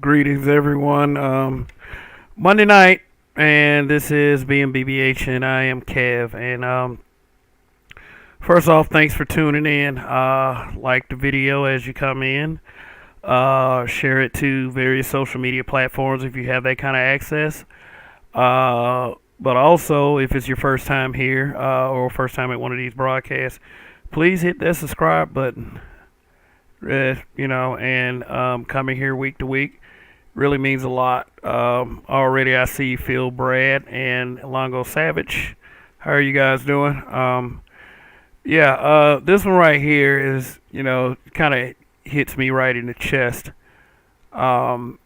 Greetings, everyone. Monday night, and this is BMBBH, and I am Kev. And first off, thanks for tuning in. Like the video as you come in. Share it to various social media platforms if you have that kind of access. But also, if it's your first time here or first time at one of these broadcasts, please hit that subscribe button. And coming here week to week really means a lot. Already I see Phil Brad and Longo Savage. How are you guys doing? This one right here is, kind of hits me right in the chest. Um,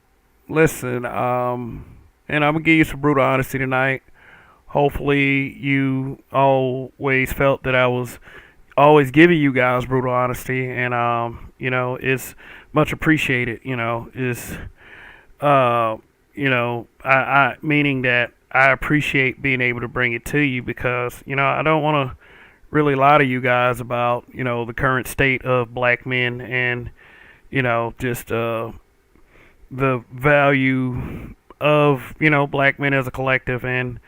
Listen, and I'm going to give you some brutal honesty tonight. Hopefully, you always felt that I was always giving you guys brutal honesty, and, it's much appreciated. I meaning that I appreciate being able to bring it to you because I don't want to really lie to you guys about the current state of black men and just the value of black men as a collective. And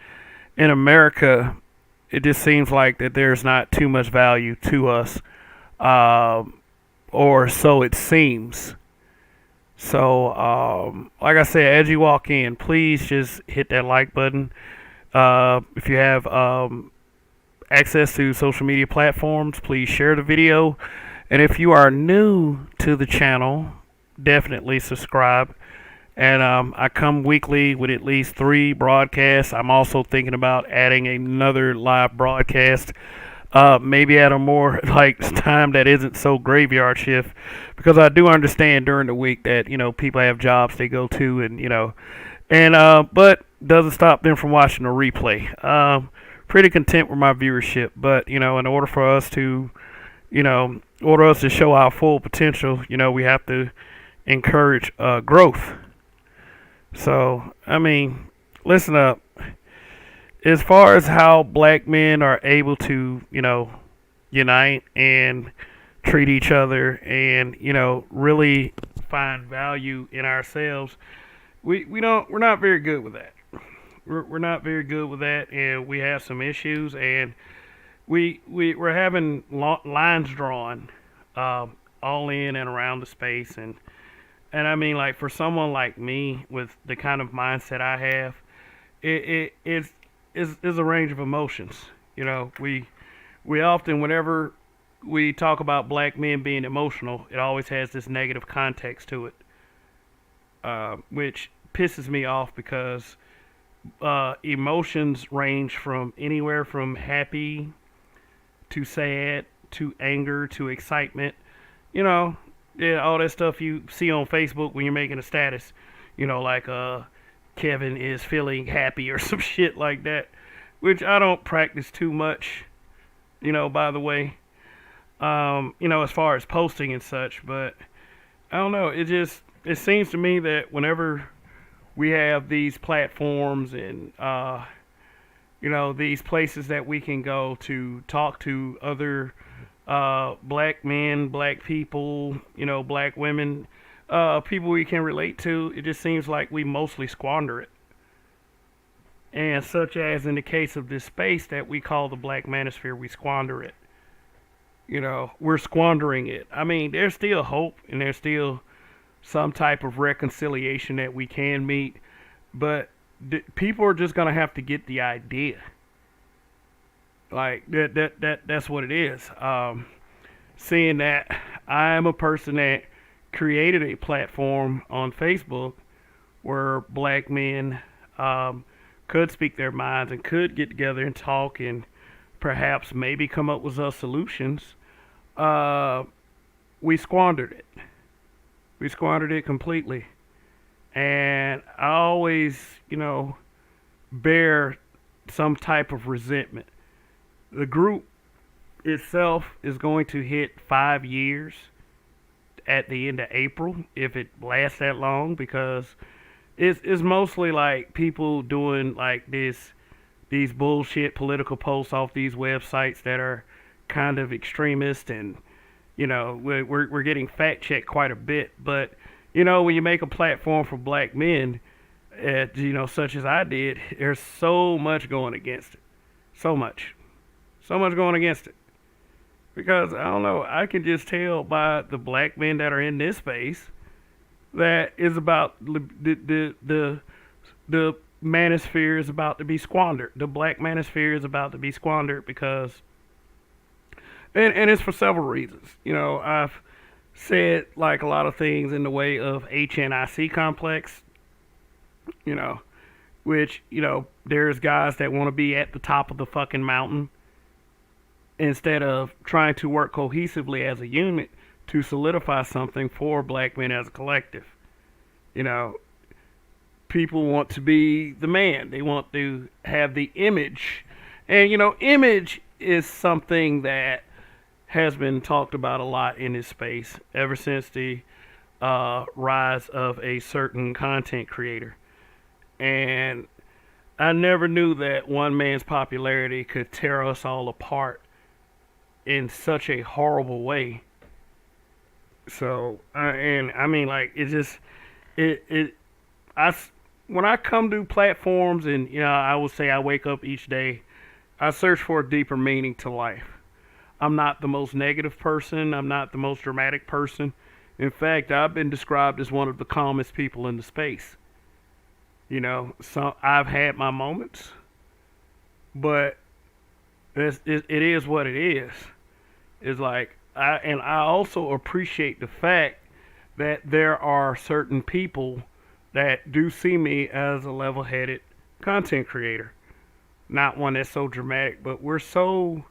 in America it just seems like that there's not too much value to us, or so it seems. So, like I said, as you walk in, please just hit that like button. If you have access to social media platforms, please share the video. And if you are new to the channel, definitely subscribe. And I come weekly with at least 3 broadcasts. I'm also thinking about adding another live broadcast, maybe at a more like time that isn't so graveyard shift, because I do understand during the week that people have jobs they go to, and but doesn't stop them from watching the replay. Pretty content with my viewership, but in order for us to show our full potential, we have to encourage growth. So I mean, listen up. As far as how black men are able to, unite and treat each other and, really find value in ourselves, we're not very good with that. We're not very good with that, and we have some issues, and we're having lines drawn, all in and around the space, and I mean, like, for someone like me with the kind of mindset I have, it's is a range of emotions. We often, whenever we talk about black men being emotional, it always has this negative context to it, which pisses me off because emotions range from anywhere from happy to sad to anger to excitement. Yeah, all that stuff you see on Facebook when you're making a status. Like Kevin is feeling happy or some shit like that, which I don't practice too much, by the way, as far as posting and such. But I don't know, it seems to me that whenever we have these platforms and, these places that we can go to talk to other black men, black people, black women, people we can relate to, it just seems like we mostly squander it. And such as in the case of this space that we call the Black Manosphere, we squander it. We're squandering it. I mean, there's still hope and there's still some type of reconciliation that we can meet, but people are just gonna have to get the idea. Like that's what it is. Seeing that I am a person that created a platform on Facebook where black men could speak their minds and could get together and talk and perhaps maybe come up with solutions, we squandered it. We squandered it completely. And I always, bear some type of resentment. The group itself is going to hit 5 years at the end of April, if it lasts that long, because it's mostly like people doing like these bullshit political posts off these websites that are kind of extremist, and we're getting fact checked quite a bit, but when you make a platform for black men, such as I did, there's so much going against it. So much. So much going against it. Because I don't know, I can just tell by the black men that are in this space that is about the manosphere is about to be squandered. The black manosphere is about to be squandered because, and it's for several reasons. I've said like a lot of things in the way of HNIC complex. You know, which there's guys that want to be at the top of the fucking mountain instead of trying to work cohesively as a unit to solidify something for black men as a collective. You know, people want to be the man. They want to have the image. And, image is something that has been talked about a lot in this space ever since the rise of a certain content creator. And I never knew that one man's popularity could tear us all apart in such a horrible way. So, and I mean, like, it just, I, when I come to platforms and, I will say I wake up each day, I search for a deeper meaning to life. I'm not the most negative person. I'm not the most dramatic person. In fact, I've been described as one of the calmest people in the space. So I've had my moments, but it is what it is. It's like, I also appreciate the fact that there are certain people that do see me as a level-headed content creator. Not one that's so dramatic, but we're so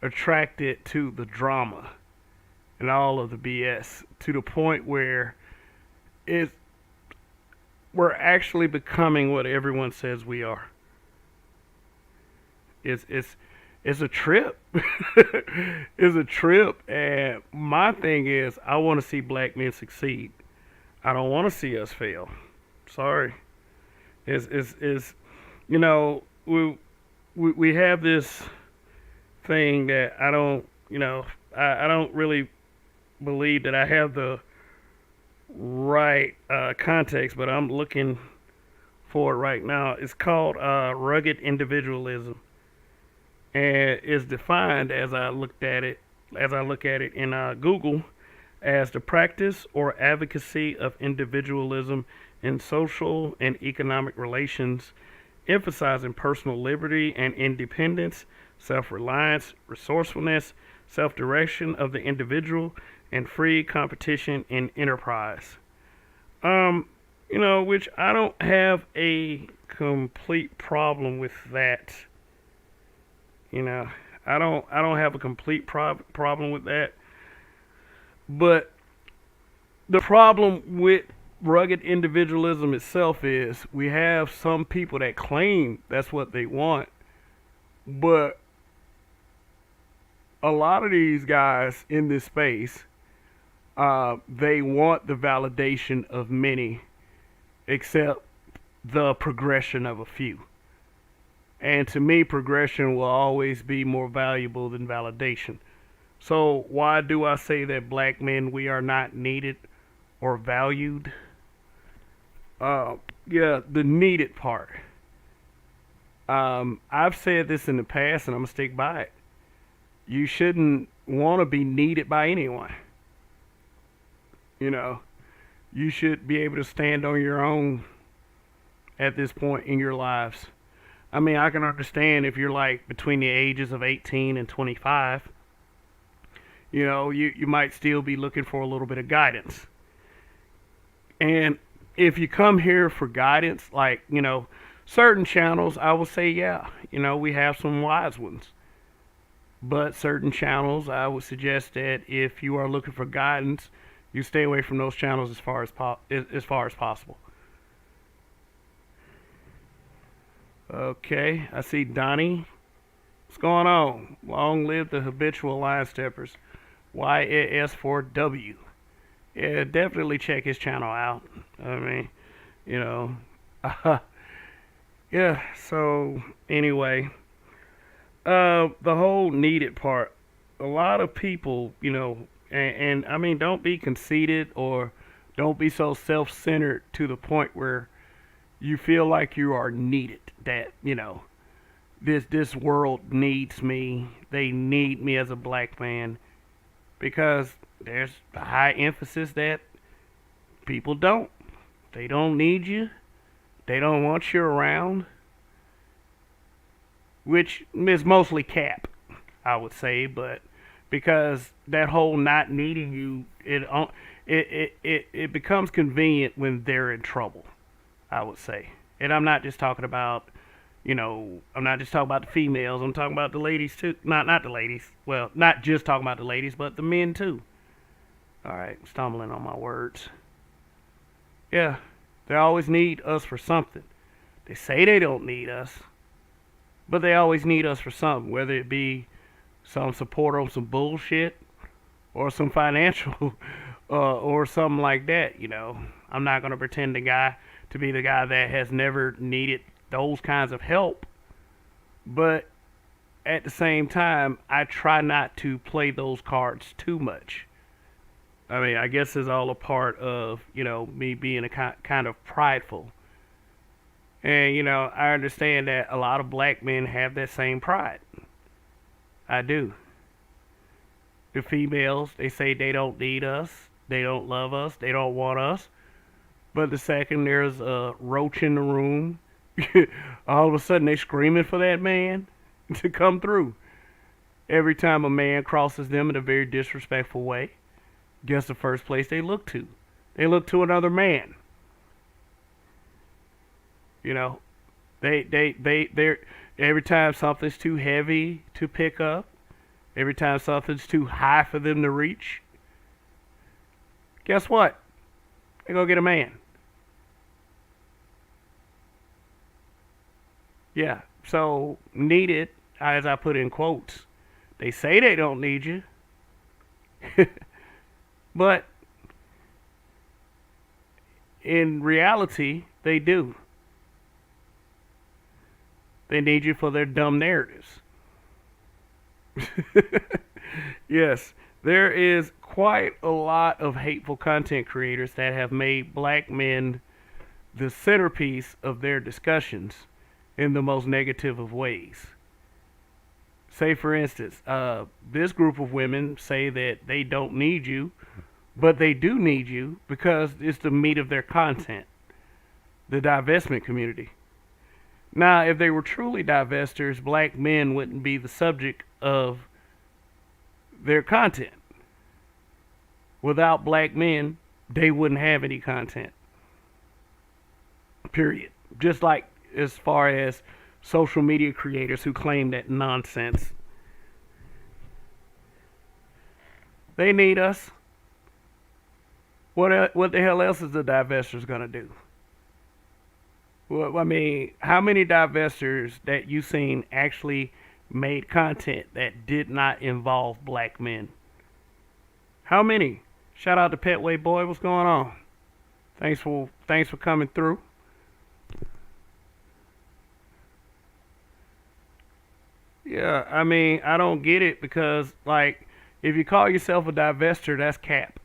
attracted to the drama and all of the BS to the point where we're actually becoming what everyone says we are. It's a trip. It's a trip, and my thing is, I want to see black men succeed. I don't want to see us fail. Sorry. We have this thing that I don't really believe that I have the right context, but I'm looking for it right now. It's called rugged individualism, and is defined as I look at it in Google as the practice or advocacy of individualism in social and economic relations, emphasizing personal liberty and independence, self-reliance, resourcefulness, self-direction of the individual, and free competition in enterprise. Which I don't have a complete problem with that. I don't have a complete problem with that. But the problem with rugged individualism itself is we have some people that claim that's what they want, but a lot of these guys in this space, they want the validation of many, except the progression of a few. And to me, progression will always be more valuable than validation. So why do I say that black men, we are not needed or valued? The needed part. I've said this in the past and I'm going to stick by it. You shouldn't want to be needed by anyone. You should be able to stand on your own at this point in your lives. I mean, I can understand if you're like between the ages of 18 and 25, you might still be looking for a little bit of guidance. And if you come here for guidance, like, certain channels, I will say, yeah, we have some wise ones. But certain channels, I would suggest that if you are looking for guidance, you stay away from those channels as far as possible. Okay, I see Donnie. What's going on? Long live the habitual line steppers. YS4W. Yeah, definitely check his channel out. I mean, yeah, so anyway, the whole needed part. A lot of people, and I mean, don't be conceited or Don't be so self-centered to the point where you feel like you are needed. That this world needs me. They need me as a black man because there's a high emphasis that people don't. They don't need you. They don't want you around, which is mostly cap, I would say, but because that whole not needing you, it becomes convenient when they're in trouble, I would say. And I'm not just talking about, I'm not just talking about the females. I'm talking about the ladies too. Not the ladies. Well, not just talking about the ladies, but the men too. All right, stumbling on my words. Yeah, they always need us for something. They say they don't need us, but they always need us for something, whether it be some support on some bullshit or some financial or something like that. I'm not gonna pretend to be the guy that has never needed those kinds of help, but at the same time, I try not to play those cards too much. I mean, I guess it's all a part of me being a kind of prideful, and I understand that a lot of black men have that same pride. I do. The females, they say they don't need us, they don't love us, they don't want us. But the second there's a roach in the room, all of a sudden they screaming for that man to come through. Every time a man crosses them in a very disrespectful way, guess the first place they look to? They look to another man. You know, they're every time something's too heavy to pick up, every time something's too high for them to reach, guess what? They go get a man. Yeah. So needed, as I put in quotes, they say they don't need you, but in reality, they do. They need you for their dumb narratives. Yes, there is quite a lot of hateful content creators that have made black men the centerpiece of their discussions in the most negative of ways. Say, for instance, this group of women say that they don't need you, but they do need you because it's the meat of their content, the divestment community. Now, if they were truly divestors, black men wouldn't be the subject of their content. Without black men, they wouldn't have any content. Period. Just like as far as social media creators who claim that nonsense. They need us. What the hell else is the divestors gonna do? Well, I mean, how many divestors that you seen actually made content that did not involve black men? How many? Shout out to Petway Boy. What's going on? Thanks for coming through. Yeah, I mean, I don't get it because like if you call yourself a divester, that's cap.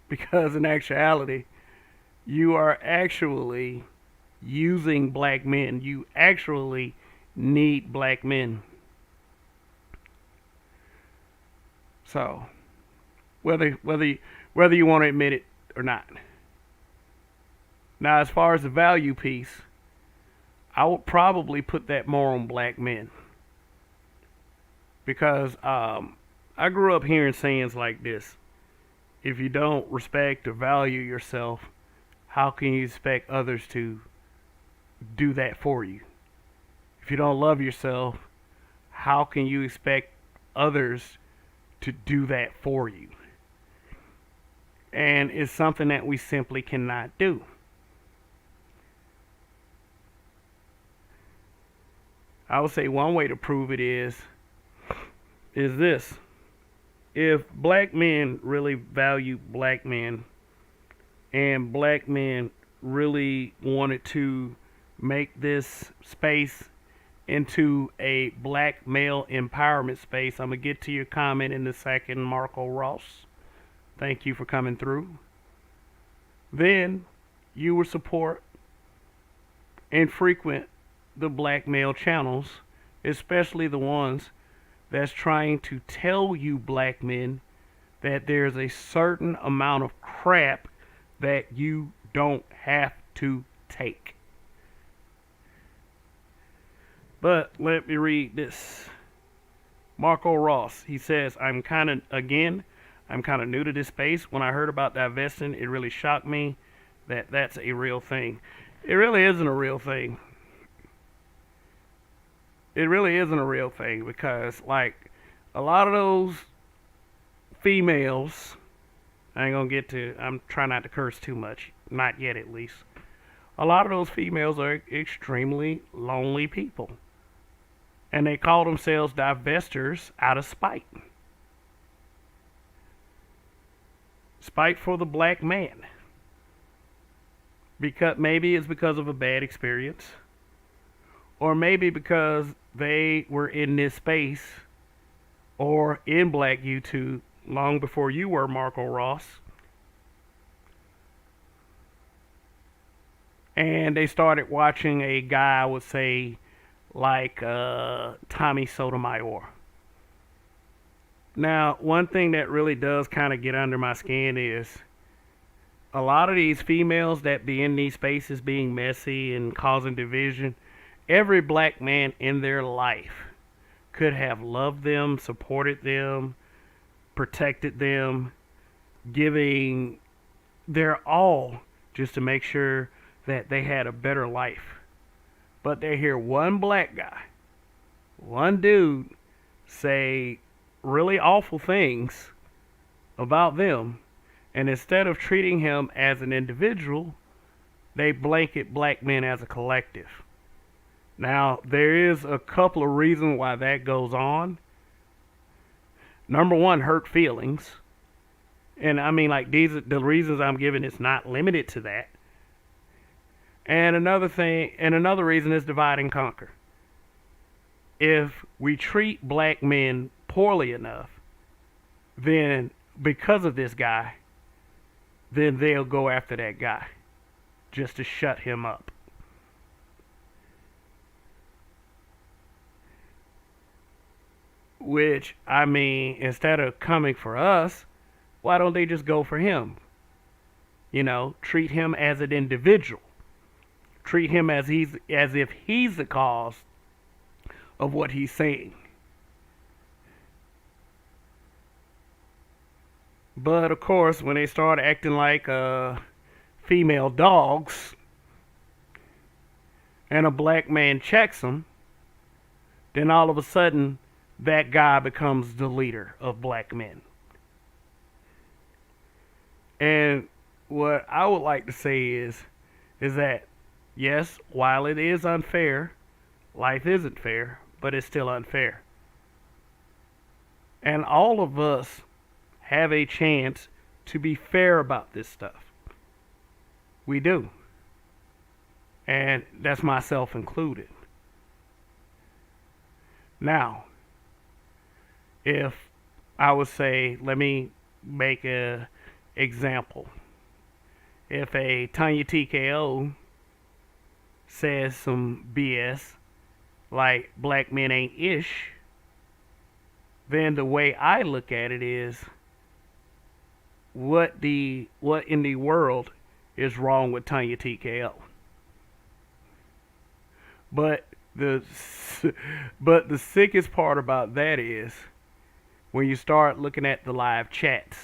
Because in actuality, you are actually using black men. You actually need black men. So, whether you want to admit it or not. Now, as far as the value piece, I would probably put that more on black men because I grew up hearing sayings like this: if you don't respect or value yourself, how can you expect others to do that for you? If you don't love yourself, how can you expect others to do that for you? And it's something that we simply cannot do. I would say one way to prove it is this. If black men really value black men and black men really wanted to make this space into a black male empowerment space, I'm going to get to your comment in a second, Marco Ross. Thank you for coming through. Then you would support and frequent the black male channels, especially the ones that's trying to tell you black men that there's a certain amount of crap that you don't have to take. But let me read this. Marco Ross, he says, I'm kind of new to this space. When I heard about divesting, it really shocked me that that's a real thing. It really isn't a real thing. It really isn't a real thing because, like, a lot of those females, I ain't gonna get to, I'm trying not to curse too much, not yet at least. A lot of those females are extremely lonely people. And they call themselves divestors out of spite. Spite for the black man. Because maybe it's because of a bad experience. Or maybe because they were in this space or in Black YouTube long before you were, Marco Ross. And they started watching a guy, I would say, like Tommy Sotomayor. Now, one thing that really does kind of get under my skin is a lot of these females that be in these spaces being messy and causing division, every black man in their life could have loved them, supported them, protected them, giving their all just to make sure that they had a better life. But they hear one black guy, one dude, say really awful things about them, and instead of treating him as an individual, they blanket black men as a collective. Now, there is a couple of reasons why that goes on. Number one, hurt feelings. And I mean, like, these are the reasons I'm giving, it's not limited to that. And another reason is divide and conquer. If we treat black men poorly enough, then because of this guy, then they'll go after that guy just to shut him up. Which, I mean, instead of coming for us, why don't they just go for him? You know, treat him as an individual. Treat him as if he's the cause of what he's saying. But of course, when they start acting like female dogs, and a black man checks them, then all of a sudden, that guy becomes the leader of black men. And what I would like to say is that yes, while it is unfair, life isn't fair, but it's still unfair. And all of us have a chance to be fair about this stuff. We do. And that's myself included. Now, if I would say, let me make an example. If a Tanya TKO says some BS like black men ain't ish, then the way I look at it is what in the world is wrong with Tanya TKO? But the sickest part about that is when you start looking at the live chats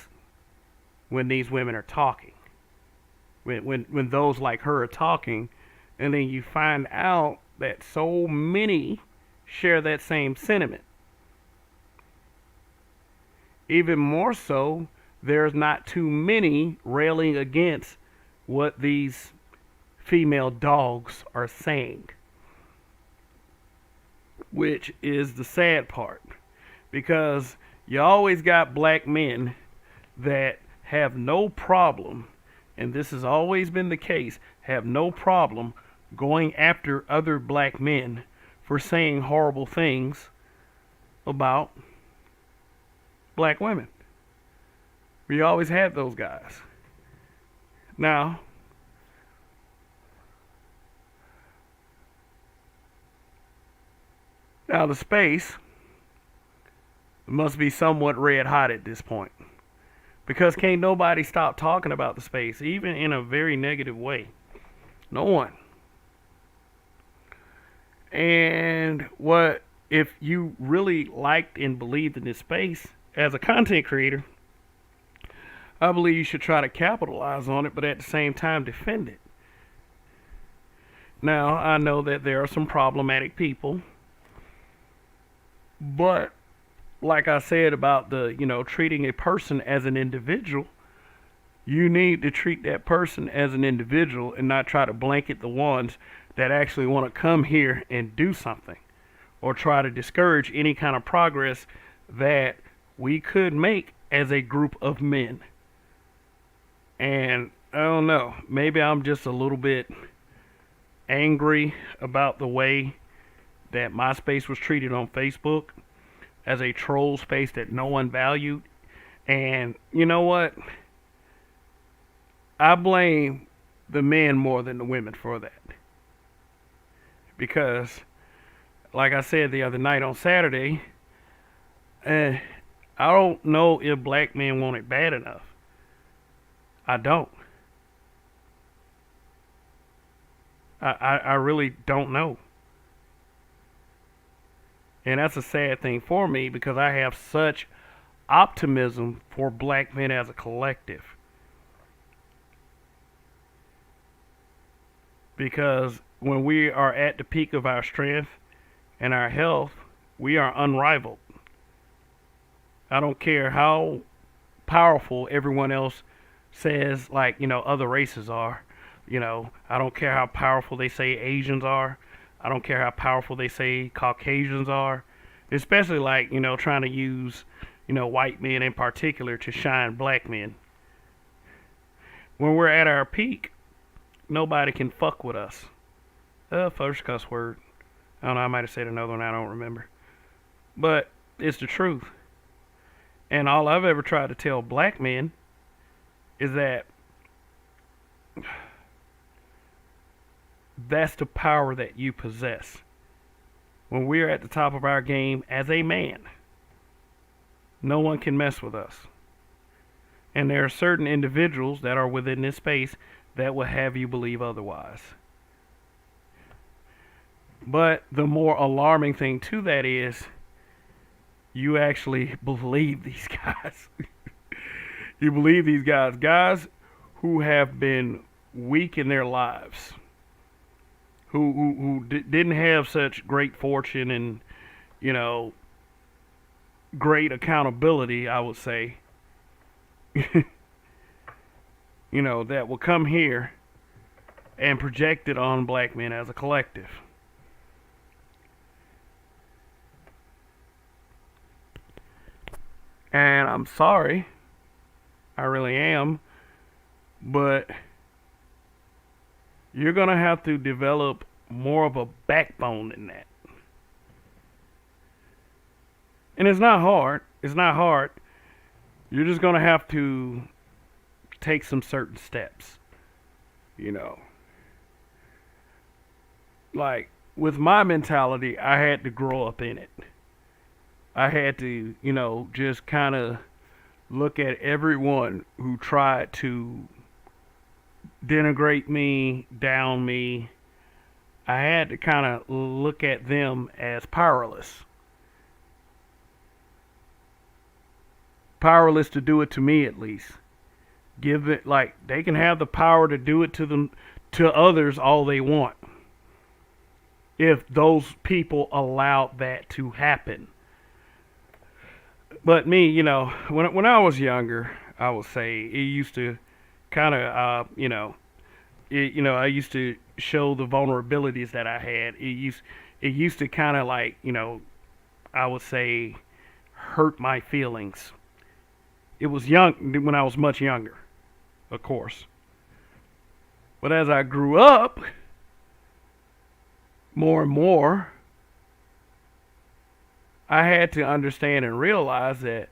when these women are talking. When those like her are talking, and then you find out that so many share that same sentiment. Even more so, there's not too many railing against what these female dogs are saying. Which is the sad part. Because you always got black men that have no problem, and this has always been the case, have no problem going after other black men for saying horrible things about black women. We always had those guys. Now, the space must be somewhat red hot at this point because can't nobody stop talking about the space, even in a very negative way. No one. And what if you really liked and believed in this space as a content creator? I believe you should try to capitalize on it, but at the same time defend it. Now, I know that there are some problematic people, but like I said about the, treating a person as an individual, you need to treat that person as an individual and not try to blanket the ones that actually want to come here and do something or try to discourage any kind of progress that we could make as a group of men. And I don't know, maybe I'm just a little bit angry about the way that MySpace was treated on Facebook as a troll space that no one valued. And you know what? I blame the men more than the women for that. Because, like I said the other night on Saturday, I don't know if black men want it bad enough. I don't. I really don't know. And that's a sad thing for me because I have such optimism for black men as a collective. Because when we are at the peak of our strength and our health, we are unrivaled. I don't care how powerful everyone else says, like, other races are. I don't care how powerful they say Asians are. I don't care how powerful they say Caucasians are. Especially like, trying to use, white men in particular to shine black men. When we're at our peak, nobody can fuck with us. First cuss word. I don't know, I might have said another one, I don't remember. But it's the truth. And all I've ever tried to tell black men is that that's the power that you possess. When we're at the top of our game as a man, no one can mess with us. And there are certain individuals that are within this space that will have you believe otherwise. But the more alarming thing to that is you actually believe these guys. You believe these guys who have been weak in their lives, who didn't have such great fortune and, great accountability, I would say, that will come here and project it on black men as a collective. And I'm sorry, I really am, but you're going to have to develop more of a backbone than that. And it's not hard. It's not hard. You're just going to have to take some certain steps. Like, with my mentality, I had to grow up in it. I had to, just kind of look at everyone who tried to denigrate me, down me. I had to kind of look at them as powerless. Powerless to do it to me, at least. Give it, like, they can have the power to do it to others all they want, if those people allow that to happen. But me, when I was younger, I would say it used to kind of, I used to show the vulnerabilities that I had. It used to kind of like, I would say, hurt my feelings. It was young when I was much younger, of course. But as I grew up, more and more, I had to understand and realize that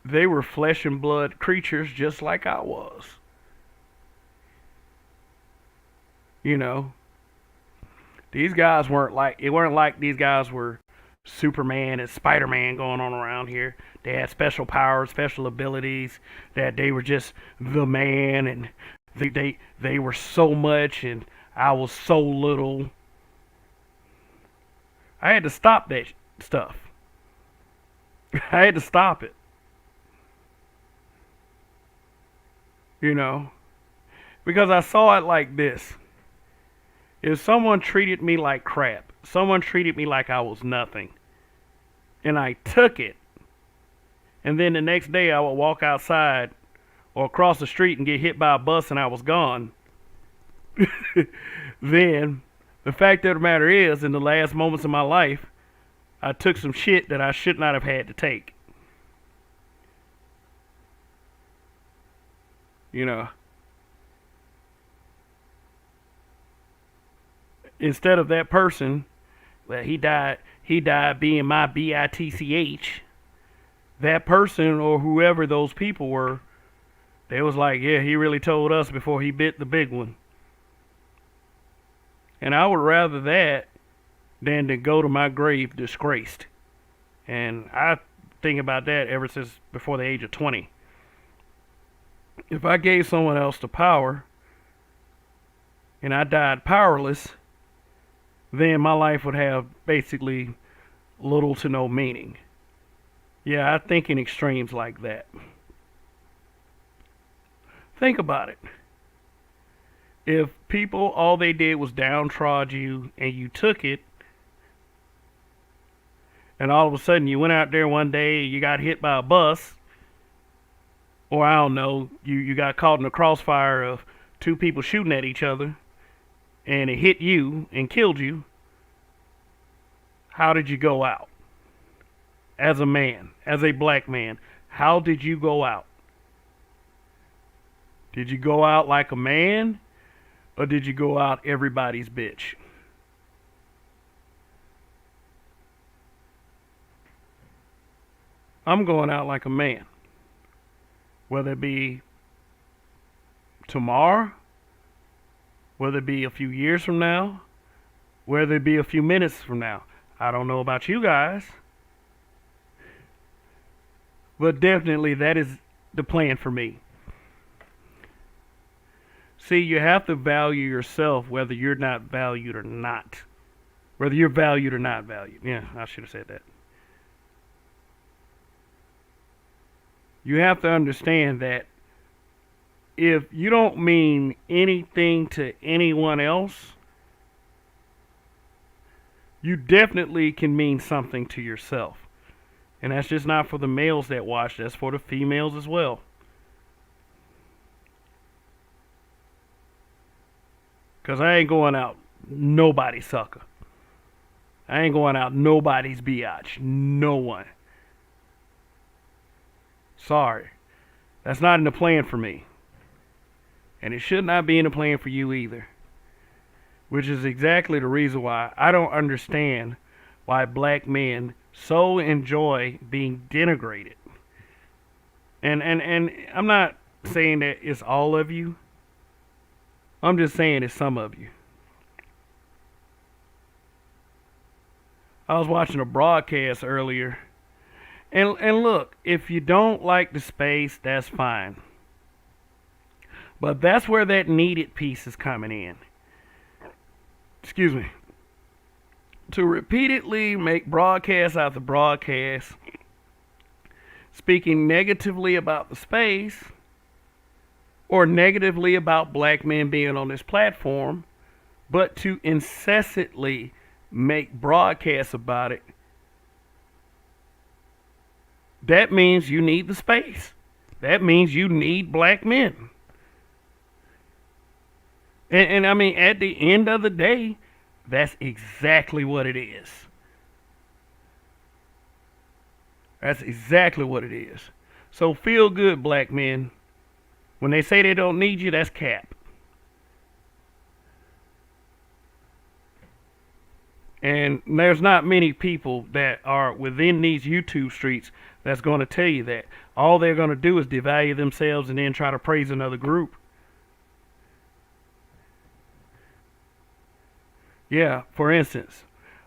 they were flesh and blood creatures just like I was. You know, these guys weren't like, it weren't like these guys were Superman and Spider-Man going on around here. They had special powers, special abilities, that they were just the man, and they were so much and I was so little. I had to stop that stuff. I had to stop it, you know, because I saw it like this. If someone treated me like crap, someone treated me like I was nothing, and I took it, and then the next day I would walk outside or across the street and get hit by a bus and I was gone, then the fact of the matter is, in the last moments of my life, I took some shit that I should not have had to take. You know, instead of that person, well, he died being my bitch. That person or whoever those people were, they was like, yeah, he really told us before he bit the big one. And I would rather that than to go to my grave disgraced. And I think about that ever since before the age of 20. If I gave someone else the power and I died powerless, then my life would have basically little to no meaning. Yeah, I think in extremes like that. Think about it. If people, all they did was downtrod you and you took it, and all of a sudden you went out there one day, you got hit by a bus, or I don't know, you got caught in the crossfire of two people shooting at each other, and it hit you and killed you, how did you go out? As a man, as a black man, how did you go out? Did you go out like a man, or did you go out everybody's bitch? I'm going out like a man. Whether it be tomorrow, whether it be a few years from now, whether it be a few minutes from now. I don't know about you guys, but definitely that is the plan for me. See, you have to value yourself whether you're not valued or not. Whether you're valued or not valued. Yeah, I should have said that. You have to understand that if you don't mean anything to anyone else, you definitely can mean something to yourself. And that's just not for the males that watch, that's for the females as well. Because I ain't going out nobody's sucker. I ain't going out nobody's biatch. No one. Sorry. That's not in the plan for me. And it should not be in the plan for you either. Which is exactly the reason why I don't understand why black men so enjoy being denigrated. And I'm not saying that it's all of you. I'm just saying it's some of you. I was watching a broadcast earlier. And look, if you don't like the space, that's fine. But that's where that needed piece is coming in. Excuse me. To repeatedly make broadcast after broadcast speaking negatively about the space or negatively about black men being on this platform, but to incessantly make broadcasts about it, that means you need the space. That means you need black men. And I mean, at the end of the day, that's exactly what it is. That's exactly what it is. So feel good, black men. When they say they don't need you, that's cap. And there's not many people that are within these YouTube streets that's going to tell you that. All they're going to do is devalue themselves and then try to praise another group. Yeah, for instance,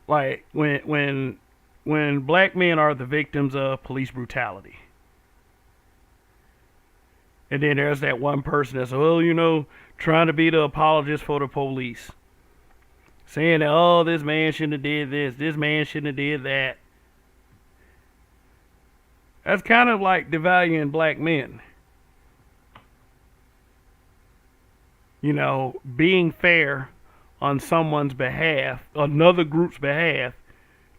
like when black men are the victims of police brutality. And then there's that one person that's, well, trying to be the apologist for the police. Saying that, oh, this man shouldn't have did this man shouldn't have did that. That's kind of like devaluing black men. Being fair on someone's behalf, another group's behalf,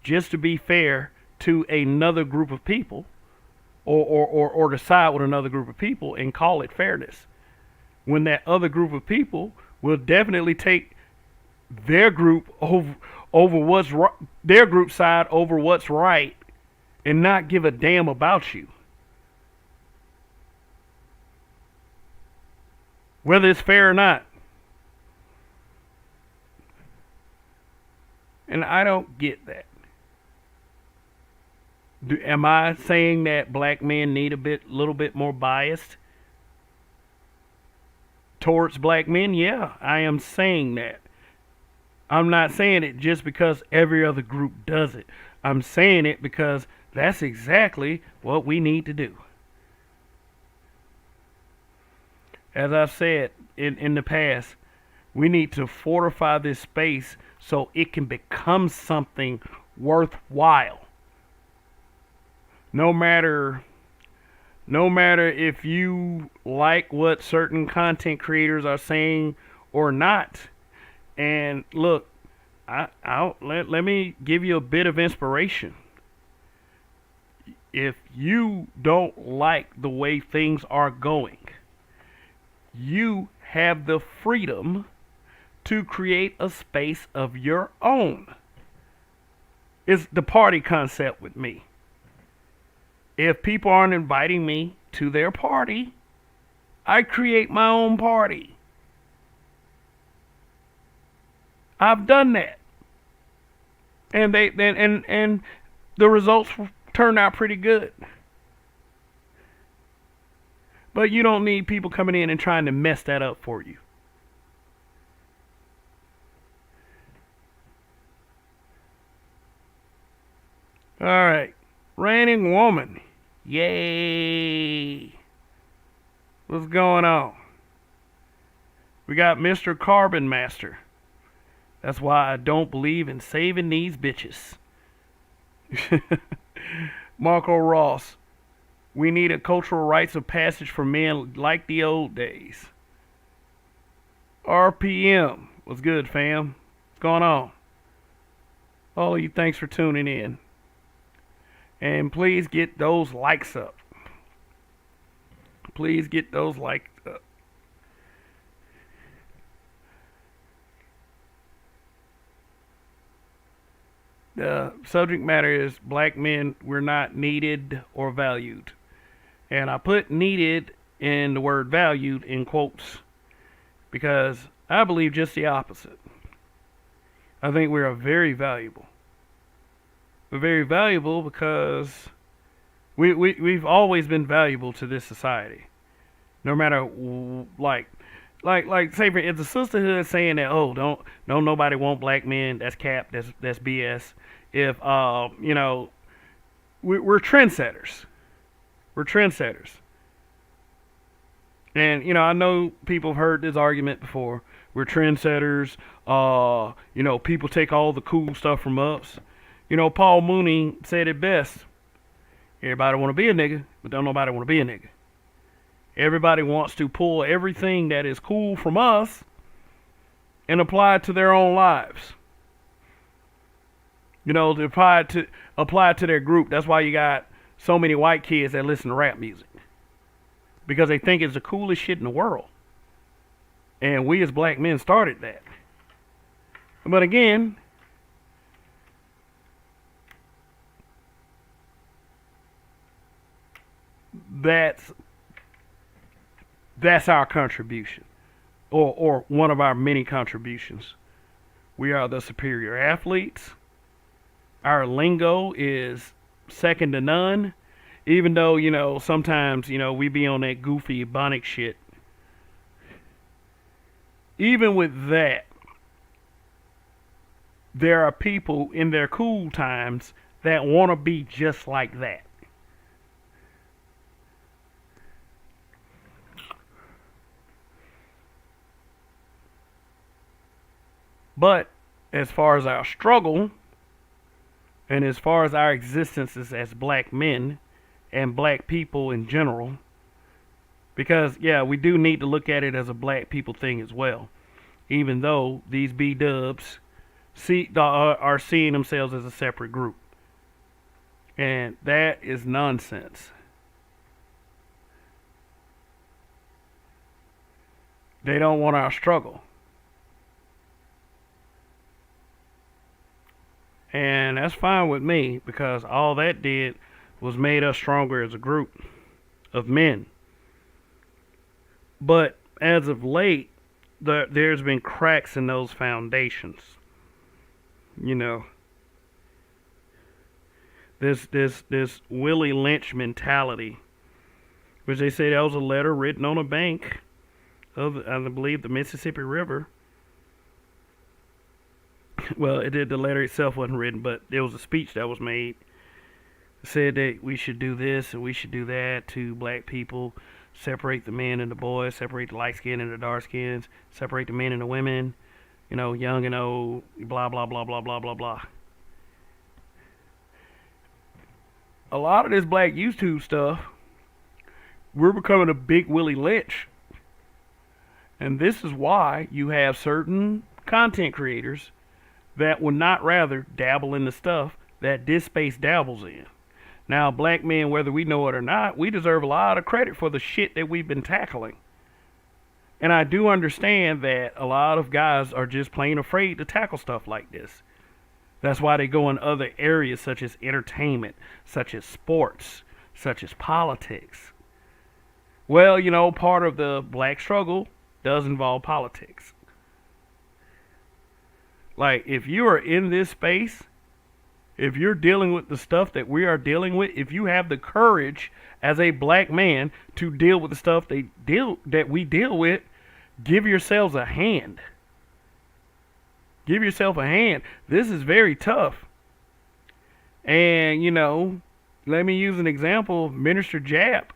just to be fair to another group of people, or to side with another group of people and call it fairness. When that other group of people will definitely take their group over what's right, their group side over what's right, and not give a damn about you, whether it's fair or not. And I don't get that. Am I saying that black men need little bit more biased towards black men? Yeah, I am saying that. I'm not saying it just because every other group does it. I'm saying it because that's exactly what we need to do. As I've said in the past, we need to fortify this space so it can become something worthwhile. No matter if you like what certain content creators are saying or not. And look, let me give you a bit of inspiration. If you don't like the way things are going, you have the freedom to create a space of your own. It's the party concept with me. If people aren't inviting me to their party, I create my own party. I've done that. And and the results turned out pretty good. But you don't need people coming in and trying to mess that up for you. All right. Raining woman. Yay. What's going on? We got Mr. Carbon Master. That's why I don't believe in saving these bitches. Marco Ross. We need a cultural rites of passage for men like the old days. RPM. What's good, fam? What's going on? All of you, thanks for tuning in. And please get those likes up. Please get those likes up. The subject matter is black men, we're not needed or valued. And I put needed in the word valued in quotes because I believe just the opposite. I think we are very valuable. We're very valuable because we've always been valuable to this society. No matter, say for if the sisterhood saying that, oh, don't nobody want black men, that's cap, that's BS. If we're trendsetters. We're trendsetters. And I know people have heard this argument before. We're trendsetters. People take all the cool stuff from us. Paul Mooney said it best. Everybody want to be a nigga, but don't nobody want to be a nigga. Everybody wants to pull everything that is cool from us and apply it to their own lives. To apply it to their group. That's why you got so many white kids that listen to rap music. Because they think it's the coolest shit in the world. And we as black men started that. But again, that's our contribution. Or one of our many contributions. We are the superior athletes. Our lingo is second to none. Even though, sometimes, we be on that goofy Ebonic shit. Even with that, there are people in their cool times that want to be just like that. But as far as our struggle, and as far as our existences as black men and black people in general, because, yeah, we do need to look at it as a black people thing as well, even though these B-dubs are seeing themselves as a separate group. And that is nonsense. They don't want our struggle. And that's fine with me, because all that did was made us stronger as a group of men. But as of late, there's been cracks in those foundations. You know, this Willie Lynch mentality, which they say that was a letter written on a bank of, I believe, the Mississippi River. Well, the letter itself wasn't written, but there was a speech that was made. It said that we should do this and we should do that to black people, separate the men and the boys, separate the light skin and the dark skins, separate the men and the women, young and old, blah, blah, blah, blah, blah, blah, blah. A lot of this black YouTube stuff, we're becoming a big Willie Lynch. And this is why you have certain content creators that would not rather dabble in the stuff that this space dabbles in. Now, black men, whether we know it or not, we deserve a lot of credit for the shit that we've been tackling. And I do understand that a lot of guys are just plain afraid to tackle stuff like this. That's why they go in other areas such as entertainment, such as sports, such as politics. Well, part of the black struggle does involve politics. Like, if you are in this space, if you're dealing with the stuff that we are dealing with, if you have the courage as a black man to deal with the stuff that we deal with, give yourselves a hand. Give yourself a hand. This is very tough. And, let me use an example of Minister Jab.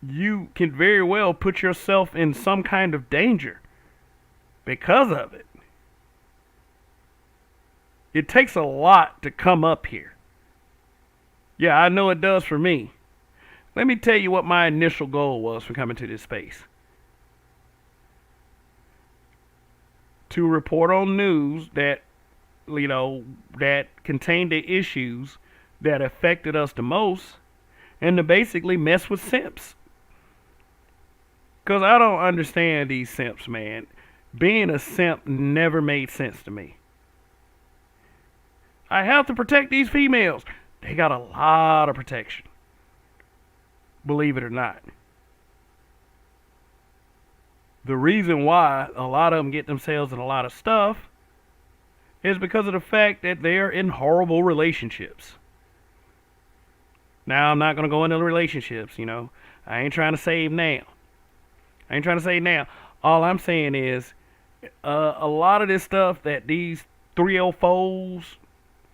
You can very well put yourself in some kind of danger because of it. It takes a lot to come up here. Yeah, I know it does for me. Let me tell you what my initial goal was for coming to this space. To report on news that, that contained the issues that affected us the most, and to basically mess with simps. Because I don't understand these simps, man. Being a simp never made sense to me. I have to protect these females. They got a lot of protection. Believe it or not. The reason why a lot of them get themselves in a lot of stuff is because of the fact that they're in horrible relationships. Now, I'm not going to go into relationships, I ain't trying to save now. All I'm saying is, a lot of this stuff that these 304s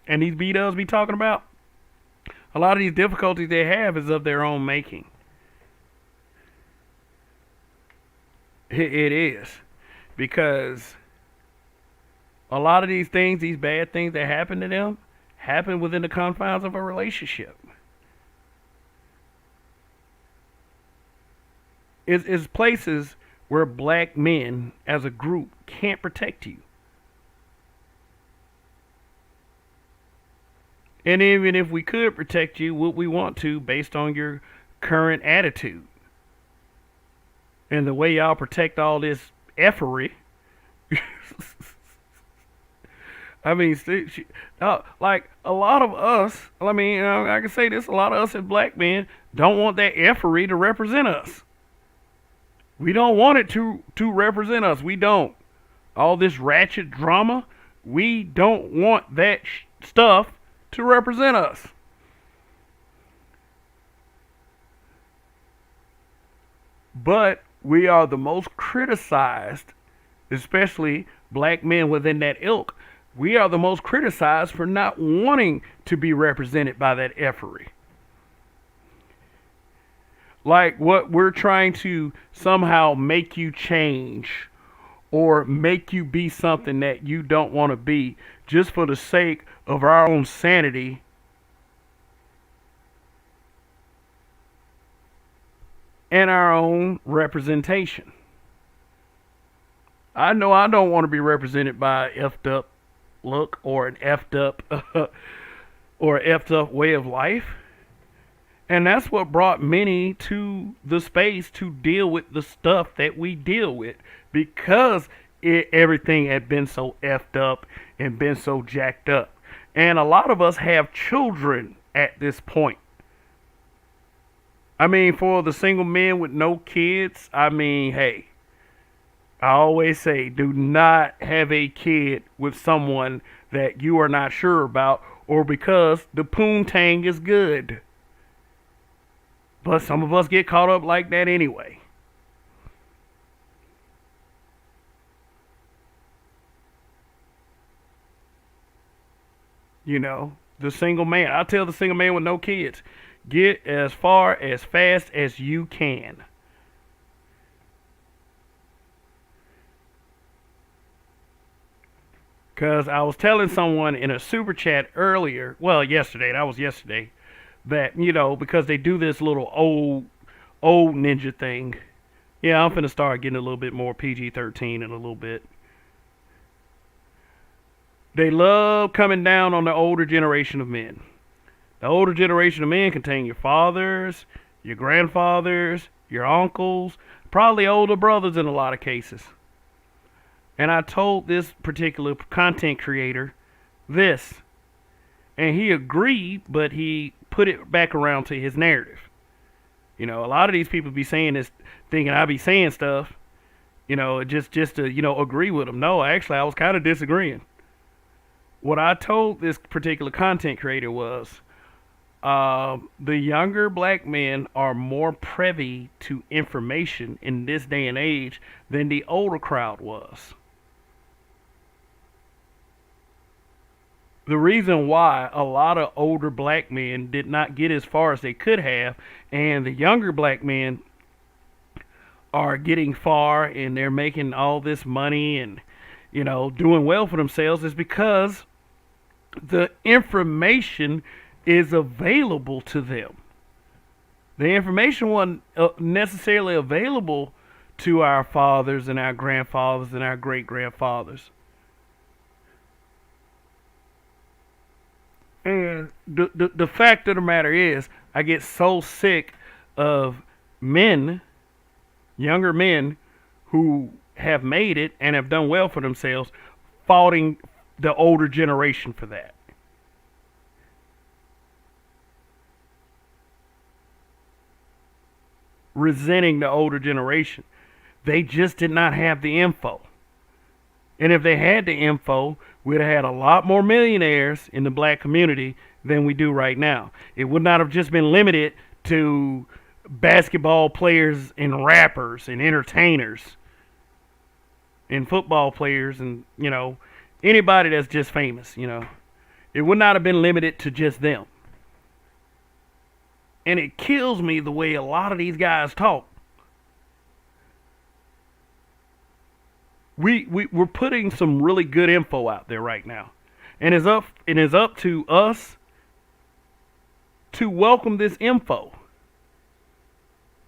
and these B-dubs be talking about, a lot of these difficulties they have is of their own making. It is. Because a lot of these things, these bad things that happen to them, happen within the confines of a relationship. It's places where black men as a group can't protect you. And even if we could protect you, would we want to based on your current attitude? And the way y'all protect all this effery. I mean, like a lot of us, I can say this, a lot of us as black men don't want that effery to represent us. We don't want it to represent us. We don't. All this ratchet drama, we don't want that stuff to represent us. But we are the most criticized, especially black men within that ilk. We are the most criticized for not wanting to be represented by that effery. Like what we're trying to somehow make you change or make you be something that you don't want to be just for the sake of our own sanity and our own representation. I know I don't want to be represented by an effed up look or an effed up or an effed up way of life. And that's what brought many to the space to deal with the stuff that we deal with because everything had been so effed up and been so jacked up. And a lot of us have children at this point. I mean, for the single men with no kids, I mean, hey, I always say do not have a kid with someone that you are not sure about or because the poontang is good. But some of us get caught up like that anyway. You know, the single man. I tell the single man with no kids, get as far as fast as you can. Because I was telling someone in a super chat earlier, well, yesterday, that was yesterday, that, you know, because they do this little old ninja thing. Yeah, I'm finna start getting a little bit more PG-13 in a little bit. They love coming down on the older generation of men. The older generation of men contain your fathers, your grandfathers, your uncles, probably older brothers in a lot of cases. And I told this particular content creator this. And he agreed, but he put it back around to his narrative. You know, a lot of these people be saying this, thinking I be saying stuff, you know, just to, you know, agree with them. No, actually, I was kind of disagreeing. What I told this particular content creator was, the younger black men are more privy to information in this day and age than the older crowd was. The reason why a lot of older black men did not get as far as they could have, and the younger black men are getting far and they're making all this money and, you know, doing well for themselves is because the information is available to them. The information wasn't necessarily available to our fathers and our grandfathers and our great grandfathers. And the fact of the matter is, I get so sick of men, younger men, who have made it and have done well for themselves, faulting the older generation for that. Resenting the older generation. They just did not have the info. And if they had the info, we'd have had a lot more millionaires in the black community than we do right now. It would not have just been limited to basketball players and rappers and entertainers and football players and, you know, anybody that's just famous, you know. It would not have been limited to just them. And it kills me the way a lot of these guys talk. We're putting some really good info out there right now. And it is up to us to welcome this info.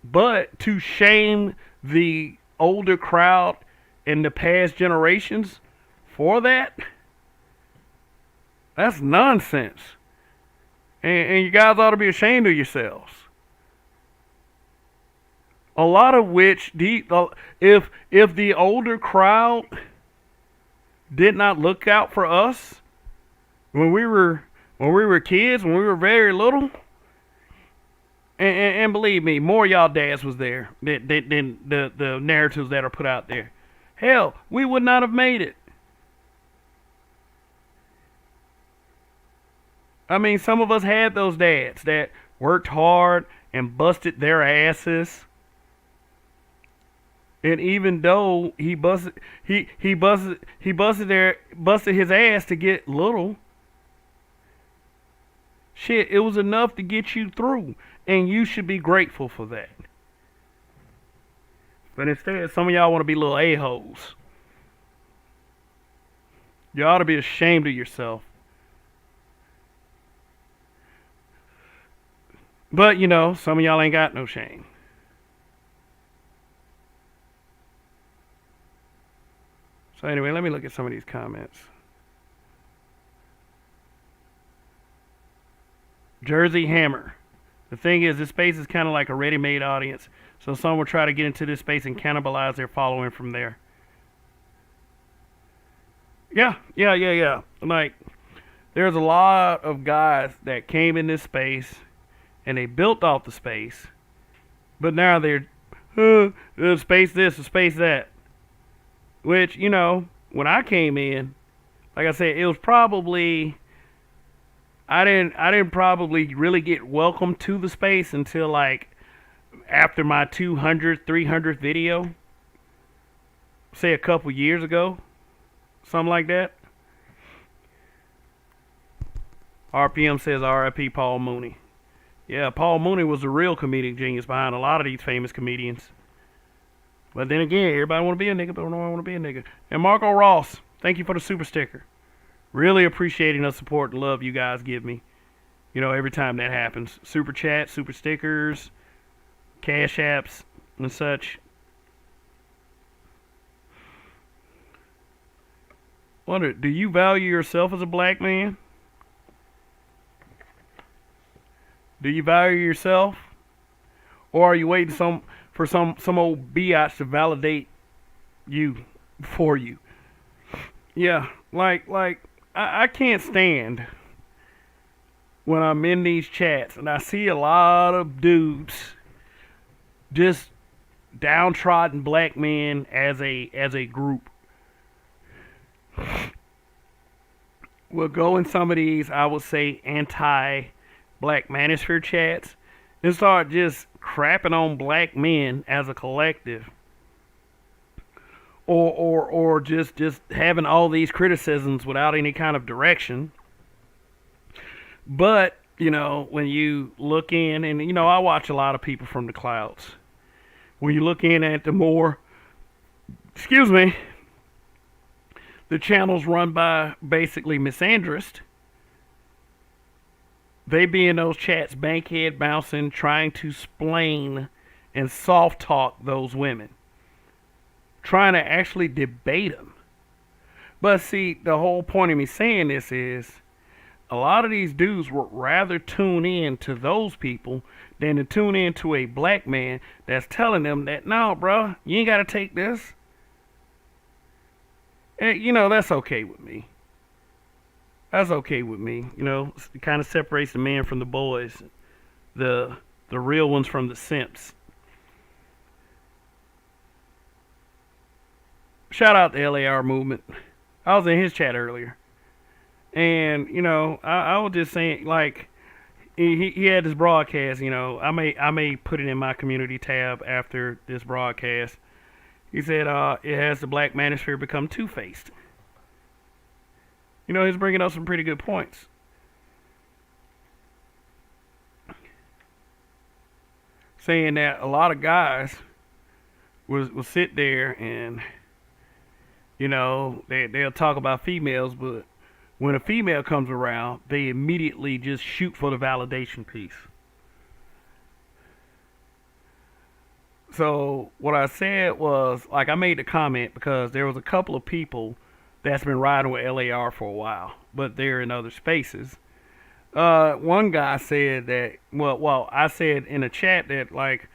But to shame the older crowd and the past generations for that, that's nonsense. And you guys ought to be ashamed of yourselves. A lot of which, if the older crowd did not look out for us when we were kids, when we were very little, and believe me, more y'all dads was there than the narratives that are put out there. Hell, we would not have made it. I mean, some of us had those dads that worked hard and busted their asses. And even though he busted his ass to get little, shit, it was enough to get you through, and you should be grateful for that. But instead, some of y'all want to be little a-holes. You ought to be ashamed of yourself. But, some of y'all ain't got no shame. So anyway, let me look at some of these comments. Jersey Hammer. The thing is, this space is kind of like a ready-made audience. So some will try to get into this space and cannibalize their following from there. Yeah. Like, there's a lot of guys that came in this space and they built off the space, but now they're space this or space that. Which, when I came in, like I said, it was probably I didn't probably really get welcome to the space until like after my 200, 300th video, say a couple years ago, something like that. RPM says R.I.P. Paul Mooney. Yeah, Paul Mooney was the real comedic genius behind a lot of these famous comedians. But then again, everybody want to be a nigga, but no one want to be a nigga. And Marco Ross, thank you for the super sticker. Really appreciating the support and love you guys give me. Every time that happens. Super chat, super stickers, cash apps, and such. Wonder, do you value yourself as a black man? Do you value yourself? Or are you waiting for some old biatch to validate you for you? Yeah, like I can't stand when I'm in these chats and I see a lot of dudes just downtrodden black men as a group. We'll go in some of these, I would say, anti-black manosphere chats and start just crapping on black men as a collective. Or just having all these criticisms without any kind of direction. But, when you look in, and, I watch a lot of people from the clouds. When you look in at the more, the channels run by basically misandrist, they be in those chats bankhead bouncing, trying to splain and soft talk those women. Trying to actually debate them. But see, the whole point of me saying this is a lot of these dudes would rather tune in to those people than to tune in to a black man that's telling them that, no, bro, you ain't got to take this. And, that's okay with me. That's okay with me. It kind of separates the man from the boys. The real ones from the simps. Shout out the LAR movement. I was in his chat earlier. And, I was just saying, like, he had this broadcast, I may put it in my community tab after this broadcast. He said, it has the black manosphere become two-faced. He's bringing up some pretty good points. Saying that a lot of guys will sit there and, they'll talk about females, but when a female comes around, they immediately just shoot for the validation piece. So what I said was, like, I made the comment because there was a couple of people that's been riding with LAR for a while, but they're in other spaces. One guy said that, I said in a chat that, like,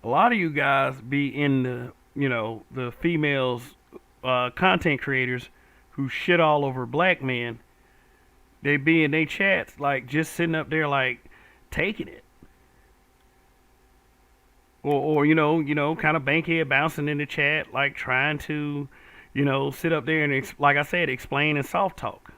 a lot of you guys be in the females, content creators who shit all over black men. They be in their chats, like, just sitting up there, like, taking it. Or kind of bankhead bouncing in the chat, like, trying to, sit up there and, like I said, explain and soft talk.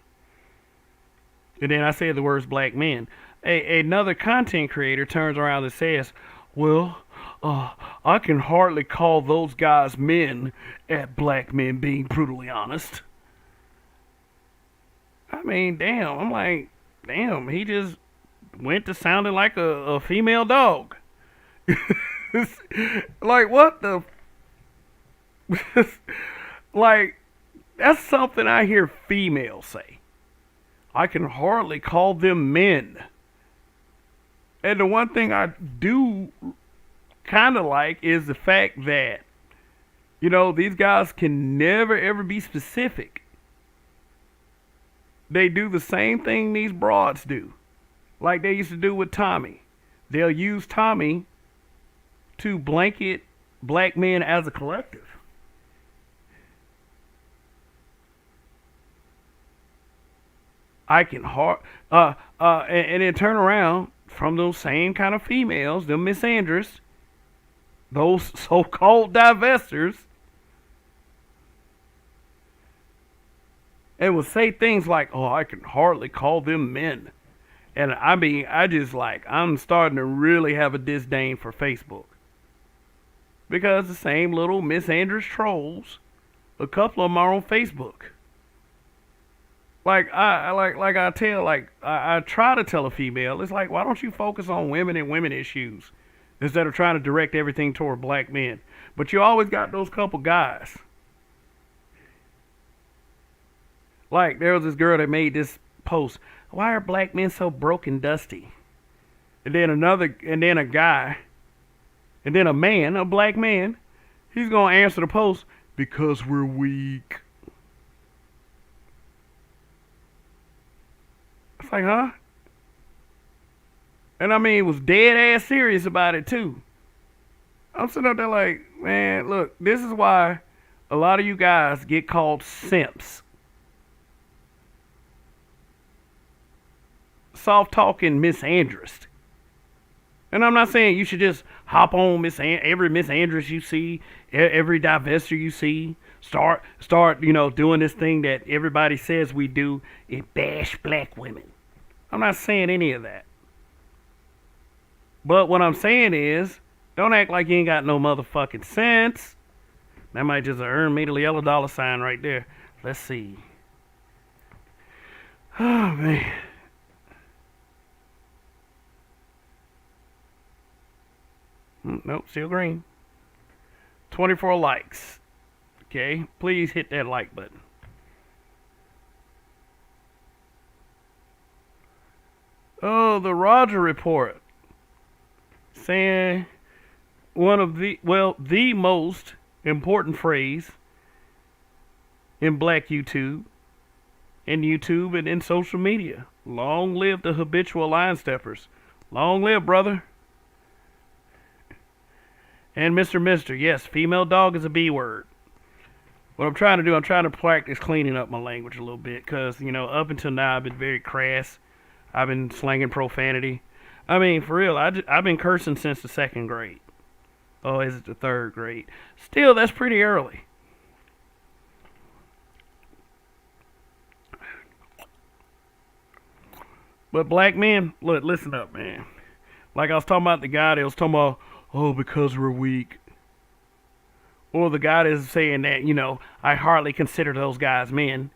And then I said the words black men. Another content creator turns around and says, well, I can hardly call those guys men at black men being brutally honest. I mean, damn. I'm like, damn, he just went to sounding like a female dog. Like, what the? Like, that's something I hear females say. I can hardly call them men. And the one thing I do kind of like is the fact that, these guys can never ever be specific. They do the same thing these broads do, like they used to do with Tommy. They'll use Tommy to blanket black men as a collective. I can and then turn around from those same kind of females, them misandrous, those so-called divestors, and will say things like, "Oh, I can hardly call them men," and I mean, I'm starting to really have a disdain for Facebook because the same little misandrous trolls, a couple of them are on Facebook. I try to tell a female, it's like, why don't you focus on women and women issues instead of trying to direct everything toward black men? But you always got those couple guys. Like, there was this girl that made this post, why are black men so broke and dusty? And then a guy, and then a black man, he's gonna answer the post, because we're weak. It's like, huh? And I mean, it was dead ass serious about it too. I'm sitting up there like, man, look, this is why a lot of you guys get called simps. Soft talking misandrist. And I'm not saying you should just hop on every misandrist you see, every divester you see. Start, doing this thing that everybody says we do, it bash black women. I'm not saying any of that. But what I'm saying is, don't act like you ain't got no motherfucking sense. That might just earn me the yellow dollar sign right there. Let's see. Oh, man. Nope, still green. 24 likes. Okay, please hit that like button. Oh, the Roger Report saying the most important phrase in black YouTube, and in social media. Long live the habitual line steppers. Long live, brother. And Mr. Yes, female dog is a B word. What I'm trying to do, I'm trying to practice cleaning up my language a little bit because, up until now I've been very crass. I've been slanging profanity. I mean, for real, I've been cursing since the second grade. Oh, is it the third grade? Still, that's pretty early. But black men, look, listen up, man. Like I was talking about the guy that was talking about, oh, because we're weak. Or the guy that's saying that, I hardly consider those guys men.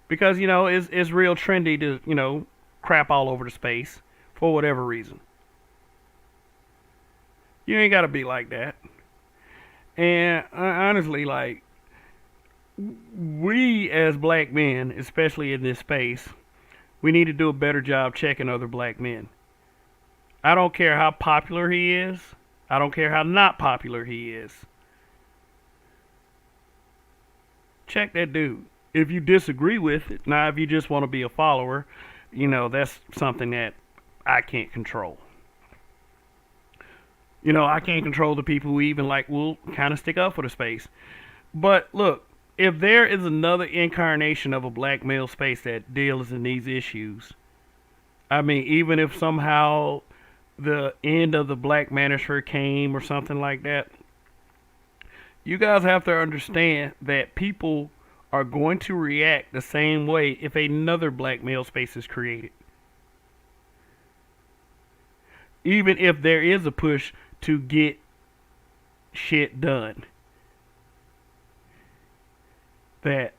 Because, it's real trendy to, crap all over the space for whatever reason. You ain't got to be like that. And honestly, like, we as black men, especially in this space, we need to do a better job checking other black men. I don't care how popular he is. I don't care how not popular he is. Check that dude. If you disagree with it, now if you just want to be a follower, that's something that I can't control. I can't control the people who even will kind of stick up for the space. But look, if there is another incarnation of a black male space that deals in these issues, I mean, even if somehow the end of the Black Manosphere came or something like that, you guys have to understand that people are going to react the same way if another black male space is created. even if there is a push to get shit done, that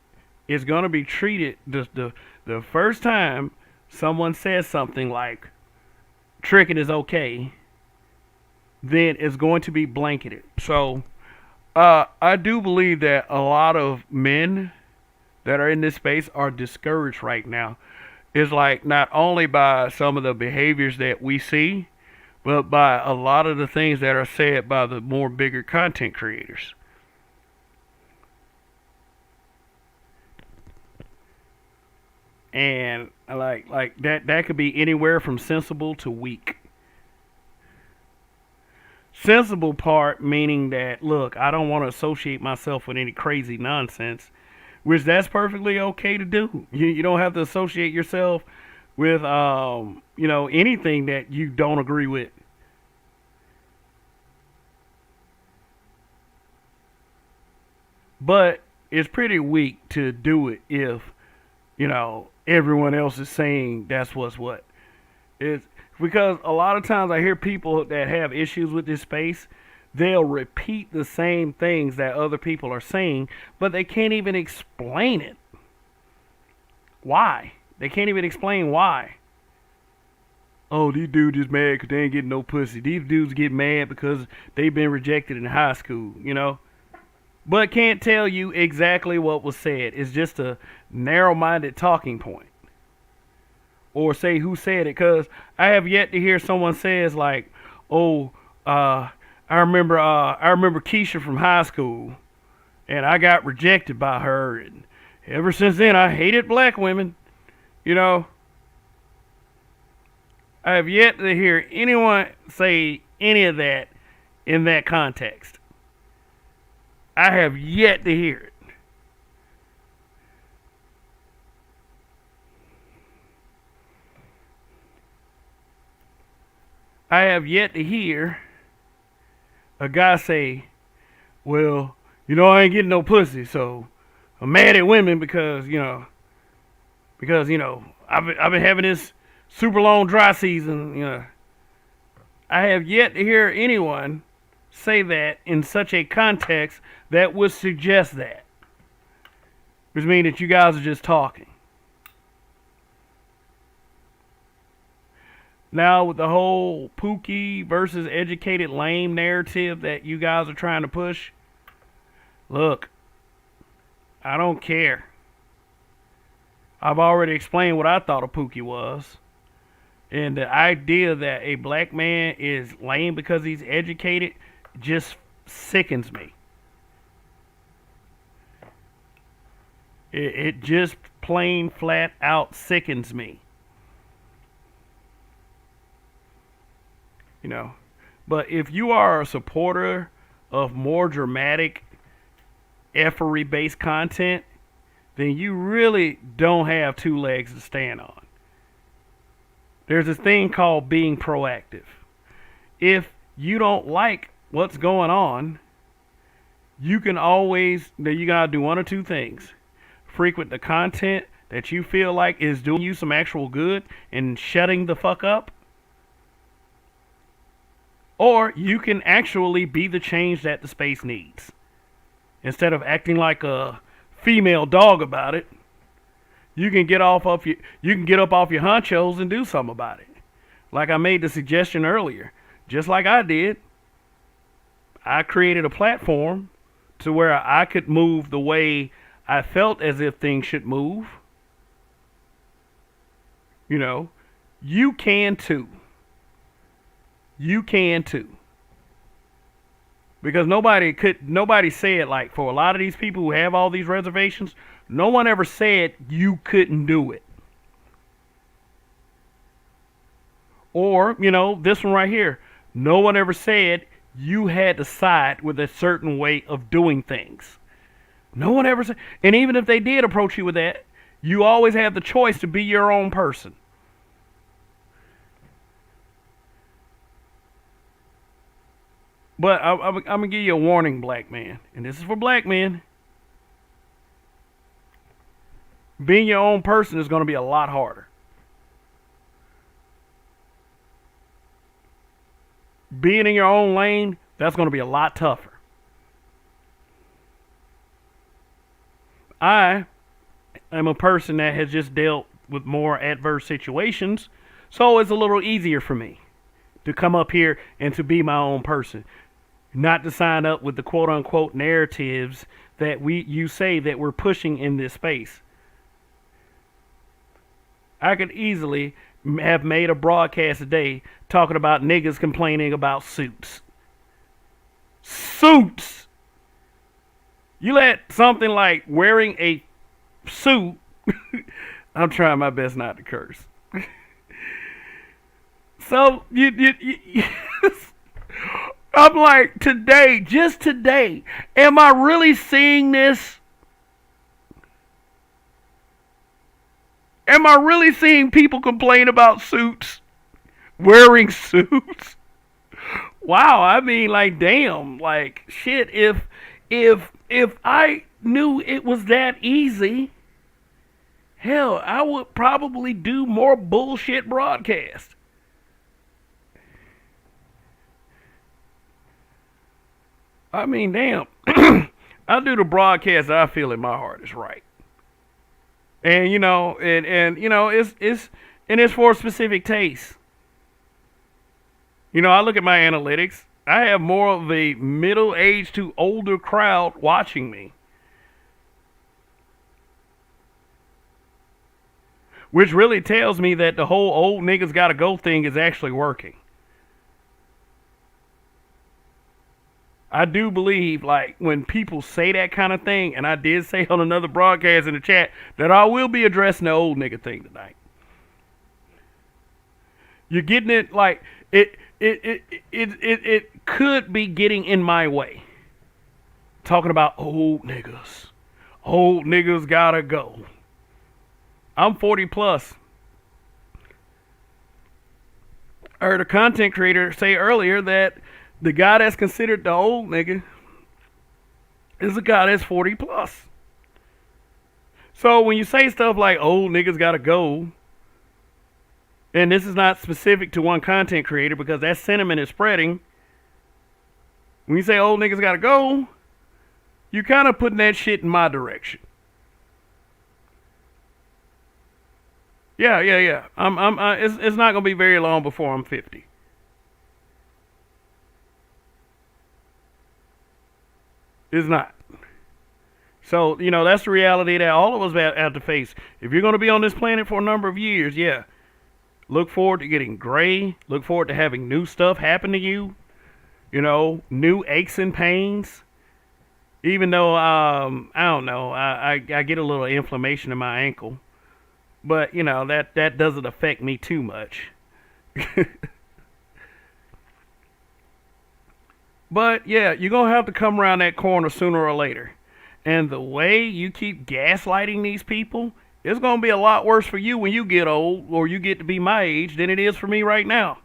it's going to be treated the first time someone says something like tricking is okay, then it's going to be blanketed. So I do believe that a lot of men that are in this space are discouraged right now. It's like not only by some of the behaviors that we see, but by a lot of the things that are said by the more bigger content creators. And like that could be anywhere from sensible to weak. Sensible part meaning that, look, I don't want to associate myself with any crazy nonsense, which that's perfectly okay to do. You don't have to associate yourself with anything that you don't agree with. But it's pretty weak to do it if everyone else is saying that's what's what. It's because a lot of times I hear people that have issues with this space, they'll repeat the same things that other people are saying, but they can't even explain it. Why? They can't even explain why. Oh, these dudes just mad because they ain't getting no pussy. These dudes get mad because they've been rejected in high school. But can't tell you exactly what was said. It's just a narrow-minded talking point. Or say who said it, because I have yet to hear someone says like, "Oh, I remember Keisha from high school, and I got rejected by her, and ever since then I hated black women." You know, I have yet to hear anyone say any of that in that context. I have yet to hear it. I have yet to hear a guy say, "Well, I ain't getting no pussy, so I'm mad at women because I've been having this super long dry season." I have yet to hear anyone say that in such a context that would suggest that, which means that you guys are just talking. Now, with the whole Pookie versus educated lame narrative that you guys are trying to push, look, I don't care. I've already explained what I thought a Pookie was. And the idea that a black man is lame because he's educated just sickens me. It just plain flat out sickens me. But if you are a supporter of more dramatic effery based content, then you really don't have two legs to stand on. There's this thing called being proactive. If you don't like what's going on, you gotta do one or two things. Frequent the content that you feel like is doing you some actual good and shutting the fuck up. Or you can actually be the change that the space needs. Instead of acting like a female dog about it, you can get up off your honchos and do something about it. Like I made the suggestion earlier. Just like I did, I created a platform to where I could move the way I felt as if things should move. You can too. You can too. Because nobody said, like, for a lot of these people who have all these reservations, no one ever said you couldn't do it. Or, this one right here, no one ever said you had to side with a certain way of doing things. No one ever said, and even if they did approach you with that, you always have the choice to be your own person. But I'm going to give you a warning, black man. And this is for black men. Being your own person is going to be a lot harder. being in your own lane, that's going to be a lot tougher. I am a person that has just dealt with more adverse situations, so it's a little easier for me to come up here and to be my own person, not to sign up with the quote unquote narratives that you say that we're pushing in this space. I could easily have made a broadcast today talking about niggas complaining about suits. Suits! You let something like wearing a suit, I'm trying my best not to curse. So, I'm like, today, just today, am I really seeing this? Am I really seeing people complain about suits? Wearing suits? Wow, I mean, like, damn, like, shit, if I knew it was that easy, hell, I would probably do more bullshit broadcasts. I mean, damn. I do the broadcast that I feel in my heart is right. And it's for a specific taste. I look at my analytics. I have more of a middle-aged to older crowd watching me, which really tells me that the whole old niggas gotta go thing is actually working. I do believe, like, when people say that kind of thing, and I did say on another broadcast in the chat that I will be addressing the old nigga thing tonight. You're getting it, like, it could be getting in my way. Talking about old niggas. Old niggas gotta go. I'm 40 plus. I heard a content creator say earlier that the guy that's considered the old nigga is a guy that's 40 plus. So when you say stuff like old niggas gotta go, and this is not specific to one content creator because that sentiment is spreading. When you say old niggas gotta go, you kind of putting that shit in my direction. Yeah. It's not gonna be very long before I'm 50. It's not. So, that's the reality that all of us have to face. If you're going to be on this planet for a number of years, yeah, look forward to getting gray. Look forward to having new stuff happen to you. New aches and pains. Even though, I don't know, I get a little inflammation in my ankle. But, that doesn't affect me too much. But, yeah, you're going to have to come around that corner sooner or later. And the way you keep gaslighting these people, it's going to be a lot worse for you when you get old or you get to be my age than it is for me right now.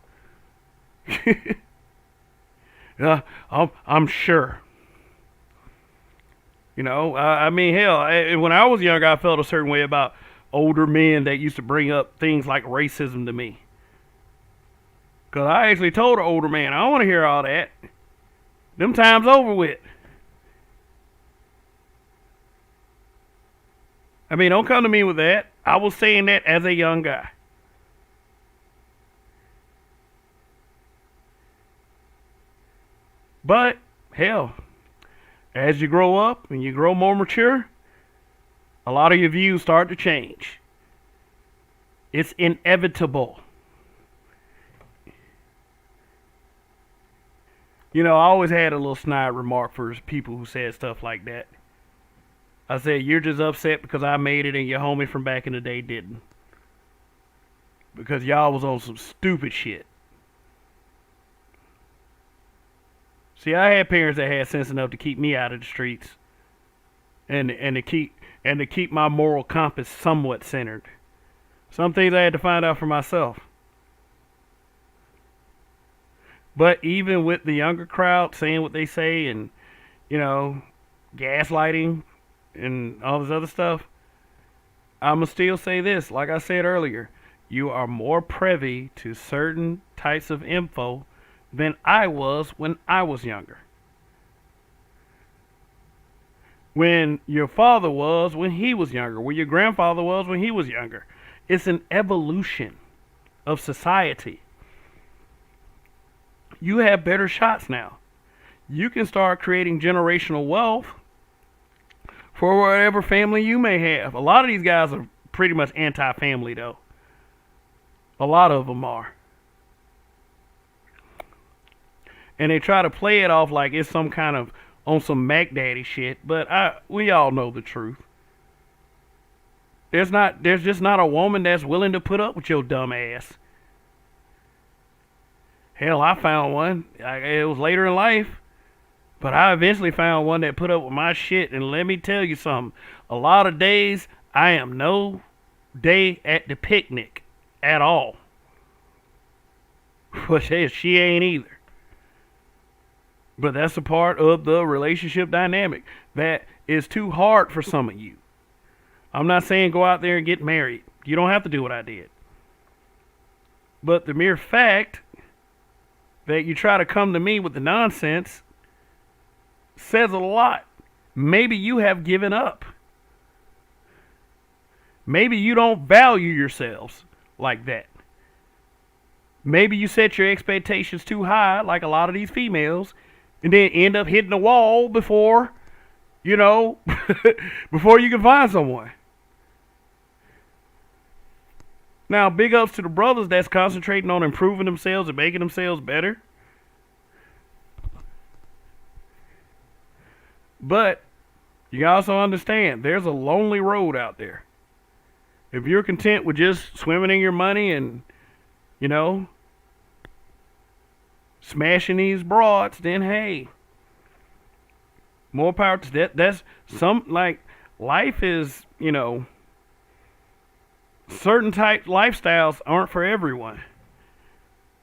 I'm sure. I mean, hell, when I was younger, I felt a certain way about older men that used to bring up things like racism to me. Because I actually told an older man, I don't want to hear all that. Them times over with. I mean, don't come to me with that. I was saying that as a young guy. But, hell, as you grow up and you grow more mature, a lot of your views start to change. It's inevitable. I always had a little snide remark for people who said stuff like that. I said, you're just upset because I made it and your homie from back in the day didn't. Because y'all was on some stupid shit. See, I had parents that had sense enough to keep me out of the streets. And to keep my moral compass somewhat centered. Some things I had to find out for myself. But even with the younger crowd saying what they say and, gaslighting and all this other stuff, I'm going to still say this. Like I said earlier, you are more privy to certain types of info than I was when I was younger. When your father was when he was younger, where your grandfather was when he was younger. It's an evolution of society. You have better shots now. You can start creating generational wealth for whatever family you may have. A lot of these guys are pretty much anti-family, though. A lot of them are. And they try to play it off like it's some kind of on some Mac Daddy shit, but we all know the truth. There's just not a woman that's willing to put up with your dumb ass. Hell, I found one. It was later in life, but I eventually found one that put up with my shit. And let me tell you something. A lot of days, I am no day at the picnic at all. But she ain't either. But that's a part of the relationship dynamic that is too hard for some of you. I'm not saying go out there and get married. You don't have to do what I did. But the mere fact that you try to come to me with the nonsense says a lot. Maybe you have given up. Maybe you don't value yourselves like that. Maybe you set your expectations too high, like a lot of these females, and then end up hitting the wall before, before you can find someone. Now, big ups to the brothers that's concentrating on improving themselves and making themselves better. But you also understand there's a lonely road out there. If you're content with just swimming in your money and, smashing these broads, then hey, more power to that. That's life is, certain type lifestyles aren't for everyone.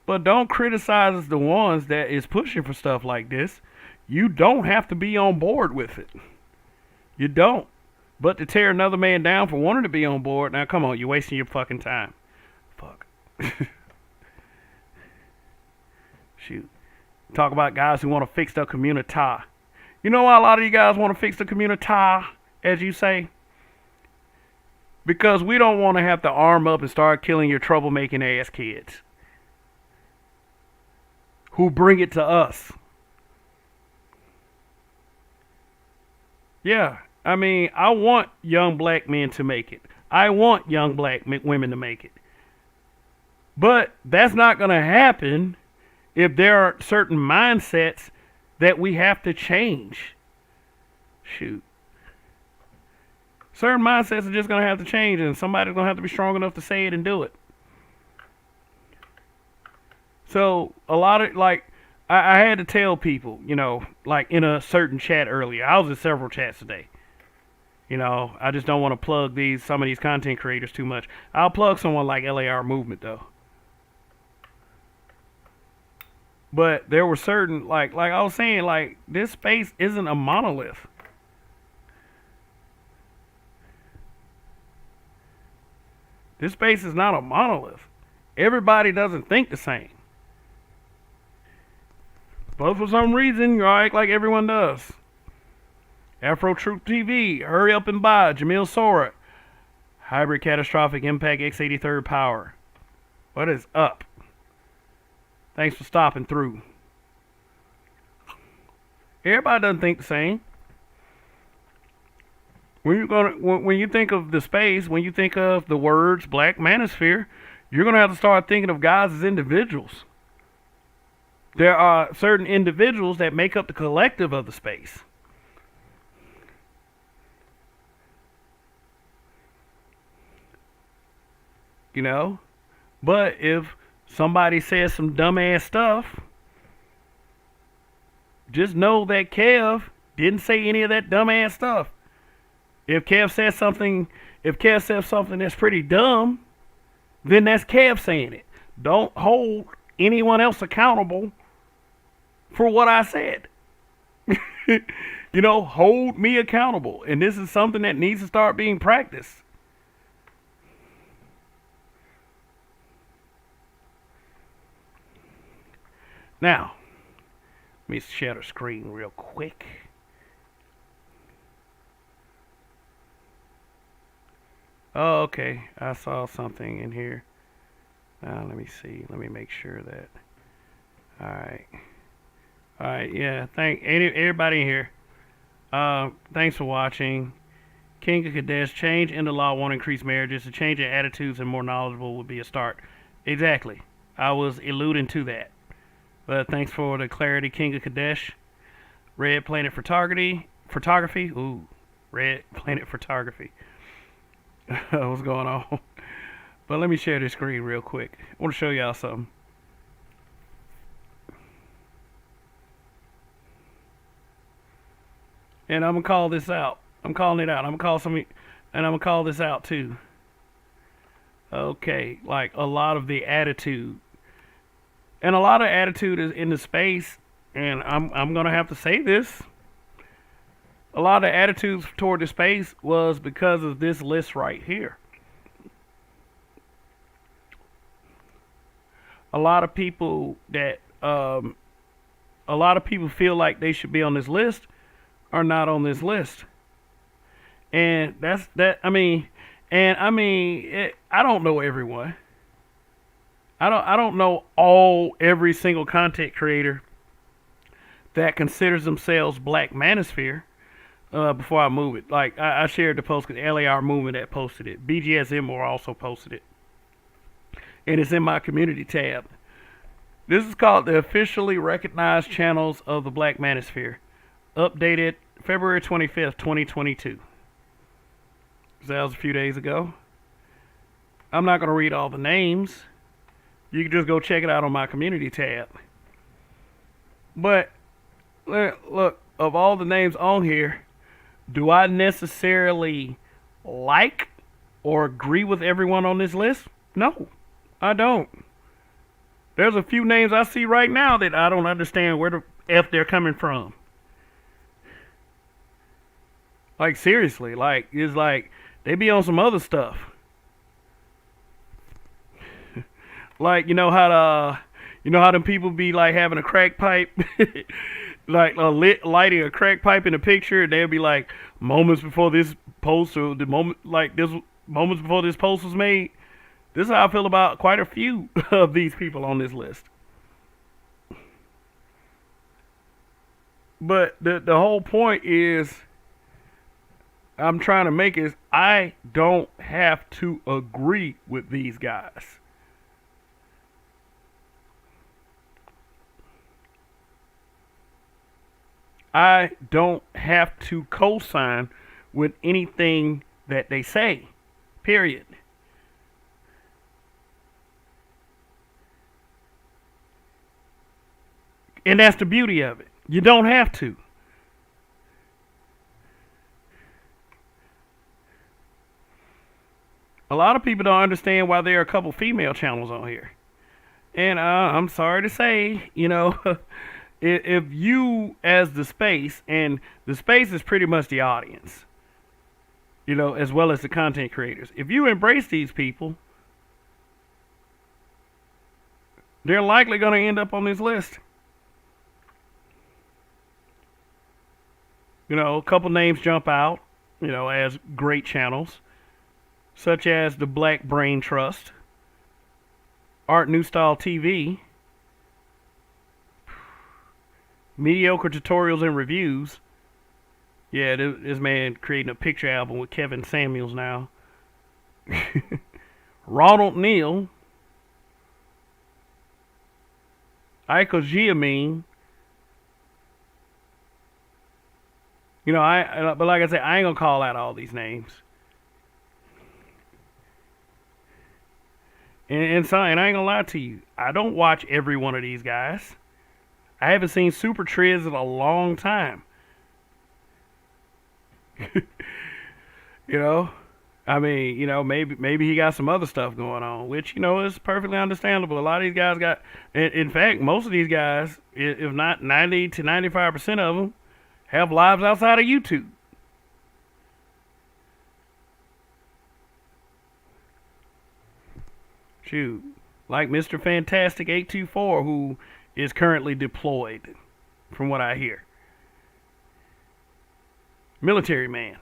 But don't criticize the ones that is pushing for stuff like this. You don't have to be on board with it. You don't. But to tear another man down for wanting to be on board, now come on, you're wasting your fucking time. Fuck. Shoot. Talk about guys who want to fix the community. You know why a lot of you guys want to fix the community, as you say? Because we don't want to have to arm up and start killing your troublemaking ass kids who bring it to us. Yeah, I mean, I want young black men to make it. I want young black women to make it. But that's not going to happen if there are certain mindsets that we have to change. Shoot. Certain mindsets are just going to have to change, and somebody's going to have to be strong enough to say it and do it. So, a lot of, I had to tell people, in a certain chat earlier. I was in several chats today. I just don't want to plug some of these content creators too much. I'll plug someone like LAR Movement, though. But there were certain, like I was saying, this space isn't a monolith. This space is not a monolith. Everybody doesn't think the same. But for some reason, you act like everyone does. Afro Truth TV, Hurry Up and Buy, Jamil Sora, Hybrid Catastrophic Impact X83rd Power. What is up? Thanks for stopping through. Everybody doesn't think the same. When you think of the space, when you think of the words Black Manosphere, you're gonna have to start thinking of guys as individuals. There are certain individuals that make up the collective of the space. But if somebody says some dumbass stuff, just know that Kev didn't say any of that dumbass stuff. If Kev says something that's pretty dumb, then that's Kev saying it. Don't hold anyone else accountable for what I said. Hold me accountable. And this is something that needs to start being practiced. Now, let me share the screen real quick. Oh, okay. I saw something in here. Now, let me see. Let me make sure that. All right. All right. Yeah. Thank everybody here. Thanks for watching. King of Kadesh, change in the law won't increase marriages. A change in attitudes and more knowledgeable would be a start. Exactly. I was alluding to that. But thanks for the clarity, King of Kadesh. Red Planet Photography. Ooh, Red Planet Photography. What's going on? But let me share this screen real quick. I want to show y'all something. And I'm gonna call this out. I'm calling it out. I'm gonna call somebody, and I'm gonna call this out too. Okay, like a lot of the attitude, and a lot of attitude is in the space. And I'm gonna have to say this. A lot of attitudes toward the space was because of this list right here. A lot of people that a lot of people feel like they should be on this list are not on this list. And that's that. I don't know everyone. I don't know every single content creator that considers themselves Black Manosphere. Before I move it, like I shared the post because LAR Movement that posted it. BGSM also posted it, and it's in my community tab. This is called the officially recognized channels of the Black Manosphere, updated February 25th, 2022. That was a few days ago. I'm not going to read all the names. You can just go check it out on my community tab. But, look, of all the names on here, do I necessarily like or agree with everyone on this list? No, I don't. There's a few names I see right now that I don't understand where the F they're coming from. Like, seriously, like, it's like they be on some other stuff. Like, you know how them people be like having a crack pipe, like lighting a crack pipe in a picture, and they'll be like moments before this post or the moment like this moments before this post was made. This is how I feel about quite a few of these people on this list. But the whole point is I'm trying to make is I don't have to agree with these guys. I don't have to co-sign with anything that they say. Period. And that's the beauty of it. You don't have to. A lot of people don't understand why there are a couple female channels on here. And I'm sorry to say, if you as the space, and the space is pretty much the audience, as well as the content creators. If you embrace these people, they're likely going to end up on this list. A couple names jump out, as great channels, such as the Black Brain Trust, Art New Style TV, Mediocre Tutorials and Reviews. Yeah, this man creating a picture album with Kevin Samuels now. Ronald Neal, Iko Giamine. But like I said, I ain't gonna call out all these names. And I ain't gonna lie to you, I don't watch every one of these guys. I haven't seen Super Triz in a long time. Maybe he got some other stuff going on, which is perfectly understandable. A lot of these guys got, in fact, most of these guys, if not 90 to 95% of them, have lives outside of YouTube. Shoot, like Mr. Fantastic 824, who is currently deployed, from what I hear. Military man.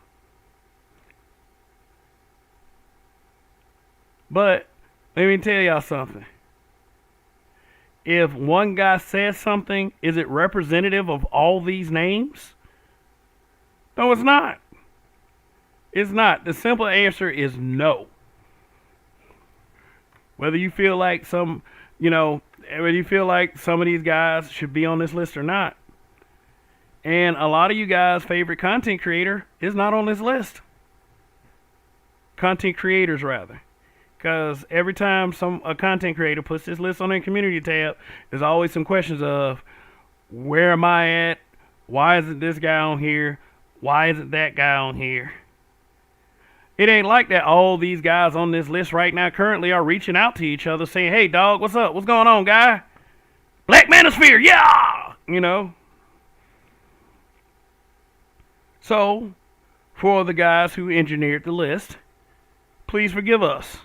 But let me tell y'all something. If one guy says something, is it representative of all these names? No, it's not. It's not. The simple answer is no. Whether you feel like whether you feel like some of these guys should be on this list or not. And a lot of you guys' favorite content creator is not on this list. Content creators, rather. Because every time a content creator puts this list on their community tab, there's always some questions of, where am I at? Why isn't this guy on here? Why isn't that guy on here? It ain't like that all these guys on this list right now currently are reaching out to each other saying, hey, dog, what's up? What's going on, guy? Black Manosphere, yeah! So, for the guys who engineered the list, please forgive us.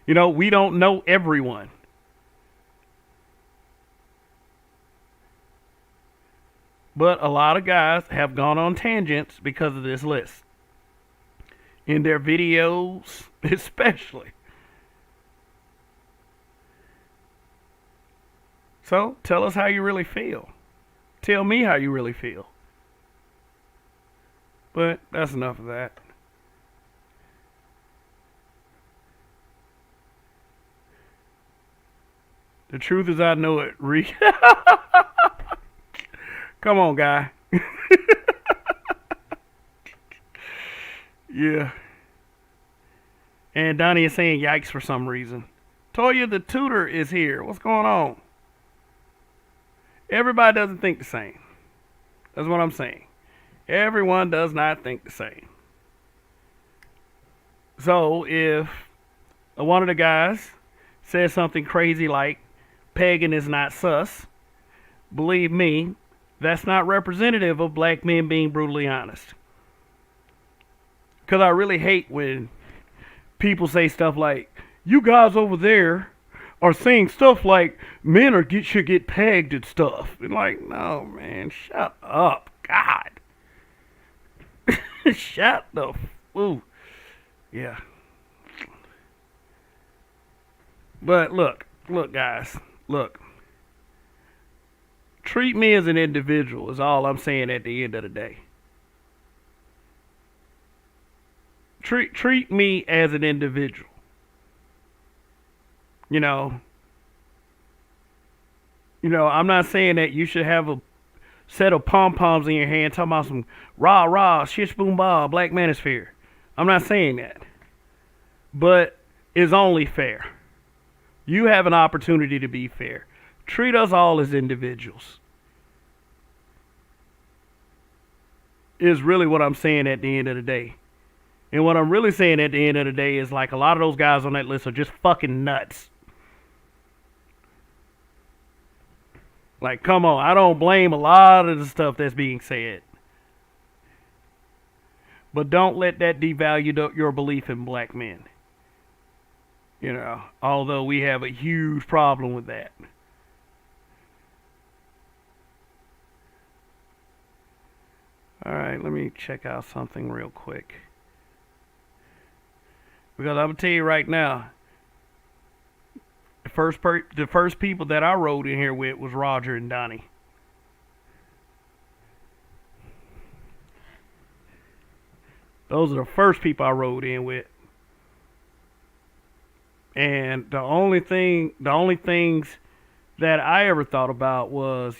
We don't know everyone. But a lot of guys have gone on tangents because of this list. In their videos, especially. So, tell us how you really feel. Tell me how you really feel. But that's enough of that. The truth is, I know it. Come on, guy. Yeah. And Donnie is saying yikes for some reason. Toya the tutor is here. What's going on? Everybody doesn't think the same. That's what I'm saying. Everyone does not think the same. So if one of the guys says something crazy like, pagan is not sus, believe me, that's not representative of black men being brutally honest. Because I really hate when people say stuff like, you guys over there are saying stuff like men should get pegged and stuff. And like, no, man, shut up. God. Shut the ooh. Yeah. But look, guys. Look. Treat me as an individual is all I'm saying at the end of the day. Treat me as an individual. I'm not saying that you should have a set of pom-poms in your hand talking about some rah rah, shish boom bah, Black Manosphere. I'm not saying that. But it's only fair. You have an opportunity to be fair. Treat us all as individuals. Is really what I'm saying at the end of the day. And what I'm really saying at the end of the day is like a lot of those guys on that list are just fucking nuts. Like, come on. I don't blame a lot of the stuff that's being said. But don't let that devalue your belief in black men. Although we have a huge problem with that. Alright, let me check out something real quick. Because I'm going to tell you right now, the first people that I rode in here with was Roger and Donnie. Those are the first people I rode in with. And the only things that I ever thought about was,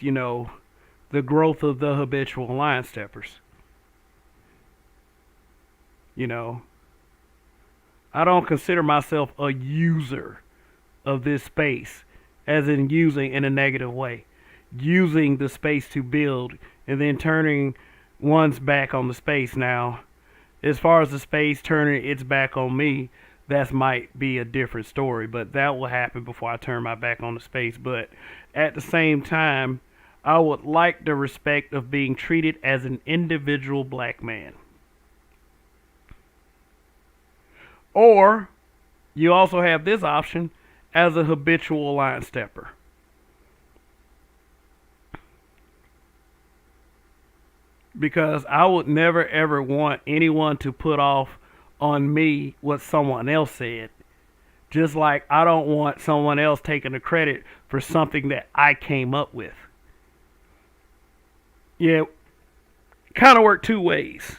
the growth of the habitual line steppers. I don't consider myself a user of this space, as in using in a negative way. Using the space to build and then turning one's back on the space. Now, as far as the space turning its back on me, that might be a different story, but that will happen before I turn my back on the space. But at the same time, I would like the respect of being treated as an individual black man. Or you also have this option as a habitual line stepper. Because I would never ever want anyone to put off on me what someone else said. Just like I don't want someone else taking the credit for something that I came up with. Yeah, kind of work two ways.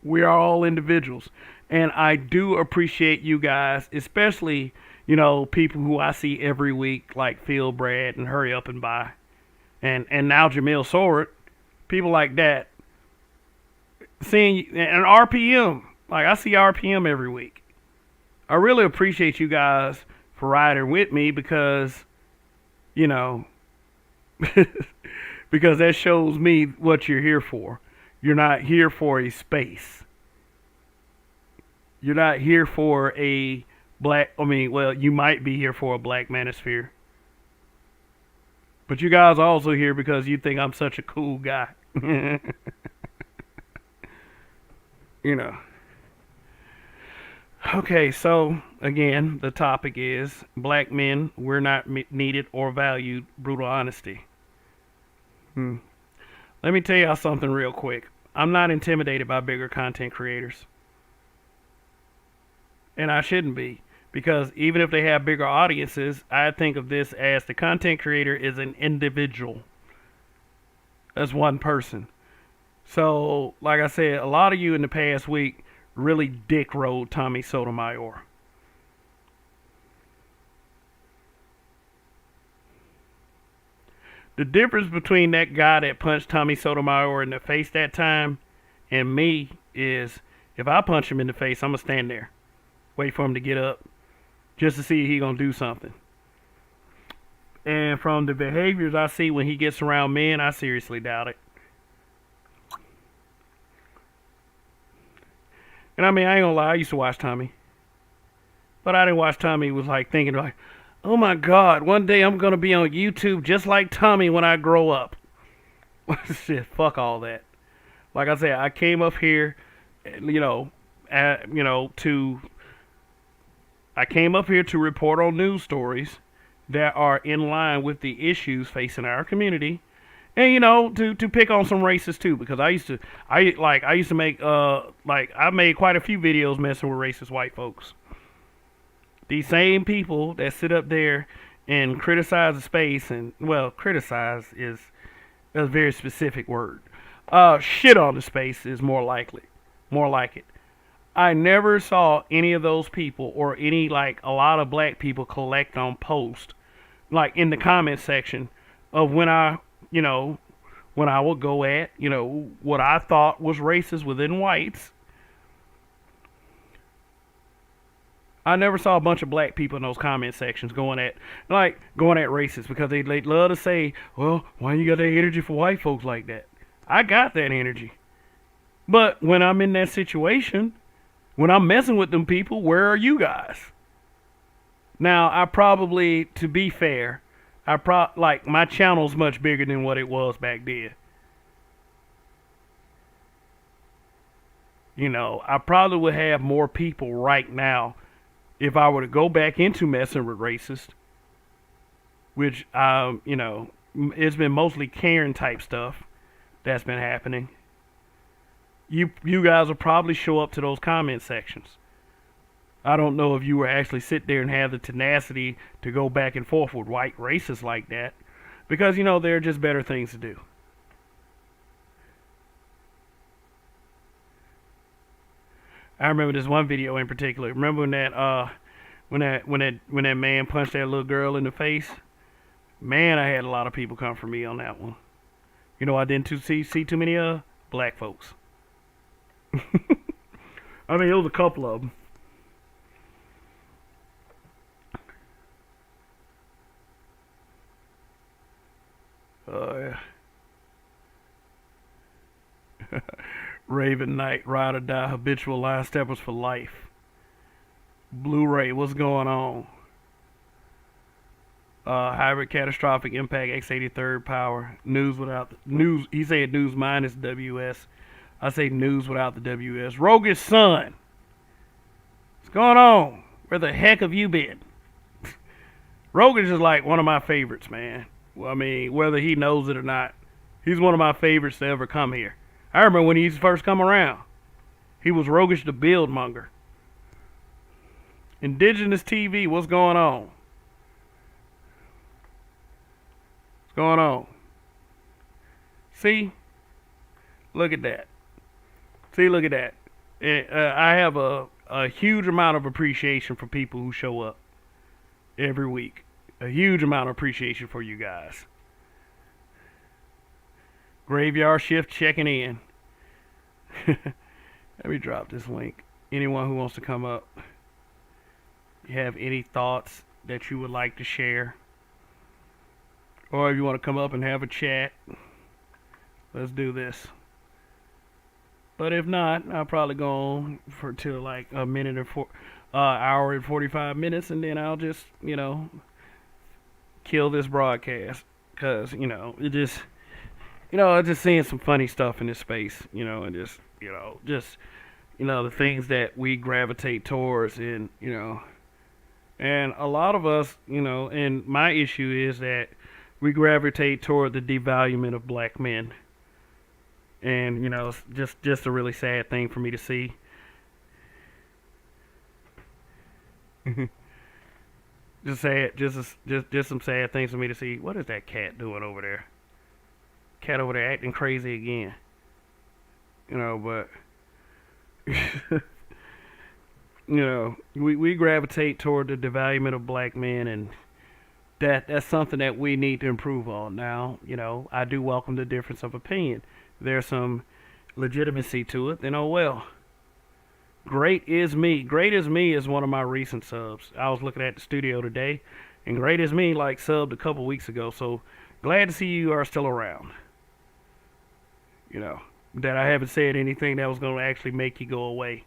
We are all individuals. And I do appreciate you guys, especially, people who I see every week, like Phil Brad and Hurry Up and Buy. And now Jamil Sword. People like that. Seeing and RPM. Like I see RPM every week. I really appreciate you guys for riding with me because, because that shows me what you're here for. You're not here for a space. You're not here for a you might be here for a black manosphere. But you guys are also here because you think I'm such a cool guy. Okay, so again, the topic is black men, we're not needed or valued, brutal honesty. Let me tell y'all something real quick. I'm not intimidated by bigger content creators. And I shouldn't be. Because even if they have bigger audiences, I think of this as the content creator is an individual. As one person. So, like I said, a lot of you in the past week really dick rode Tommy Sotomayor. The difference between that guy that punched Tommy Sotomayor in the face that time and me is if I punch him in the face, I'm going to stand there. Wait for him to get up. Just to see if he's going to do something. And from the behaviors I see when he gets around men, I seriously doubt it. And I ain't gonna lie, I used to watch Tommy. But I didn't watch Tommy was like thinking like, oh my God, one day I'm gonna be on YouTube just like Tommy when I grow up. Shit, fuck all that. Like I said, I came up here, I came up here to report on news stories that are in line with the issues facing our community. And to pick on some racists too, because I used to make I made quite a few videos messing with racist white folks. These same people that sit up there and criticize the space, and criticize is a very specific word. Shit on the space is more like it. I never saw any of those people or a lot of black people collect on post, like in the comment section of when I would go at, what I thought was racist within whites. I never saw a bunch of black people in those comment sections going at racists because they love to say, well, why you got that energy for white folks like that? I got that energy. But when I'm in that situation, when I'm messing with them people, where are you guys? Now, to be fair, my channel's much bigger than what it was back then. I probably would have more people right now if I were to go back into messing with racists, which, it's been mostly Karen type stuff that's been happening. You guys will probably show up to those comment sections. I don't know if you will actually sit there and have the tenacity to go back and forth with white racists like that. Because, there are just better things to do. I remember this one video in particular. Remember when that man punched that little girl in the face? Man, I had a lot of people come for me on that one. I didn't see too many black folks. It was a couple of them. Raven Knight, Ride or Die, Habitual Line Steppers for Life. Blu-ray, what's going on? Hybrid Catastrophic Impact X83 Power. News, he said news minus WS. I say news without the WS. Rogue's son. What's going on? Where the heck have you been? Rogan's is like one of my favorites, man. Well, I mean, whether he knows it or not, he's one of my favorites to ever come here. I remember when he first come around. He was Rogish the Build Monger. Indigenous TV, what's going on? What's going on? See? Look at that. See, look at that. I have a huge amount of appreciation for people who show up every week. A huge amount of appreciation for you guys. Graveyard Shift checking in. Let me drop this link. Anyone who wants to come up, you have any thoughts that you would like to share, or if you want to come up and have a chat, let's do this. But if not, I'll probably go on for till like a minute or hour and 45 minutes, and then I'll just kill this broadcast because it just I'm just seeing some funny stuff in this space, and just the things that we gravitate towards, and a lot of us, and my issue is that we gravitate toward the devaluement of black men, and it's just a really sad thing for me to see. Just sad, just some sad things for me to see. What is that cat doing over there? Cat over there acting crazy again. But we gravitate toward the devaluement of black men, and that's something that we need to improve on. Now, I do welcome the difference of opinion. There's some legitimacy to it, then oh well. Great is Me. Great is Me is one of my recent subs. I was looking at the studio today, and Great is Me subbed a couple weeks ago. So glad to see you are still around. That I haven't said anything that was going to actually make you go away.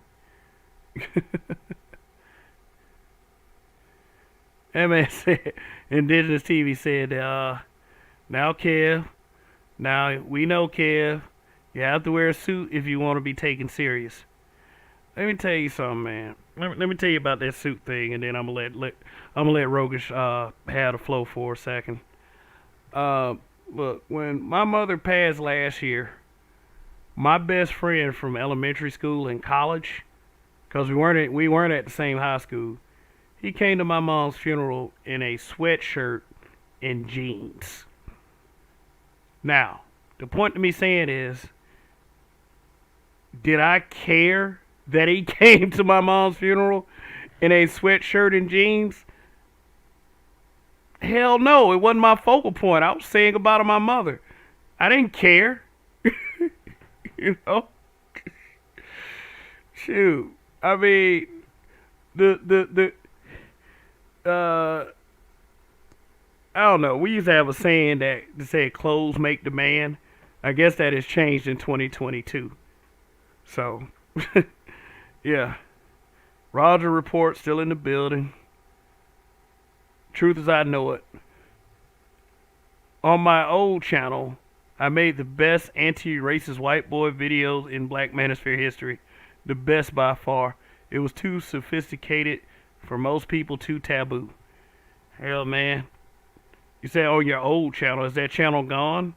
That man said, Indigenous TV said, now Kev, now we know Kev, you have to wear a suit if you want to be taken serious. Let me tell you something, man. Let me tell you about that suit thing, and then I'm gonna let Rogish have the flow for a second. Look, when my mother passed last year, my best friend from elementary school and college, because we weren't at the same high school, he came to my mom's funeral in a sweatshirt and jeans. Now, the point to me saying is, did I care that he came to my mom's funeral in a sweatshirt and jeans? Hell no, it wasn't my focal point. I was saying goodbye to my mother. I didn't care. Shoot. I mean, I don't know. We used to have a saying that said clothes make the man. I guess that has changed in 2022. So, yeah. Roger Report still in the building. Truth as I know it. On my old channel, I made the best anti-racist white boy videos in Black Manosphere history. The best by far. It was too sophisticated for most people, too taboo. Hell, man. You say on your old channel, is that channel gone?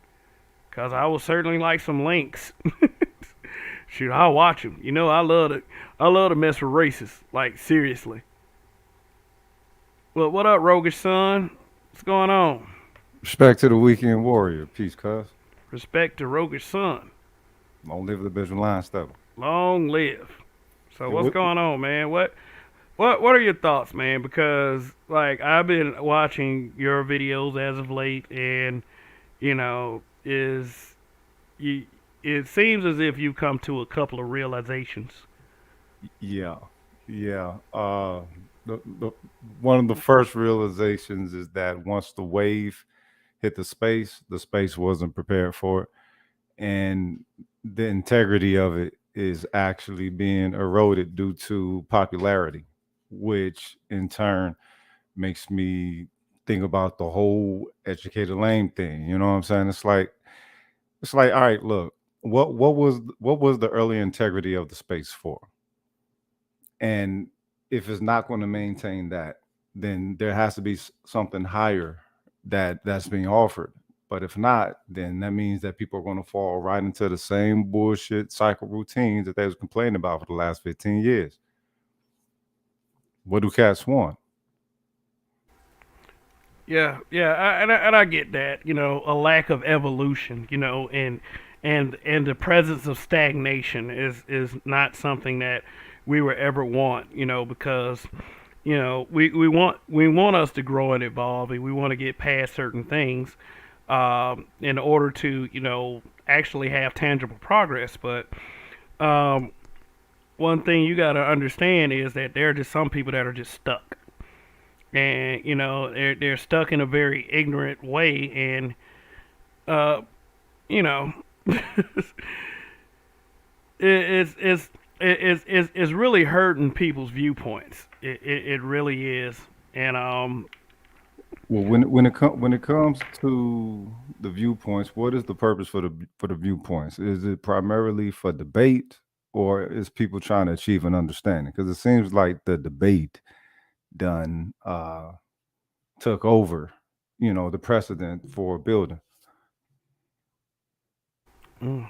Because I would certainly like some links. Shoot, I'll watch them. I love to mess with racists. Like, seriously. Well, what up, Rogish son? What's going on? Respect to the weekend warrior. Peace, cuz. Respect to Rogish son. Long live the Bishop Lion Stubble. Long live. So Yeah, what's going on, man? What are your thoughts, man? Because I've been watching your videos as of late, and is you it seems as if you come to a couple of realizations. yeah, yeah. The one of the first realizations is that once the wave hit the space wasn't prepared for it, and the integrity of it is actually being eroded due to popularity, which in turn makes me think about the whole educated lame thing. You know what I'm saying? It's like, all right, look, what was the early integrity of the space for? And if it's not going to maintain that, then there has to be something higher that's being offered. But if not, then that means that people are going to fall right into the same bullshit cycle routines that they was complaining about for the last 15 years. What do cats want? Yeah, yeah, and I get that. You know, a lack of evolution. You know, and the presence of stagnation is not something that we would ever want. You know, because you know we want us to grow and evolve, and we want to get past certain things in order to actually have tangible progress. But um, one thing you got to understand is that there are just some people that are just stuck, and they're stuck in a very ignorant way, and uh, you know it's really hurting people's viewpoints. It really is, and Well, when it comes to the viewpoints, what is the purpose for the viewpoints? Is it primarily for debate, or is people trying to achieve an understanding? Because it seems like the debate done took over, the precedent for building. mm,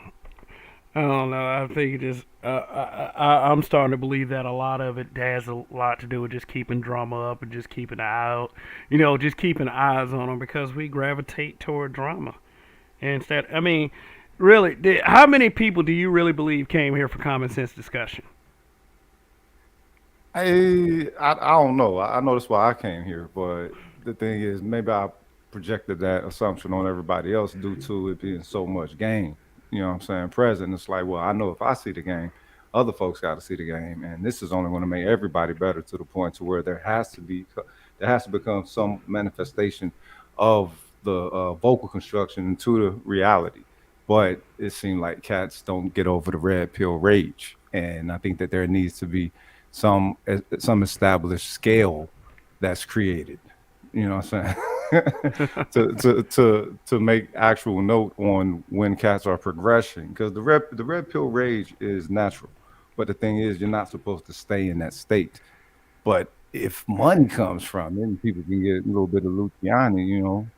I don't know. I think it is. I'm starting to believe that a lot of it has a lot to do with just keeping drama up and just keeping an eye out. Just keeping eyes on them because we gravitate toward drama. Instead, I mean, really, how many people do you really believe came here for common sense discussion? I don't know. I know that's why I came here, but the thing is, maybe I projected that assumption on everybody else due to it being so much game. You know what I'm saying? Present. It's like, well, I know if I see the game, other folks got to see the game, and this is only going to make everybody better to the point to where there has to become some manifestation of the vocal construction into the reality. But it seemed like cats don't get over the red pill rage, and I think that there needs to be some established scale that's created. You know what I'm saying? To make actual note on when cats are progressing, because the red pill rage is natural, but the thing is, you're not supposed to stay in that state. But if money comes from it, and people can get a little bit of Luciani,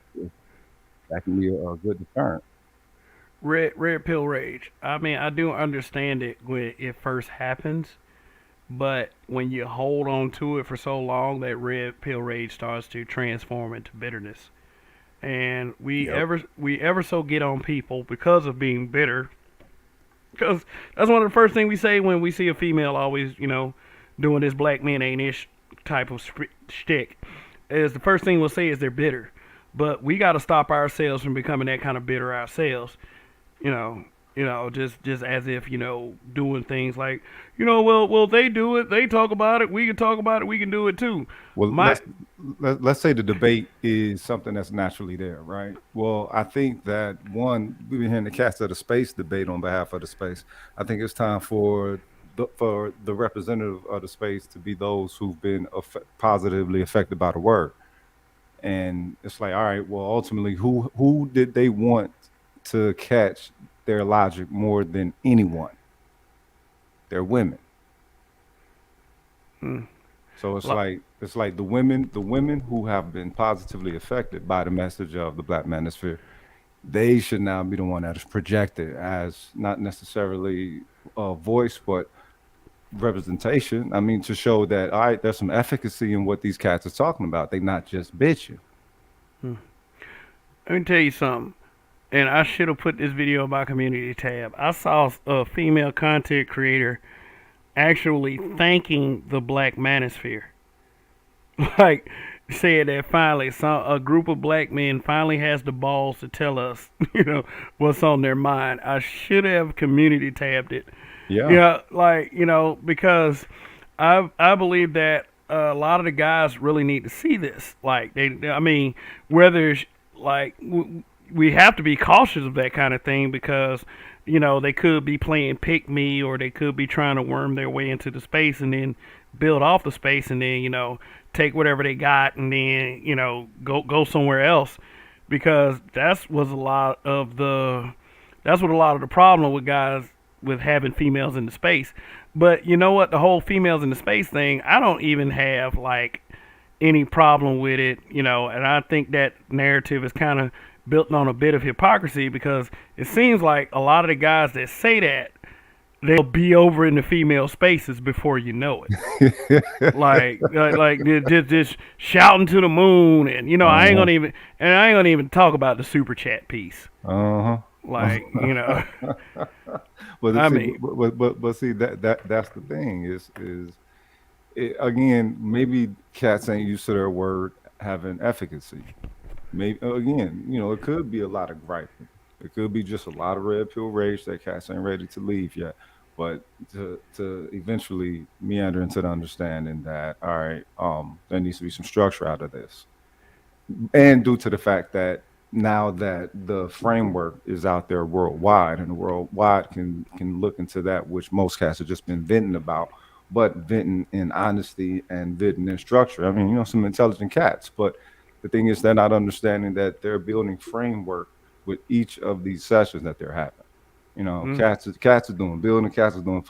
that can be a good deterrent. Red pill rage. I mean, I do understand it when it first happens, but when you hold on to it for so long, that red pill rage starts to transform into bitterness. And Yep. we ever so get on people because of being bitter. Because that's one of the first things we say when we see a female always, doing this black men ain't ish type of shtick. Is the first thing we'll say is they're bitter. But we got to stop ourselves from becoming that kind of bitter ourselves. You know, just as if doing things like, well, they do it, they talk about it, we can talk about it, we can do it too. Well, My let's say the debate is something that's naturally there, right? Well, I think that one, we've been hearing the cats of the space debate on behalf of the space. I think it's time for the representative of the space to be those who've been positively affected by the word. And it's like, all right, well, ultimately, who did they want to catch their logic more than anyone? They're women. mm, So it's like the women who have been positively affected by the message of the Black Manosphere, they should now be the one that is projected as not necessarily a voice, but representation. I mean, to show that all right, there's some efficacy in what these cats are talking about. They not just bitching. mm. Let me tell you something. And I should have put this video on my community tab. I saw a female content creator actually thanking the Black Manosphere. Like, said that finally a group of black men finally has the balls to tell us, what's on their mind. I should have community tabbed it. Yeah. Like, because I believe that a lot of the guys really need to see this. Like, I mean, whether it's like we have to be cautious of that kind of thing because they could be playing pick me or they could be trying to worm their way into the space and then build off the space and then take whatever they got and then go somewhere else because that's what a lot of the problem with guys with having females in the space. But you know what? The whole females in the space thing, I don't even have like any problem with it, and I think that narrative is kind of built on a bit of hypocrisy because it seems like a lot of the guys that say that they'll be over in the female spaces before you know it. Like just shouting to the moon, and I ain't Uh-huh. gonna even talk about the super chat piece. Uh-huh. Like But I see, mean, but see that's the thing is it, again, maybe cats ain't used to their word having efficacy. Maybe again, it could be a lot of griping. It could be just a lot of red pill rage that cats ain't ready to leave yet. But to eventually meander into the understanding that all right, there needs to be some structure out of this, and due to the fact that now that the framework is out there worldwide, and the worldwide can look into that, which most cats have just been venting about, but venting in honesty and venting in structure. I mean, some intelligent cats, but the thing is they're not understanding that they're building framework with each of these sessions that they're having. mm, Cats is doing building, cats is doing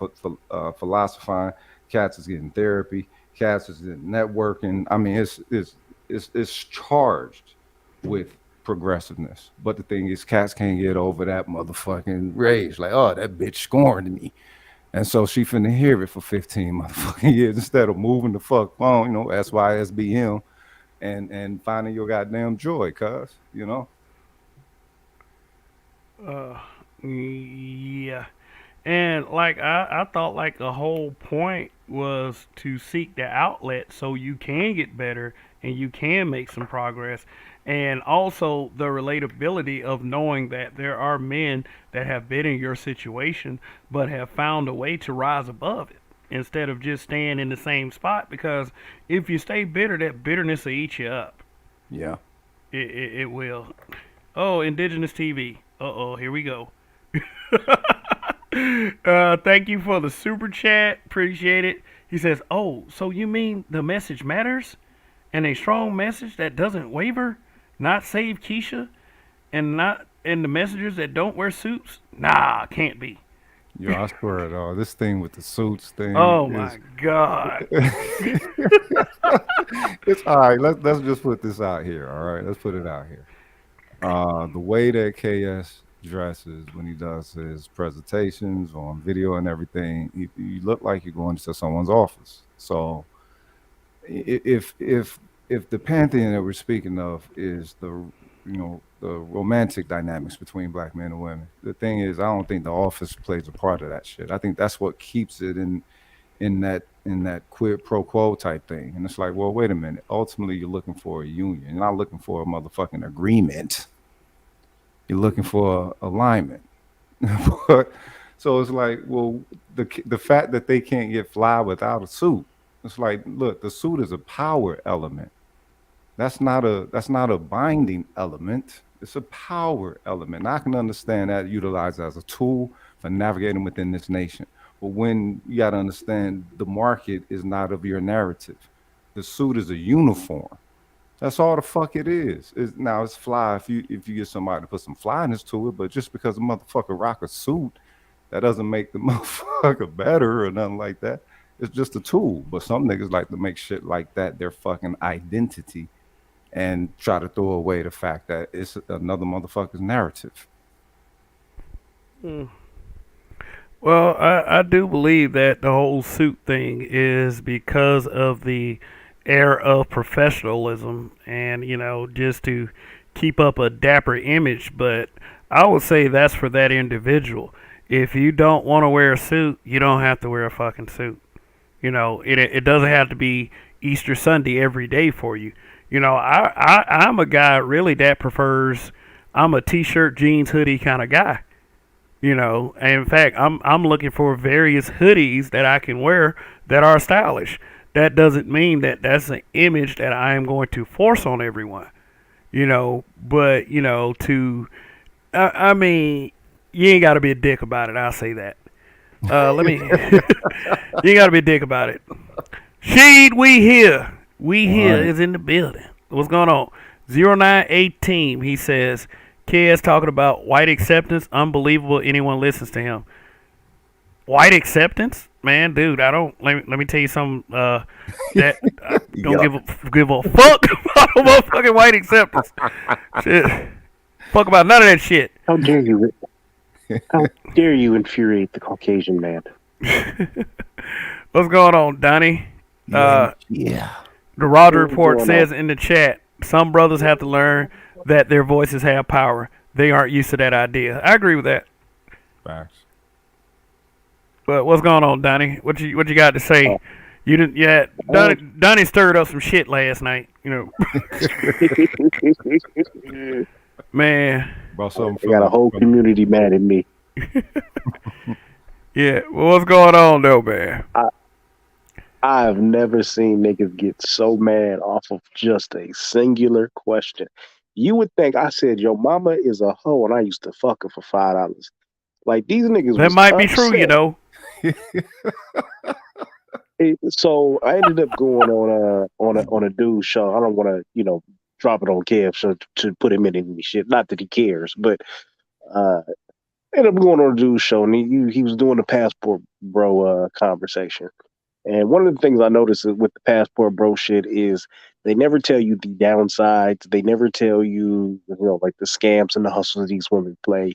philosophizing, cats is getting therapy, cats is getting networking. I mean, it's charged with progressiveness. But the thing is, cats can't get over that motherfucking rage. Like, oh, that bitch scorned me. And so she finna hear it for 15 motherfucking years instead of moving the fuck on, SYSBM and finding your goddamn joy, cuz. uh, yeah. And like I thought like the whole point was to seek the outlet so you can get better and you can make some progress. And also the relatability of knowing that there are men that have been in your situation but have found a way to rise above it instead of just staying in the same spot because if you stay bitter, that bitterness will eat you up. Yeah. It will. Oh, Indigenous TV. Uh oh, here we go. Thank you for the super chat. Appreciate it. He says, "Oh, so you mean the message matters, and a strong message that doesn't waver, not save Keisha, and the messengers that don't wear suits? Nah, can't be. Yo, I swear it all. This thing with the suits thing Oh is my god. it's all right. Let's just put this out here. All right, let's put it out here. The way that KS dresses when he does his presentations on video and everything, you look like you're going to someone's office. So if the pantheon that we're speaking of is the romantic dynamics between black men and women, the thing is, I don't think the office plays a part of that shit. I think that's what keeps it in that quid pro quo type thing. And it's like, well, wait a minute. Ultimately, you're looking for a union. You're not looking for a motherfucking agreement. You're looking for alignment. But so it's like, well, the fact that they can't get fly without a suit. It's like, look, the suit is a power element. That's not a binding element. It's a power element. And I can understand that utilized as a tool for navigating within this nation. But when you got to understand the market is not of your narrative. The suit is a uniform. That's all the fuck it is. Now it's fly if you get somebody to put some flyness to it, but just because a motherfucker rock a suit, that doesn't make the motherfucker better or nothing like that. It's just a tool. But some niggas like to make shit like that their fucking identity and try to throw away the fact that it's another motherfucker's narrative. Hmm. Well, I do believe that the whole suit thing is because of the air of professionalism and, just to keep up a dapper image. But I would say that's for that individual. If you don't want to wear a suit, you don't have to wear a fucking suit. It doesn't have to be Easter Sunday every day for you. I'm a guy really that prefers, I'm a t shirt, jeans, hoodie kind of guy. And in fact, I'm looking for various hoodies that I can wear that are stylish. That doesn't mean that that's an image that I am going to force on everyone. But to I mean, you ain't got to be a dick about it. I'll say that. Let me. You ain't got to be a dick about it. Sheed, we here. We All here right. is in the building. What's going on? 098 team. He says, Kez talking about white acceptance. Unbelievable anyone listens to him. White acceptance? man, dude, I don't. Let me tell you something. That I don't Yeah. give a fuck about motherfucking white acceptance. Shit, fuck about none of that shit. How dare you? How dare you infuriate the Caucasian man? What's going on, Donnie? Yeah. The Roger What's Report going says in the chat, some brothers have to learn that their voices have power. They aren't used to that idea. I agree with that. Facts. But what's going on, Donnie? What you got to say? Oh. You didn't yet. Donnie stirred up some shit last night. You know, man. Brought something I from, got a whole community mad at me. Yeah. Well, what's going on, though, man? I have never seen niggas get so mad off of just a singular question. You would think I said your mama is a hoe and I used to fuck her for $5. Like these niggas That was might be true, you know. So I ended up going on a dude's show. I don't want to drop it on Kev so to put him in any shit. Not that he cares, but ended up going on a dude's show and he was doing the passport bro conversation. And one of the things I noticed with the passport bro shit is they never tell you the downsides. They never tell you, like the scams and the hustles these women play.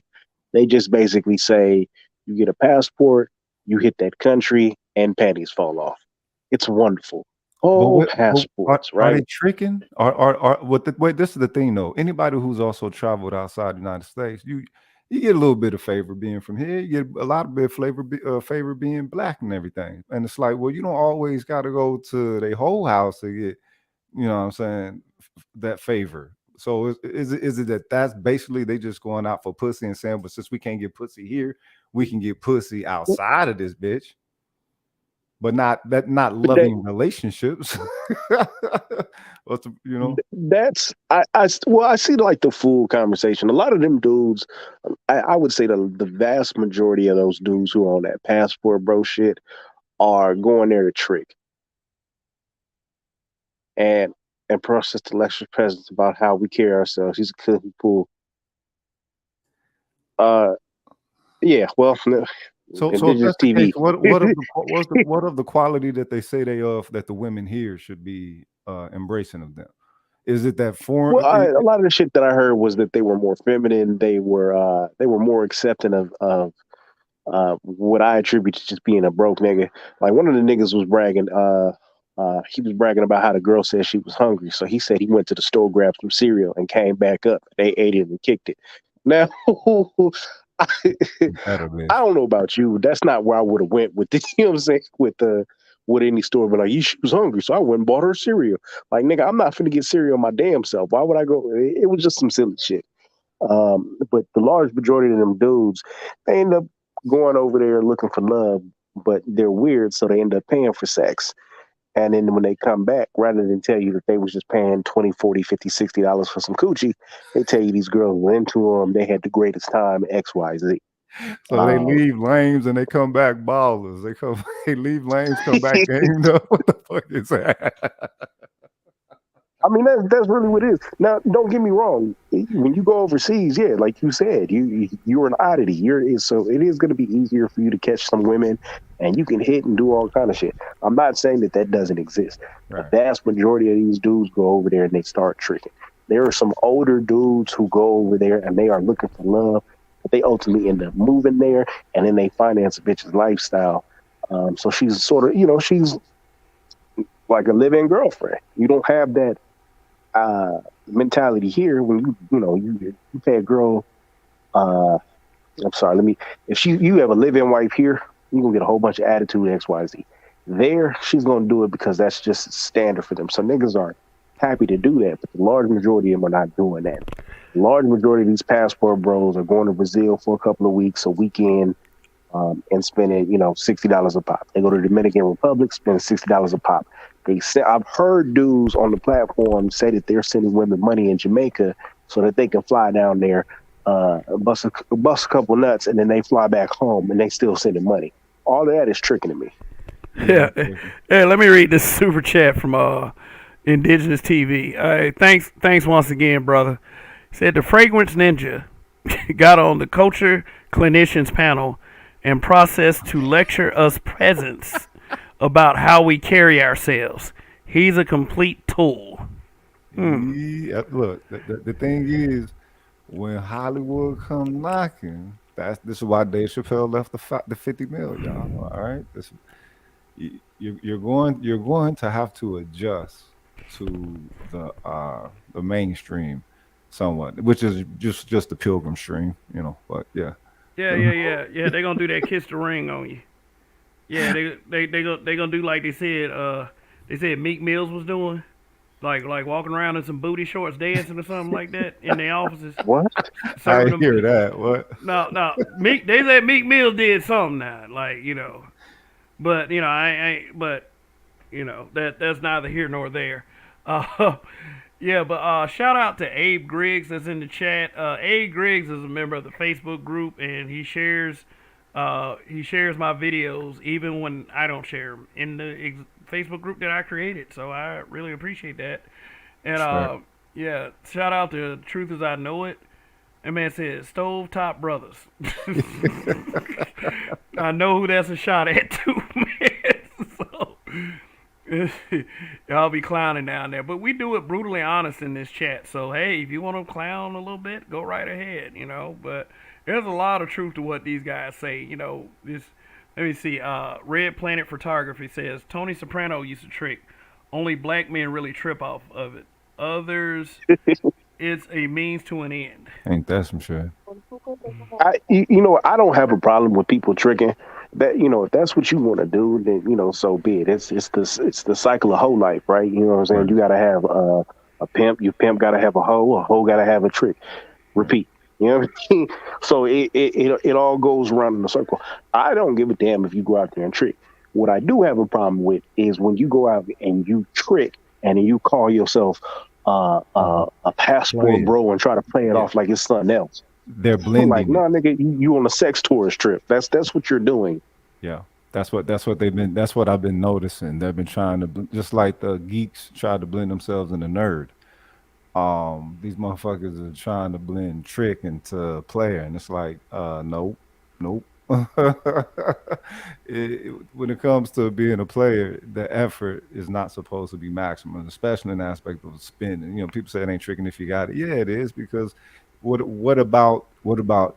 They just basically say you get a passport, you hit that country, and panties fall off. It's wonderful. Oh, passports, Are right? they tricking? Wait, this is the thing though. Anybody who's also traveled outside the United States, you get a little bit of favor being from here. You get a lot of bit of favor being black and everything. And it's like, well, you don't always got to go to their whole house to get, you know what I'm saying, that favor. So is it that's basically they just going out for pussy and saying, but since we can't get pussy here, we can get pussy outside of this bitch. But not loving relationships. That's I see like the fool conversation. A lot of them dudes, I would say the vast majority of those dudes who are on that passport bro shit are going there to trick and process the lecture presence about how we carry ourselves. He's a cooking pool. Yeah, well. So if that's the case, what of the quality that they say that the women here should be embracing of them? Is it that foreign? Well, a lot of the shit that I heard was that they were more feminine. They were more accepting of what I attribute to just being a broke nigga. Like one of the niggas was bragging. He was bragging about how the girl said she was hungry, so he said he went to the store, grabbed some cereal, and came back up. They ate it and kicked it. Now. I don't know about you. That's not where I would have went with this. You know what I'm saying? With any store, but like, she was hungry, so I went and bought her cereal. Like, nigga, I'm not finna get cereal my damn self. Why would I go? It was just some silly shit. But the large majority of them dudes, they end up going over there looking for love, but they're weird, so they end up paying for sex. And then when they come back, rather than tell you that they was just paying $20, $40, $50, $60 for some coochie, they tell you these girls were into them. They had the greatest time, X, Y, Z. So they leave lames and they come back ballers. They leave lames, come back gamed up. What the fuck is that? I mean, that's really what it is. Now, don't get me wrong. When you go overseas, yeah, like you said, you're an oddity. So it is going to be easier for you to catch some women, and you can hit and do all kind of shit. I'm not saying that doesn't exist. Right. The vast majority of these dudes go over there and they start tricking. There are some older dudes who go over there and they are looking for love, but they ultimately end up moving there, and then they finance a bitch's lifestyle. So she's sort of, she's like a live-in girlfriend. You don't have that mentality here when you pay a girl. I'm sorry. If you have a live-in wife here, you're gonna get a whole bunch of attitude XYZ. There, she's gonna do it because that's just standard for them. So niggas are happy to do that, but the large majority of them are not doing that. The large majority of these passport bros are going to Brazil for a couple of weeks, a weekend, and spending $60 a pop. They go to the Dominican Republic, spend $60 a pop. I've heard dudes on the platform say that they're sending women money in Jamaica so that they can fly down there, bust a couple nuts, and then they fly back home and they still sending money. All of that is tricking to me. Yeah. Hey, let me read this super chat from Indigenous TV. Thanks once again, brother. Said the Fragrance Ninja got on the Culture Clinicians panel and process to lecture us peasants about how we carry ourselves. He's a complete tool. Yeah, look, the thing is, when Hollywood come knocking, this is why Dave Chappelle left the 50 mil, y'all. All right, you're going to have to adjust to the mainstream somewhat, which is just the pilgrim stream, But yeah, Yeah. They're gonna do that kiss the ring on you. Yeah, they gonna do like they said. They said Meek Mills was doing, like walking around in some booty shorts, dancing or something like that in their offices, What? I serving them. hear that. What? No, Meek. They said Meek Mills did something now, like But but that's neither here nor there. Uh, yeah, but shout out to Abe Griggs that's in the chat. Abe Griggs is a member of the Facebook group, and he shares my videos even when I don't share them in the Facebook group that I created. So I really appreciate that. And Sure. yeah, shout out to Truth as I Know It. That man said Stove Top Brothers. I know who that's a shot at too, man. So y'all be clowning down there, but we do it brutally honest in this chat. So hey, if you want to clown a little bit, go right ahead. But there's a lot of truth to what these guys say. This. Let me see. Red Planet Photography says Tony Soprano used to trick. Only black men really trip off of it. Others, it's a means to an end. Ain't that some shit? I don't have a problem with people tricking. That if that's what you want to do, then so be it. It's the cycle of hoe life, right? You know what I'm saying? Right. You got to have a pimp. Your pimp got to have a hoe got to have a trick. Repeat. You know what I mean? So it all goes around in a circle. I don't give a damn if you go out there and trick. What I do have a problem with is when you go out and you trick and then you call yourself a passport Right. bro and try to play it Yeah. off like it's something else. They're I'm blending. like, no, nigga, you on a sex tourist trip. That's what you're doing. Yeah, that's what they've been. That's what I've been noticing. They've been trying to, just like the geeks tried to blend themselves in the nerd. These motherfuckers are trying to blend trick into player, and it's like, nope, nope. When it comes to being a player, the effort is not supposed to be maximum, especially in the aspect of spending. People say it ain't tricking if you got it. Yeah, it is, because what about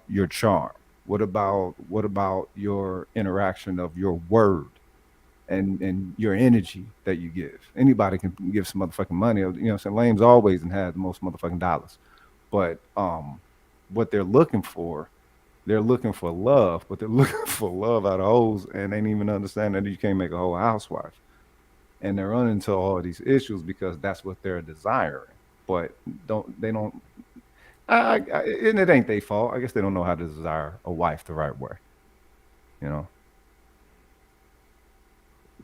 your charm? What about your interaction of your word and your energy that you give? Anybody can give some motherfucking money. What I'm saying? Lames always and had the most motherfucking dollars. But what they're looking for love, but they're looking for love out of hoes, and they ain't even understand that you can't make a whole housewife. And they're running into all these issues because that's what they're desiring. But they don't and it ain't their fault. I guess they don't know how to desire a wife the right way. You know.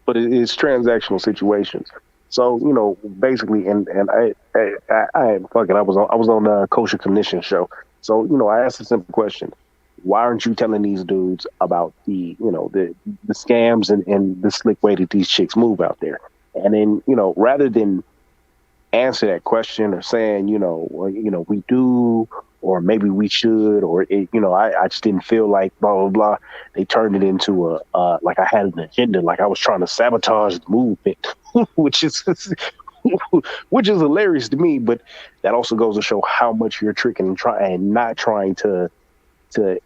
But it's transactional situations. So basically, and I fucking I was on Kosher Commission show. So I asked a simple question: why aren't you telling these dudes about the scams and the slick way that these chicks move out there? And then rather than answer that question or saying well, we do, or maybe we should, or I just didn't feel like blah blah blah. They turned it into like I had an agenda, like I was trying to sabotage the movement, which is which is hilarious to me. But that also goes to show how much you're tricking and not trying to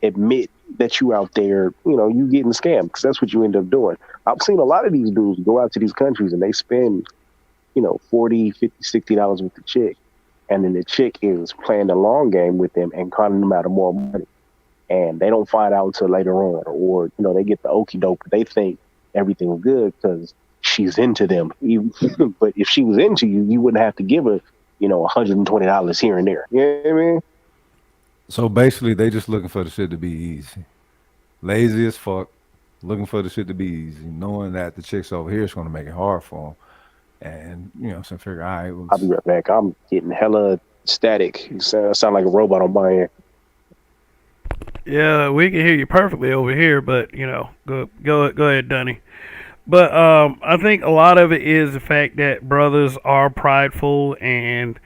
admit that you out there, you getting scammed, because that's what you end up doing. I've seen a lot of these dudes go out to these countries and they spend 40, 50, $60 with the chick. And then the chick is playing the long game with them and conning them out of more money. And they don't find out until later on. Or, they get the okie doke. They think everything's good because she's into them. But if she was into you, you wouldn't have to give her, $120 here and there. You know what I mean? So basically, they just looking for the shit to be easy, lazy as fuck, looking for the shit to be easy, knowing that the chicks over here is going to make it hard for them. And so figure, all right, I'll be right back. I'm getting hella static. You sound like a robot on my end. Yeah, we can hear you perfectly over here, but go ahead, Dunny. But I think a lot of it is the fact that brothers are prideful and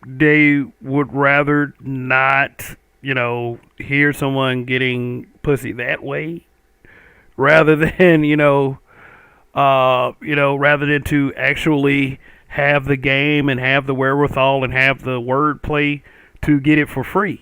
they would rather not hear someone getting pussy that way rather than rather than to actually have the game and have the wherewithal and have the wordplay to get it for free.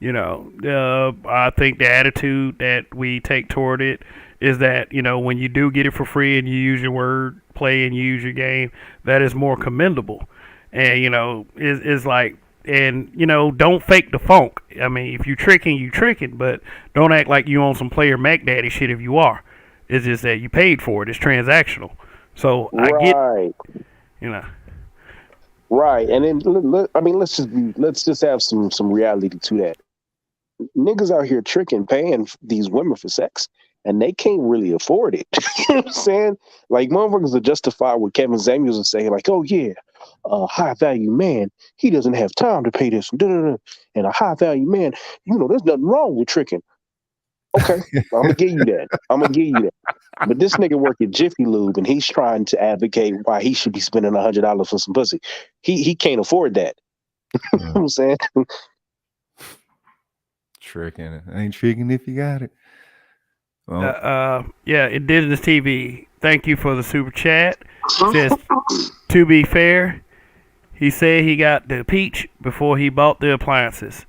I think the attitude that we take toward it is that when you do get it for free and you use your word play and you use your game, that is more commendable. And is like, and don't fake the funk. I mean, if you tricking, but don't act like you on some player Mac Daddy shit. If you are, it's just that you paid for it. It's transactional. So I get, Right, you know, right. And then I mean, let's just have some reality to that. Niggas out here tricking, paying these women for sex, and they can't really afford it. You know what I'm saying? Like motherfuckers will justify what Kevin Samuels is saying, like, "Oh yeah, a high value man, he doesn't have time to pay this, and a high value man, there's nothing wrong with tricking." Okay, I'm gonna give you that. I'm gonna give you that. But this nigga work at Jiffy Lube, and he's trying to advocate why he should be spending $100 for some pussy. He can't afford that. You know what I'm saying? Tricking. Ain't tricking if you got it. yeah, Indigenous TV. Thank you for the super chat. Says, to be fair, he said he got the peach before he bought the appliances.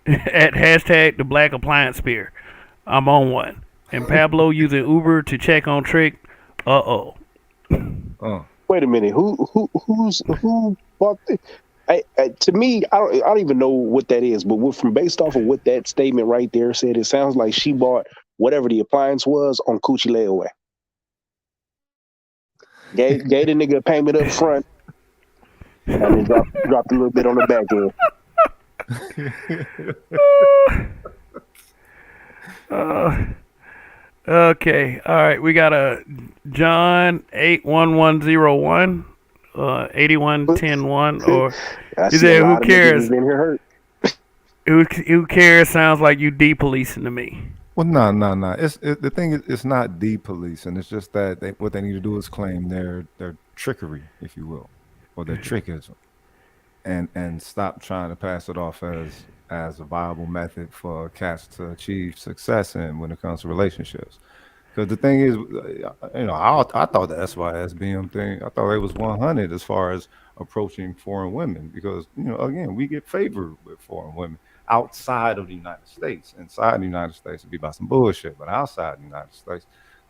At hashtag the Black Appliance Spear. I'm on one. And Pablo using Uber to check on Trick. Uh-oh. Wait a minute. Who bought the? To me, I don't even know what that is. But from based off of what that statement right there said, it sounds like she bought whatever the appliance was on Coochie layaway. Gave the nigga a payment up front, and then dropped a little bit on the back end. Okay. All right. We got a John 81101, 81101, or he said, "Who cares? Who cares?" Sounds like you de-policing to me. Well, no. The thing is, it's not de-policing. It's just that what they need to do is claim their trickery, if you will, or their trickism, and stop trying to pass it off as a viable method for cats to achieve success in when it comes to relationships. Because the thing is, I thought the SYSBM thing, I thought it was 100 as far as approaching foreign women. Because, again, we get favored with foreign women outside of the United States. Inside the United States, it'd be about some bullshit. But outside the United States,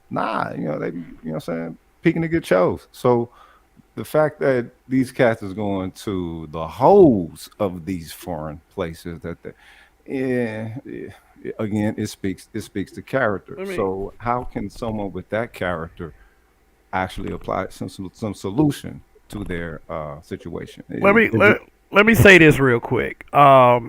nah, they be, what I'm saying, picking to get chose. So the fact that these cats is going to the holes of these foreign places again, it speaks to character. So how can someone with that character actually apply some solution to their situation? Let me say this real quick. A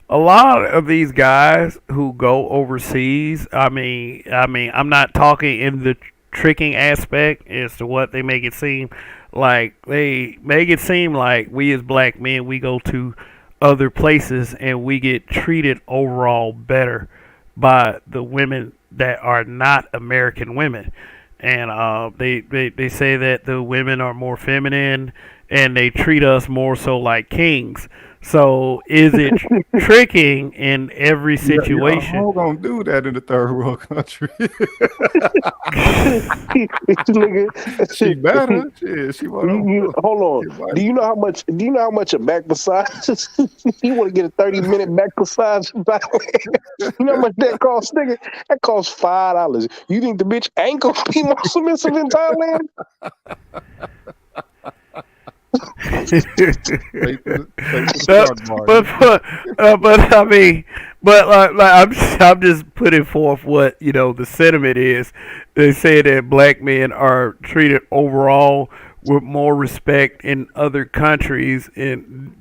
lot of these guys who go overseas, I mean, I'm not talking in the tricking aspect as to what they make it seem like. They make it seem like we as black men, we go to other places and we get treated overall better by the women that are not American women. And they say that the women are more feminine and they treat us more so like kings. So is it tricking in every situation? How gonna do that in a third world country? She better. She hold on. Do you know how much? Do you know how much a back massage? You want to get a 30-minute back massage? You know how much that costs, nigga? That costs $5. You think the bitch ain't gonna be more submissive in Thailand? but I mean, I'm just putting forth what the sentiment is. They say that black men are treated overall with more respect in other countries and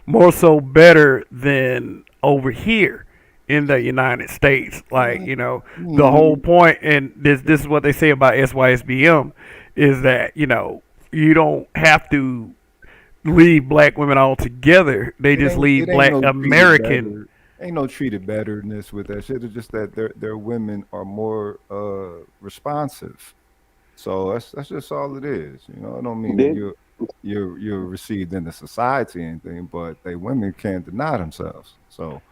more so better than over here in the United States. Like the whole point, and this is what they say about SYSBM, is that you don't have to leave black women altogether. They just leave black American. Ain't no treated betterness with that shit. It's just that their women are more responsive. So that's just all it is. I don't mean that you're received in the society or anything, but they women can't deny themselves. So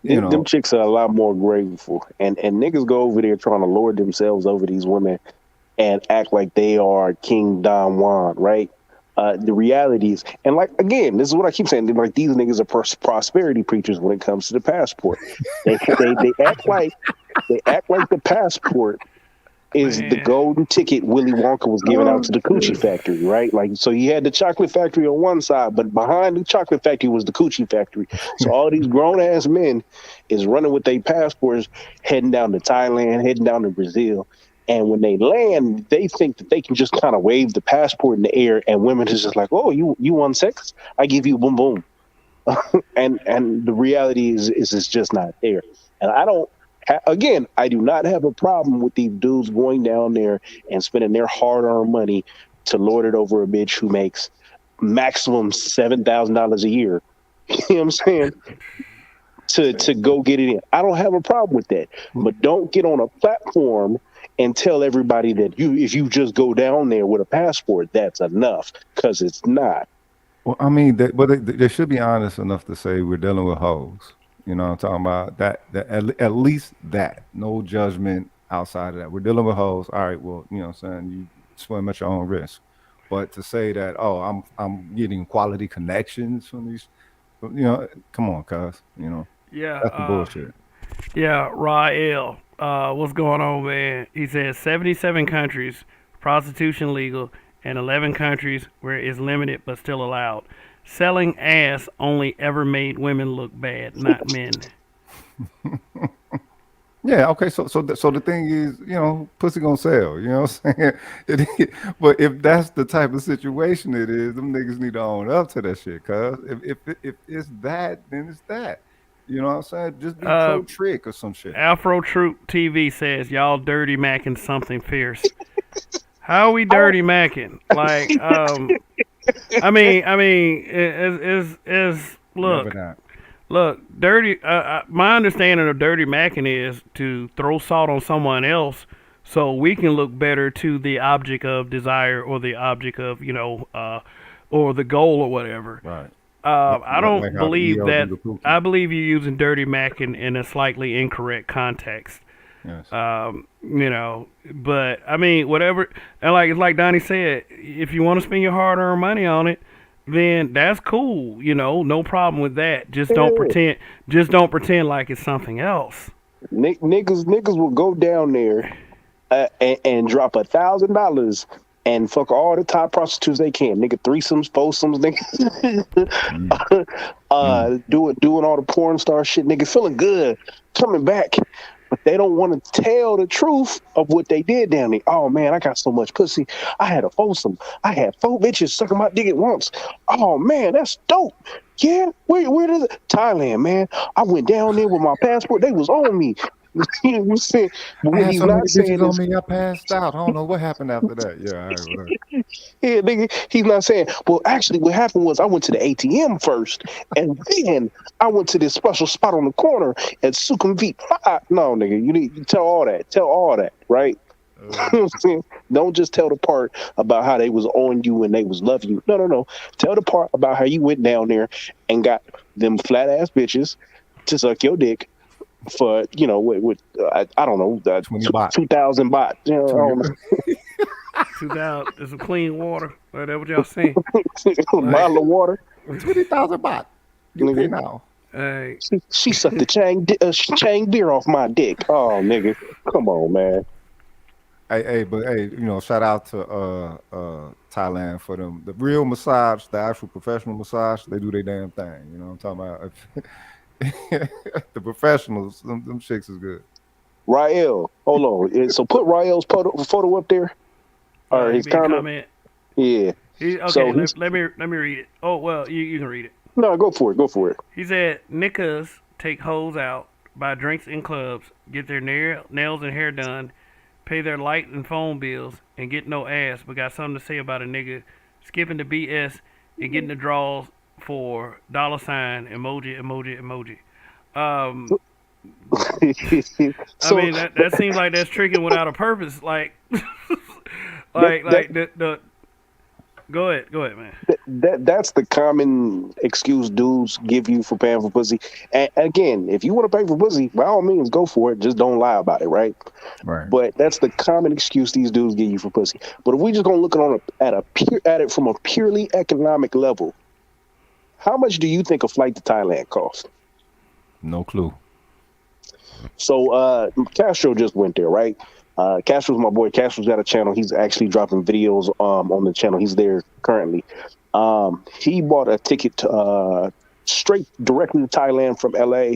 you Them know, chicks are a lot more grateful, and niggas go over there trying to lord themselves over these women and act like they are King Don Juan, right? The reality is, and like again, this is what I keep saying. Like these niggas are prosperity preachers when it comes to the passport. They act like the passport is the Man. golden ticket Willy Wonka was giving out oh to the coochie shit. factory, right? Like, so you had the chocolate factory on one side, but behind the chocolate factory was the coochie factory. So all these grown ass men is running with their passports, heading down to Thailand, heading down to Brazil. And when they land, they think that they can just kind of wave the passport in the air, and women is just like, "Oh, you want sex? I give you boom boom." And the reality is it's just not there. And I don't. Again, I do not have a problem with these dudes going down there and spending their hard-earned money to lord it over a bitch who makes maximum $7,000 a year. You know what I'm saying? To go get it in. I don't have a problem with that. But don't get on a platform and tell everybody that if you just go down there with a passport, that's enough, because it's not. Well, I mean, they should be honest enough to say we're dealing with hoes. You know what I'm talking about? At least that. No judgment outside of that. We're dealing with hoes. All right, well, you know what I'm saying? You swim at your own risk. But to say that, oh, I'm getting quality connections from these, come on, cuz, Yeah. that's the bullshit. Yeah. Rael. What's going on, man? He says 77 countries prostitution legal, and 11 countries where it's limited but still allowed. Selling ass only ever made women look bad, not men. Yeah, okay. So the thing is, pussy gonna sell. You know what I'm saying? But if that's the type of situation it is, them niggas need to own up to that shit. Cause if it's that, then it's that. You know what I'm saying? Just be Uh, pro trick or some shit. Afro Troop TV says y'all dirty macking something fierce. How are we I don't. dirty macking? Like, is Never look, not. look, dirty. My understanding of dirty macking is to throw salt on someone else so we can look better to the object of desire or the object of or the goal or whatever. Right. I Like don't how the believe EO do that. the pookie. I believe you're using dirty macking in a slightly incorrect context. Yes. But I mean, whatever. And like Donnie said, if you want to spend your hard-earned money on it, then that's cool. No problem with that. Just don't Yeah. pretend. Just don't pretend like it's something else. Niggas will go down there and drop $1,000 and fuck all the top prostitutes they can. Nigga, threesomes, foursomes, Mm, nigga. mm. Doing all the porn star shit, nigga, feeling good, coming back. But they don't want to tell the truth of what they did down there. Oh man, I got so much pussy. I had a foursome. I had 4 bitches sucking my dick at once. Oh man, that's dope. Yeah, where does it? Thailand, man. I went down there with my passport. They was on me. You know what I'm saying? But I what had he's so many not bitches saying on is, me, I passed out. I don't know what happened after that. Yeah, all right, whatever. yeah, nigga, he's not saying, well, actually, what happened was I went to the ATM first, and then I went to this special spot on the corner at Sukhumvit 5. No, nigga, you need to tell all that. Tell all that, right? You Uh, know what I'm saying? Don't just tell the part about how they was on you and they was loving you. No, no, no. Tell the part about how you went down there and got them flat ass bitches to suck your dick for, I don't know, 20 baht. 2,000 baht. You know, 20, I don't 2000. There's some clean water. That what y'all saying? know, a Like, bottle of water. 20,000 baht. You pay Nigga. now. hey, She sucked the Chang beer off my dick. Oh, nigga, come on, man. But hey, shout out to Thailand for them. The real massage, the actual professional massage, they do their damn thing. You know what I'm talking about? The professionals, them chicks is good. Rael, hold on. So put Rael's photo up there or he his made a comment. comment. Yeah. Okay, So he's let me read it. Oh well, you can read it. no, go for it. Go for it. He said niggas take hoes out, buy drinks in clubs, get their nails and hair done, pay their light and phone bills, and get no ass, but got something to say about a nigga skipping the BS and getting the draws for $ emoji emoji emoji. Um, I So mean that seems like that's tricking without a purpose. Like that like the Go ahead, man. That's the common excuse dudes give you for paying for pussy. And again, if you want to pay for pussy, by all means, go for it. Just don't lie about it, right? Right. But that's the common excuse these dudes give you for pussy. But if we just gonna look at it from a purely economic level, how much do you think a flight to Thailand costs? No clue. So Castro just went there, right? Castro's my boy. Castro's got a channel. He's actually dropping videos on the channel. He's there currently. He bought a ticket straight directly to Thailand from LA.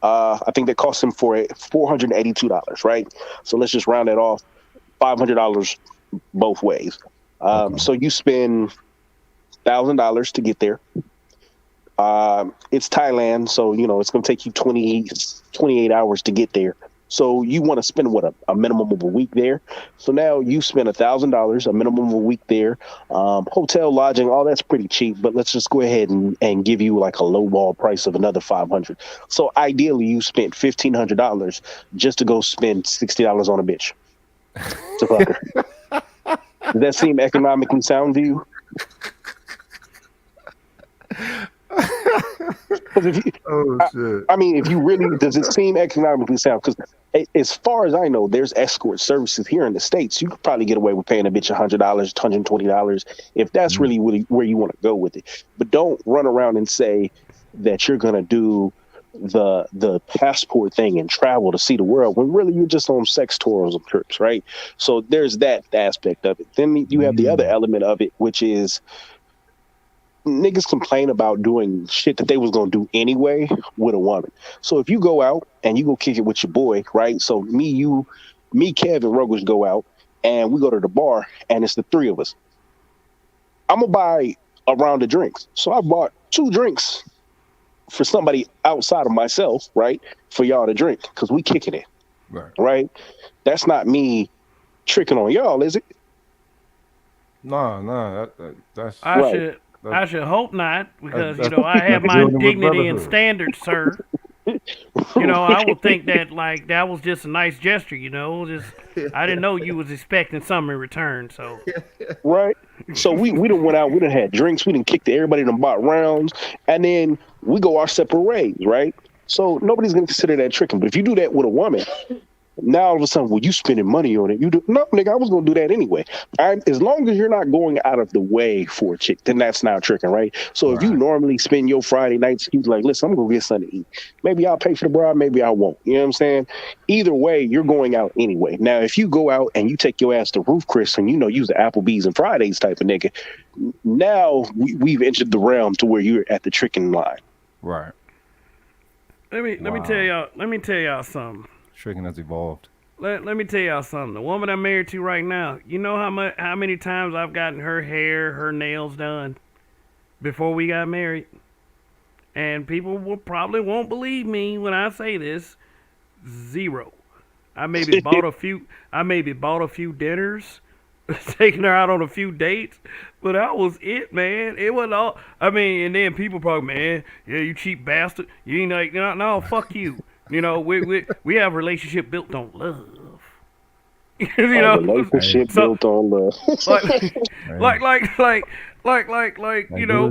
I think that cost him for it $482, right? So let's just round it off, $500 both ways. Okay. So you spend $1,000 to get there. It's Thailand, so it's going to take you 28 hours to get there. So you want to spend a minimum of a week there. So now you spend $1,000, a minimum of a week there. Hotel, lodging, all that's pretty cheap. But let's just go ahead and give you like a lowball price of another $500. So ideally, you spent $1,500 just to go spend $60 on a bitch to fuck her. Does that seem economically sound to you? Shit. I mean, if you really, does it seem economically sound? Because as far as I know, there's escort services here in the States. You could probably get away with paying a bitch $100, $120 if that's really where you want to go with it. But don't run around and say that you're gonna do the passport thing and travel to see the world when really you're just on sex tourism trips, right? So there's that aspect of it. Then you have the other element of it, which is niggas complain about doing shit that they was gonna do anyway with a woman. So if you go out and you go kick it with your boy, right? So me, Kev, and Rogush go out and we go to the bar and it's the three of us. I'm gonna buy a round of drinks. So I bought 2 drinks for somebody outside of myself, right? For y'all to drink because we kicking it, right? That's not me tricking on y'all, is it? No, that's I should hope not, because That's- I have my building with dignity and brotherhood. standards, sir. I would think that like that was just a nice gesture, Just I didn't know you was expecting something in return, so Right. So we done went out, we done had drinks, we done kicked to everybody, done bought rounds, and then we go our separate ways, right? So nobody's gonna consider that tricking. But if you do that with a woman, now all of a sudden, well, you spending money on it. You do no, nigga. I was gonna do that anyway. As long as you're not going out of the way for a chick, then that's not tricking, right? So if you normally spend your Friday nights, you like, listen, I'm gonna get something to eat. Maybe I'll pay for the bra, maybe I won't. You know what I'm saying? Either way, you're going out anyway. Now, if you go out and you take your ass to Roof Chris and use the Applebee's and Fridays type of nigga, now we've entered the realm to where you're at the tricking line. right. let me tell y'all something. Tricking has evolved. Let me tell y'all something. The woman I'm married to right now, you know how many times I've gotten her hair, her nails done before we got married? And people probably won't believe me when I say this. 0. I maybe bought a few dinners, taking her out on a few dates, but that was it, man. It wasn't all. I mean, and then people probably, man, yeah, you cheap bastard. You ain't like, no, fuck you. We have a relationship built on love. Relationship built on love. like,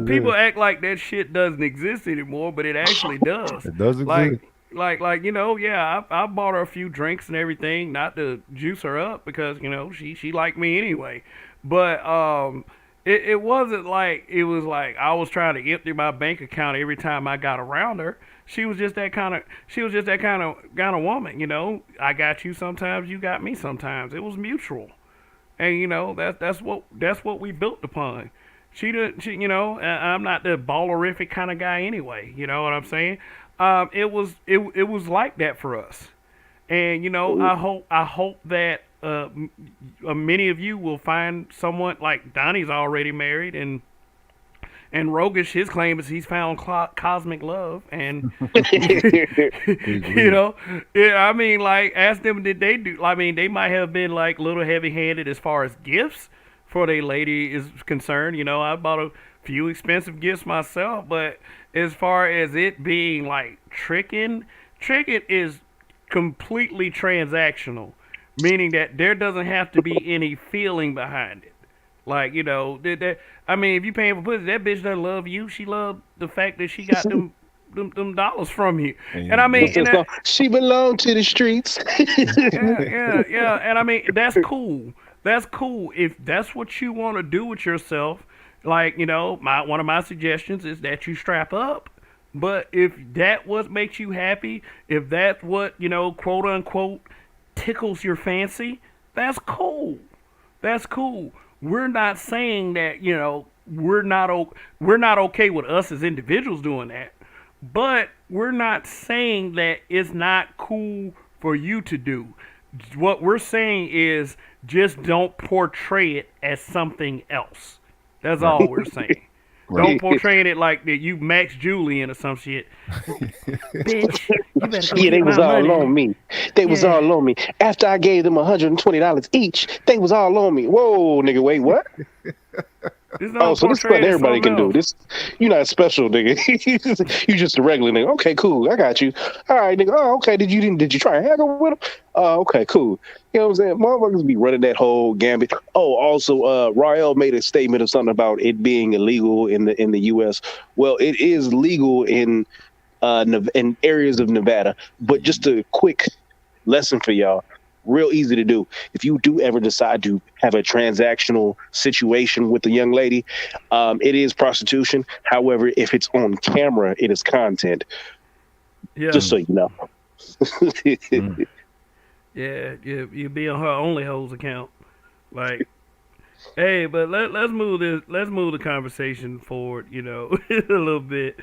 people act like that shit doesn't exist anymore, but it actually does. It does exist. I bought her a few drinks and everything, not to juice her up because, she liked me anyway. But it wasn't like it was like I was trying to empty my bank account every time I got around her. She was just that kind of woman, I got you sometimes, you got me sometimes. It was mutual. And that's what we built upon. I'm not the ballerific kind of guy anyway, you know what I'm saying? It was like that for us. And I hope that many of you will find someone like Donnie's already married, and Roguish, his claim is he's found cosmic love, and I mean, like, ask them, did they do? I mean, they might have been like a little heavy-handed as far as gifts for their lady is concerned. I bought a few expensive gifts myself, but as far as it being like tricking is completely transactional, meaning that there doesn't have to be any feeling behind it. Like, I mean, if you paying for pussy, that bitch doesn't love you. She love the fact that she got them dollars from you. And I And mean, What's and that that, song? She belonged to the streets. yeah. And I mean, that's cool. That's cool. If that's what you want to do with yourself, like, one of my suggestions is that you strap up. But if that what makes you happy, if that's what, quote unquote, tickles your fancy, that's cool. That's cool. We're not saying that, we're not okay with us as individuals doing that. But we're not saying that it's not cool for you to do. What we're saying is just don't portray it as something else. That's right, all we're saying. right. Don't portray it like that you Max Julian or some shit. Bitch, you better go Yeah, get they my was all money. on me. They was Yeah. all on me. After I gave them $120 each, they was all on me. Whoa, nigga, wait, what? Just Oh, don't so this is portray something it as everybody something can do. else. This you're not special, nigga. You just a regular nigga. Okay, cool. I got you. All right, nigga. Oh, okay. Did you try and haggle with him? Okay, cool. You know what I'm saying? Motherfuckers be running that whole gambit. Oh, also, Rael made a statement of something about it being illegal in the U.S. Well, it is legal in areas of Nevada. But just a quick lesson for y'all. Real easy to do. If you do ever decide to have a transactional situation with a young lady, it is prostitution. However, if it's on camera, it is content. Yeah. Just so you know. Mm. Yeah. You be on her only hoes account. Like, hey, but let's move the conversation forward, a little bit.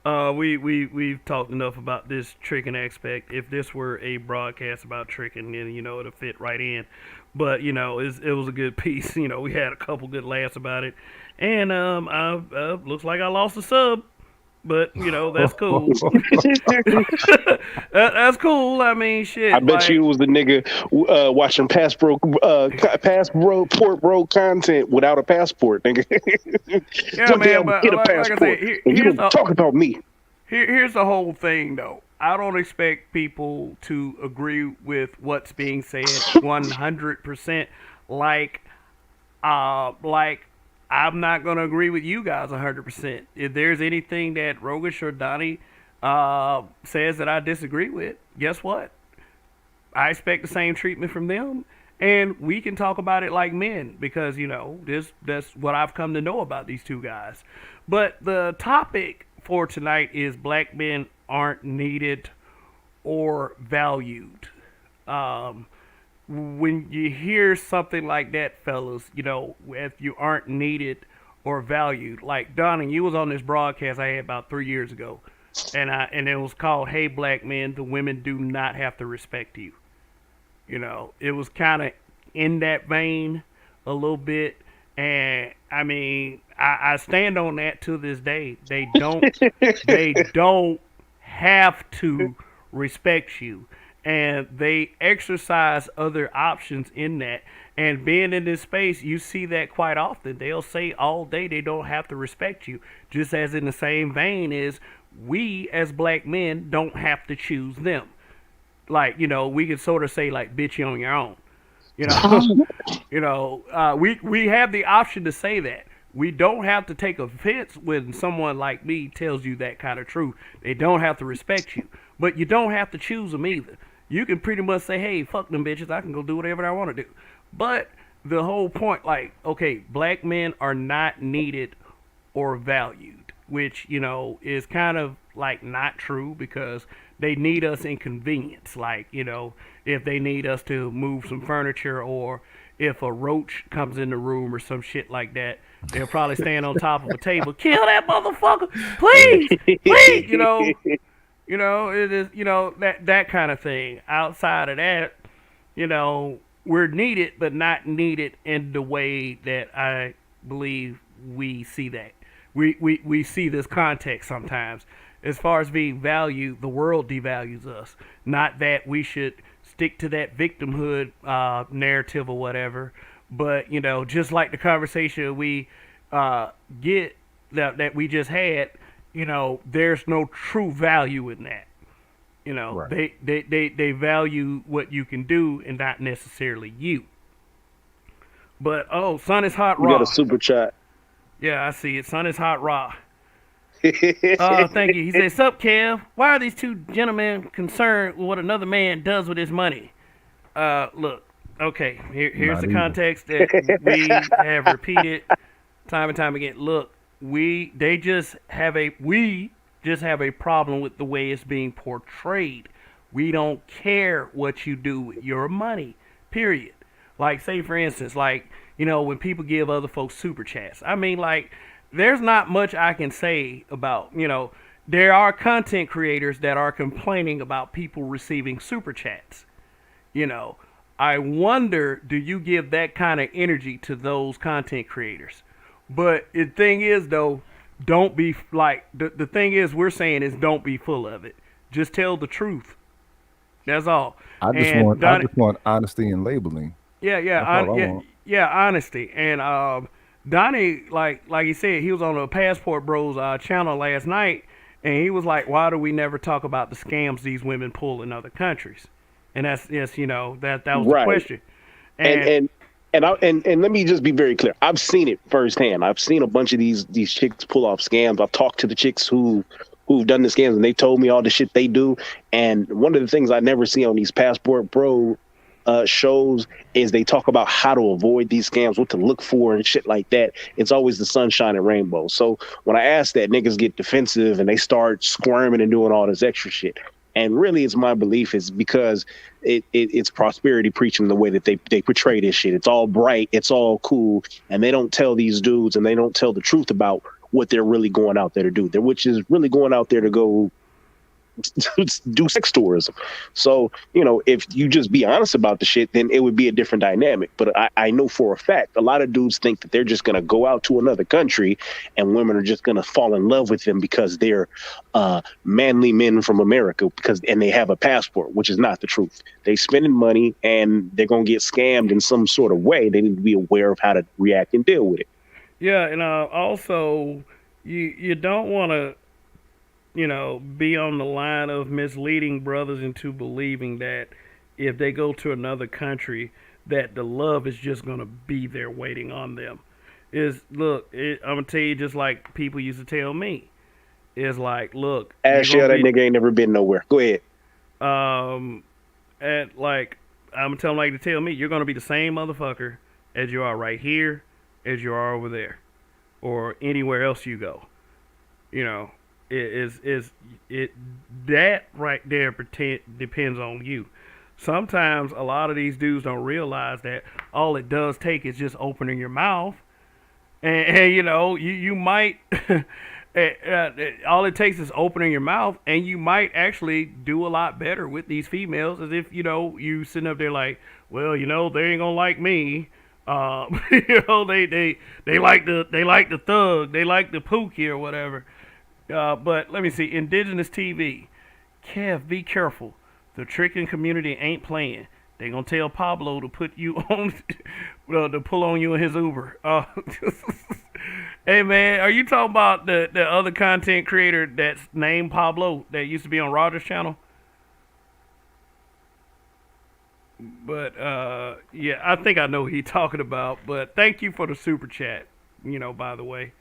We've talked enough about this tricking aspect. If this were a broadcast about tricking, then it'll fit right in. But it was a good piece. We had a couple good laughs about it, and I looks like I lost a sub, but that's cool. That's cool. I mean, I shit, bet like, you it was the nigga watching passport bro content without a passport, nigga. yeah, One day man. I'll But get a like I passport, said, and you don't talk about me. here's the whole thing, though. I don't expect people to agree with what's being said 100%. Like, like I'm not gonna agree with you guys 100%. If there's anything that Rogish or Donnie says that I disagree with, guess what? I expect the same treatment from them, and we can talk about it like men because that's what I've come to know about these two guys. But the topic for tonight is black men aren't needed or valued. Um, when you hear something like that, fellas, if you aren't needed or valued, like Donnie, you was on this broadcast I had about 3 years ago, and it was called "Hey Black Men, the women do not have to respect you." It was kind of in that vein a little bit, and I mean, I stand on that to this day. They don't have to respect you, and they exercise other options in that. And being in this space, you see that quite often. They'll say all day they don't have to respect you, just as in the same vein is we as black men don't have to choose them. Like, we can sort of say like, bitch, you on your own. You know, we have the option to say that. We don't have to take offense when someone like me tells you that kind of truth. They don't have to respect you, but you don't have to choose them either. You can pretty much say, hey, fuck them bitches. I can go do whatever I want to do. But the whole point, like, okay, black men are not needed or valued, which, is kind of like not true because they need us in convenience. Like, if they need us to move some furniture or if a roach comes in the room or some shit like that, they'll probably stand on top of a table, kill that motherfucker, please, please, it is, that kind of thing. Outside of that, we're needed, but not needed in the way that I believe we see that. We see this context sometimes. As far as being valued, the world devalues us. Not that we should stick to that victimhood narrative or whatever, but just like the conversation we get that we just had, there's no true value in that. Right. They value what you can do and not necessarily you. But oh, Sun is hot You got a raw. super chat. Yeah, I see it. Sun is hot raw. Thank you. He says, "Sup, Kev? Why are these two gentlemen concerned with what another man does with his money?" Look, okay, here's Not the even. context that we have repeated time and time again. Look, we just have a problem with the way it's being portrayed. We don't care what you do with your money. Period. Like, say for instance, like, when people give other folks super chats. I mean, like, there's not much I can say about, there are content creators that are complaining about people receiving super chats. You know, I wonder, do you give that kind of energy to those content creators? But the thing is, though, don't be like, the thing is, we're saying is don't be full of it. Just tell the truth. That's all. And I Donnie, just want honesty in labeling. yeah, That's all I yeah, want. yeah, honesty. And Donnie, like he said, he was on the Passport Bros channel last night, and he was like, "Why do we never talk about the scams these women pull in other countries?" And that's yes, that was the Right. question. and And and and let me just be very clear. I've seen it firsthand. I've seen a bunch of these chicks pull off scams. I've talked to the chicks who've done the scams, and they told me all the shit they do. And one of the things I never see on these Passport Bro shows is they talk about how to avoid these scams, what to look for, and shit like that. It's always the sunshine and rainbow. So when I ask that, niggas get defensive and they start squirming and doing all this extra shit. And really, it's my belief is because it's prosperity preaching the way that they portray this shit. It's all bright, it's all cool, and they don't tell these dudes and they don't tell the truth about what they're really going out there to do. Which is really going out there to go do sex tourism. So, if you just be honest about the shit, then it would be a different dynamic. But I know for a fact, a lot of dudes think that they're just going to go out to another country and women are just going to fall in love with them because they're manly men from America and they have a passport, which is not the truth. They spending money and they're going to get scammed in some sort of way. They need to be aware of how to react and deal with it. yeah, and also you don't want to be on the line of misleading brothers into believing that if they go to another country, that the love is just gonna be there waiting on them. I'm gonna tell you just like people used to tell me. It's like, look, you're Ask you, gonna that be nigga ain't never been nowhere. Go ahead. um, at like I'm gonna tell them like to tell me you're gonna be the same motherfucker as you are right here, as you are over there, or anywhere else you go. You know, it that right there depends on you. Sometimes a lot of these dudes don't realize that all it does take is just opening your mouth, and you might. All it takes is opening your mouth, and you might actually do a lot better with these females, as if you sitting up there like, well, they ain't gonna like me. They like the thug, they like the pookie or whatever. But let me see. Indigenous TV. Kev, be careful. The tricking community ain't playing. They gonna tell Pablo to put you on, to pull on you in his Uber. Hey man, are you talking about the other content creator that's named Pablo that used to be on Rogers channel? But yeah, I think I know who he's talking about. But thank you for the super chat. By the way.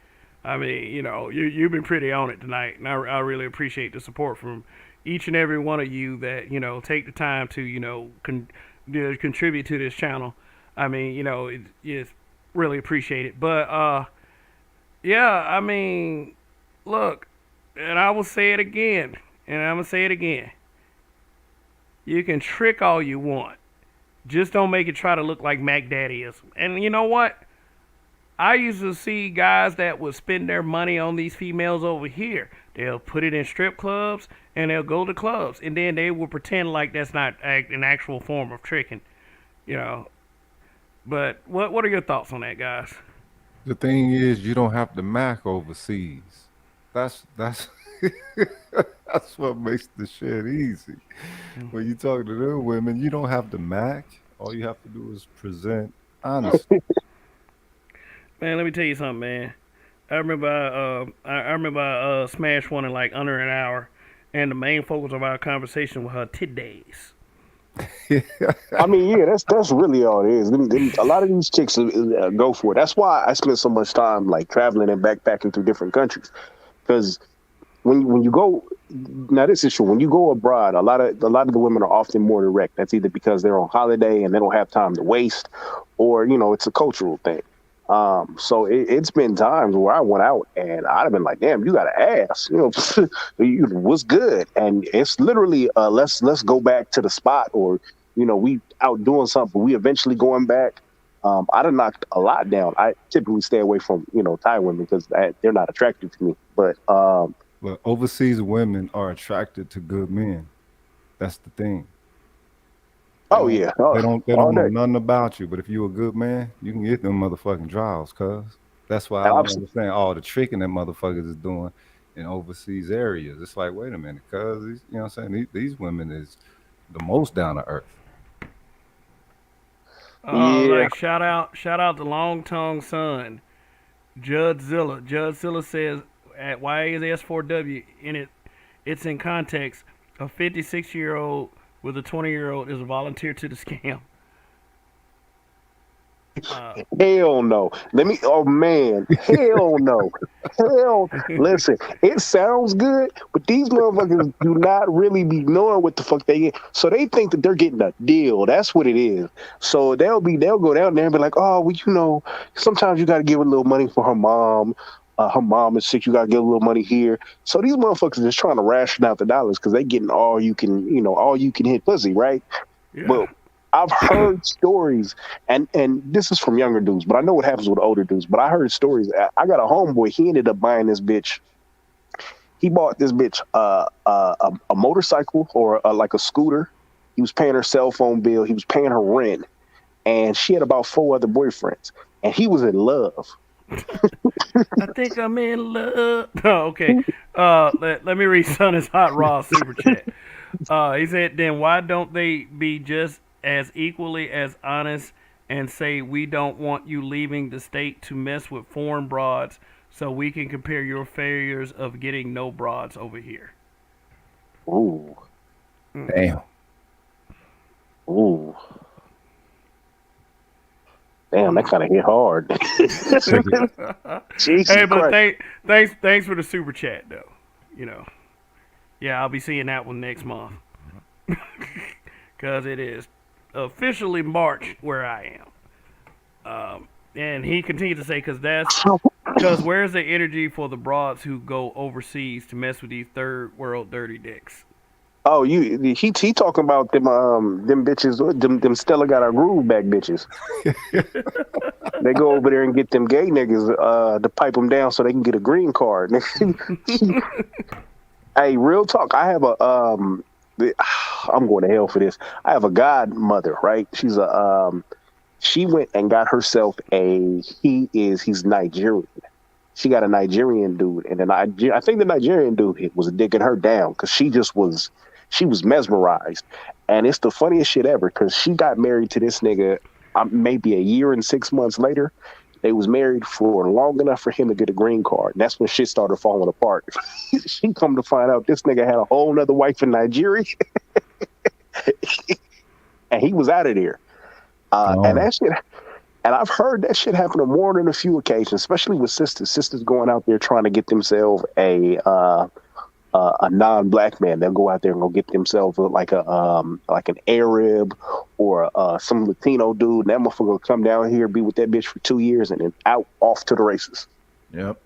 I mean, you've been pretty on it tonight, and I really appreciate the support from each and every one of you that take the time to contribute to this channel. I mean, it's really appreciated. But yeah, I mean, look, and I will say it again, and I'm gonna say it again. You can trick all you want, just don't make it try to look like Mac Daddy is. And you know what? I used to see guys that would spend their money on these females over here. They'll put it in strip clubs and they'll go to clubs, and then they will pretend like that's not an actual form of tricking, you know. But what are your thoughts on that, guys? The thing is, you don't have to Mac overseas. That's that's what makes the shit easy. When you talk to them women, you don't have to Mac. All you have to do is present honesty. Man, let me tell you something, man. I remember I smashed one in like under an hour, and the main focus of our conversation was her titties. I mean, yeah, that's really all it is. A lot of these chicks go for it. That's why I spend so much time like traveling and backpacking through different countries. Because when you go, now this is true. When you go abroad, a lot of the women are often more direct. That's either because they're on holiday and they don't have time to waste, or it's a cultural thing. So it's been times where I went out and I'd have been like, "Damn, you got an ass," what's good? And it's literally, let's go back to the spot, or we out doing something. We eventually going back. I done knocked a lot down. I typically stay away from Thai women because they're not attractive to me. But But overseas women are attracted to good men. That's the thing. They oh don't yeah, they don't all know day. nothing about you. But if you a good man, you can get them motherfucking draws, cuz. That's why I And don't understand all the tricking that motherfuckers is doing in overseas areas. It's like, wait a minute, cuz you know what I'm saying? These women is the most down to earth. yeah, Like shout out to Long Tongue Son, Judzilla. Judzilla says at YAS4W in it, it's in context. A 56-year-old with a 20-year-old is a volunteer to the scam. Uh, hell no. Let me. Oh man, hell no. Hell, listen. It sounds good, but these motherfuckers do not really be knowing what the fuck they get. So they think that they're getting a deal. That's what it is. So they'll go down there and be like, oh, well, sometimes you got to give a little money for her mom. Her mom is sick. You got to give a little money here. So these motherfuckers are just trying to ration out the dollars because they getting all you can hit pussy, right? yeah. But I've heard stories, and this is from younger dudes, but I know what happens with older dudes. But I heard stories. I got a homeboy. He ended up buying this bitch. He bought this bitch a motorcycle or like a scooter. He was paying her cell phone bill. He was paying her rent, and she had about four other boyfriends, and he was in love. I think I'm in love. Oh, okay. Let me read Sonny's Hot Raw super chat. He said, then why don't they be just as equally as honest and say we don't want you leaving the state to mess with foreign broads so we can compare your failures of getting no broads over here? Ooh, Damn. ooh, damn, that kind of hit hard. Nigga, Jesus Hey, but Christ. thanks for the super chat though. You know, yeah, I'll be seeing that one next month because it is officially March where I am. And he continued to say, because where's the energy for the broads who go overseas to mess with these third world dirty dicks? Oh, he talking about them bitches, them Stella got our groove back bitches. They go over there and get them gay niggas to pipe them down so they can get a green card. Hey, real talk. I have I'm going to hell for this. I have a godmother, right? She went and got herself he's Nigerian. She got a Nigerian dude, and then I think the Nigerian dude was digging her down because she was mesmerized, and it's the funniest shit ever because she got married to this nigga maybe a year and 6 months later. They was married for long enough for him to get a green card. And that's when shit started falling apart. She come to find out this nigga had a whole nother wife in Nigeria, and he was out of there. And gone. that shit, and I've heard that shit happen on more than a few occasions, especially with sisters. Sisters going out there trying to get themselves a non-black man. They'll go out there and go get themselves like an Arab or some Latino dude. And that motherfucker will come down here, be with that bitch for 2 years, and then out off to the races. Yep.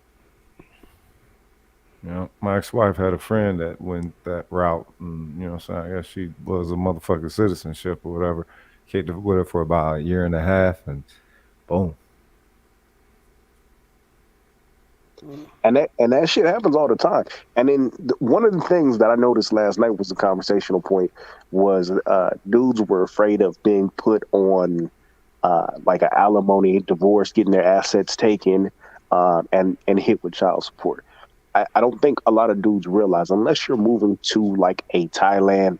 Yeah, my ex-wife had a friend that went that route, and you know what I'm saying. I guess she was a motherfucking citizenship or whatever. Kicked it with her for about a year and a half, and boom. And that shit happens all the time. And then one of the things that I noticed last night was a conversational point was dudes were afraid of being put on like an alimony divorce, getting their assets taken, and hit with child support. I don't think a lot of dudes realize unless you're moving to like a Thailand,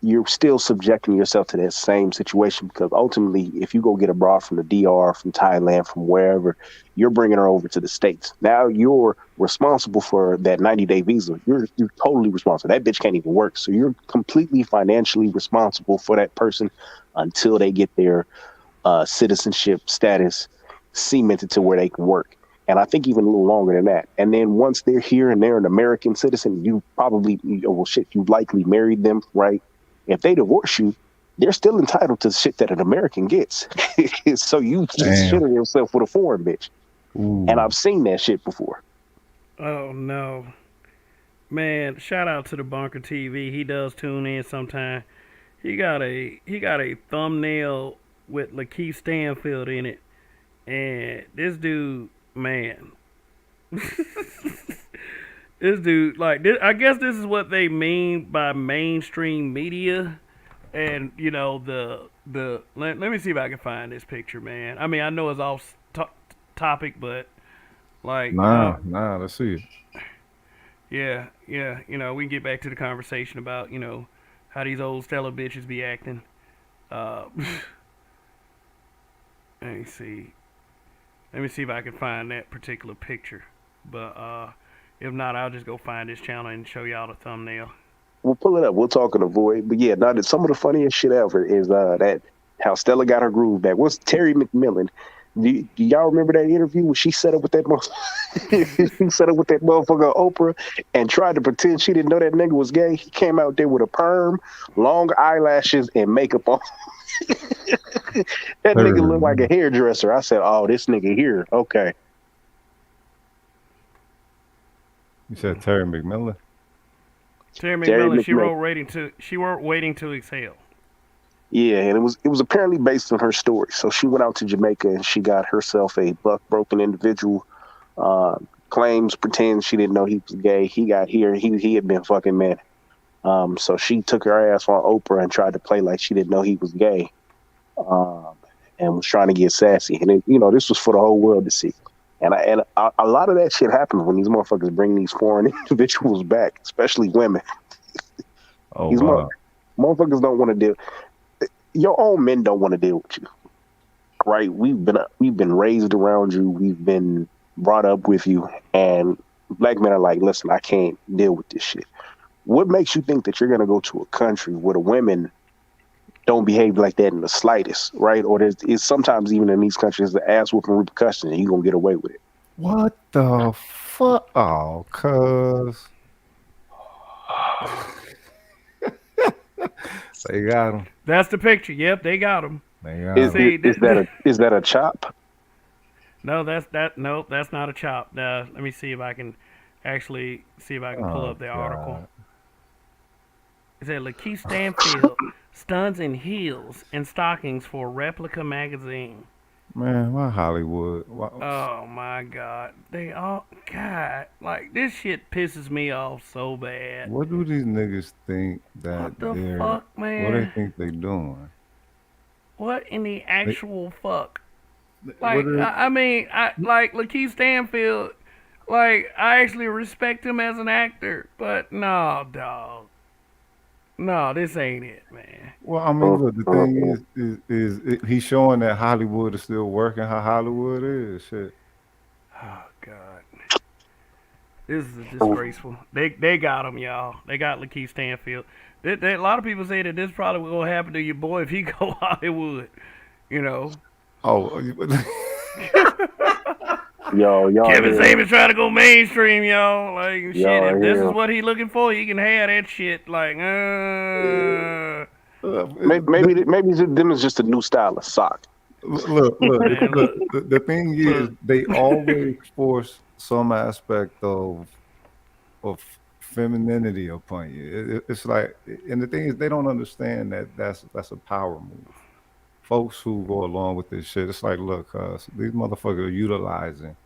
you're still subjecting yourself to that same situation because ultimately, if you go get a broad from the DR, from Thailand, from wherever, you're bringing her over to the States. Now you're responsible for that 90-day visa. You're totally responsible. That bitch can't even work. So you're completely financially responsible for that person until they get their citizenship status cemented to where they can work. And I think even a little longer than that. And then once they're here and they're an American citizen, you probably, well, shit, you likely married them, right? If they divorce you, they're still entitled to shit that an American gets. So you just Damn. shitting yourself with a foreign bitch. And Ooh. I've seen that shit before. Oh no, man! Shout out to the Bunker TV. He does tune in sometime. He got a thumbnail with Lakeith Stanfield in it, and this dude, man, this dude, like, I guess this is what they mean by mainstream media, and let me see if I can find this picture, man. I mean, I know it's off topic, but like, Nah, let's see it. yeah, we can get back to the conversation about how these old Stella bitches be acting. Uh, let me see. Let me see if I can find that particular picture. But if not, I'll just go find this channel and show y'all the thumbnail. We'll pull it up. We'll talk in the void. But yeah, now some of the funniest shit ever is that how Stella got her groove back. What's Terry McMillan? Do y'all remember that interview when she set up with that she set up with that motherfucker Oprah and tried to pretend she didn't know that nigga was gay? He came out there with a perm, long eyelashes, and makeup on. That nigga looked like a hairdresser. I said, "Oh, this nigga here, okay." You said Terry McMillan? Terry Terry McMillan, McMillan. she wrote Waiting to Exhale. Yeah, and it was apparently based on her story. So she went out to Jamaica and she got herself a buck broken individual. Claims, pretends she didn't know he was gay. He got here. He had been fucking mad. So she took her ass on Oprah and tried to play like she didn't know he was gay. Um, and was trying to get sassy. And this was for the whole world to see. And a lot of that shit happens when these motherfuckers bring these foreign individuals back, especially women. Oh These wow. motherfuckers don't want to deal. Your own men don't want to deal with you, right? We've been raised around you. We've been brought up with you, and black men are like, listen, I can't deal with this shit. What makes you think that you're gonna go to a country where the women don't behave like that in the slightest, right? Or is sometimes even in these countries the ass whooping repercussions, and you gonna get away with it? What the fuck? Oh, cuz they got him. That's the picture. Yep, they got him. They got Is, him. See, is that a chop? no, Nope, that's not a chop. Let me see if I can actually see if I can pull Oh up the article. god. It said Lakeith Stanfield stuns in heels and stockings for replica magazine. Man, why Hollywood? Why, Oh my god. They all God, like this shit pisses me off so bad. what do these niggas think that What the they're fuck, what they man? think they doing? What in the They, actual fuck? what Like are I mean, I like Lakeith Stanfield, like I actually respect him as an actor, but no, dog. No, this ain't it, man. well, I mean, Uh, look, the uh, thing uh. he's showing that Hollywood is still working how Hollywood is. Shit. Oh god. This is disgraceful. They got him, y'all. They got Lakeith Stanfield. A lot of people say that this probably will happen to your boy if he go Hollywood. You know, Oh, Y'all Kevin hear him? Samuels trying to go mainstream, y'all. Like shit, Y'all if this hear is him? what he looking for, he can have that shit. Like, Maybe them is just a new style of sock. look. man, look, The thing is, look. they always force some aspect of femininity upon you. It's like, and the thing is, they don't understand that that's a power move. Folks who go along with this shit, it's like, look, these motherfuckers are utilizing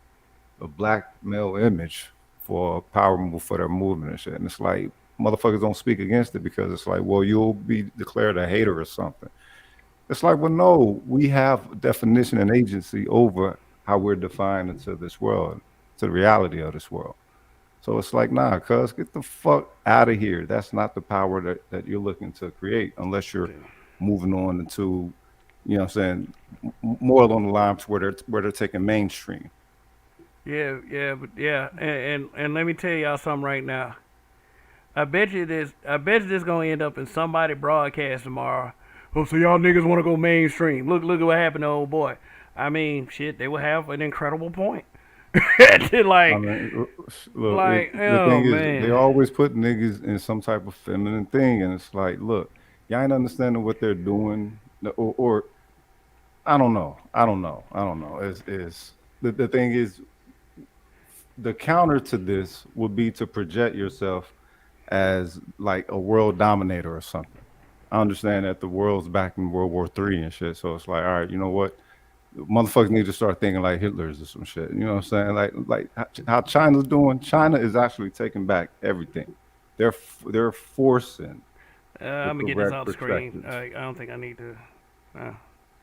a black male image for a power move for their movement and shit. And it's like motherfuckers don't speak against it because it's like, well, you'll be declared a hater or something. It's like, well, no, we have definition and agency over how we're defined into this world, to the reality of this world. So it's like, nah, cuz get the fuck out of here. That's not the power that you're looking to create unless you're moving on into, what I'm saying, more along the lines where they're taking mainstream. Yeah, and let me tell y'all something right now. I bet you this gonna end up in somebody broadcast tomorrow. Oh, so y'all niggas want to go mainstream? Look at what happened to old boy. I mean, shit, they will have an incredible point. I like, mean, look, the oh thing is, they man, always put niggas in some type of feminine thing, and it's like, look, y'all ain't understanding what they're doing, or I don't know, I don't know. Is the thing is, the counter to this would be to project yourself as like a world dominator or something. I understand that the world's back in World War III and shit, so it's like, all right, you know what? Motherfuckers need to start thinking like Hitler's or some shit. You know what I'm saying? Like how China's doing. China is actually taking back everything. They're forcing the I'm gonna get this correct off the screen. perspective. I don't think I need to. Uh,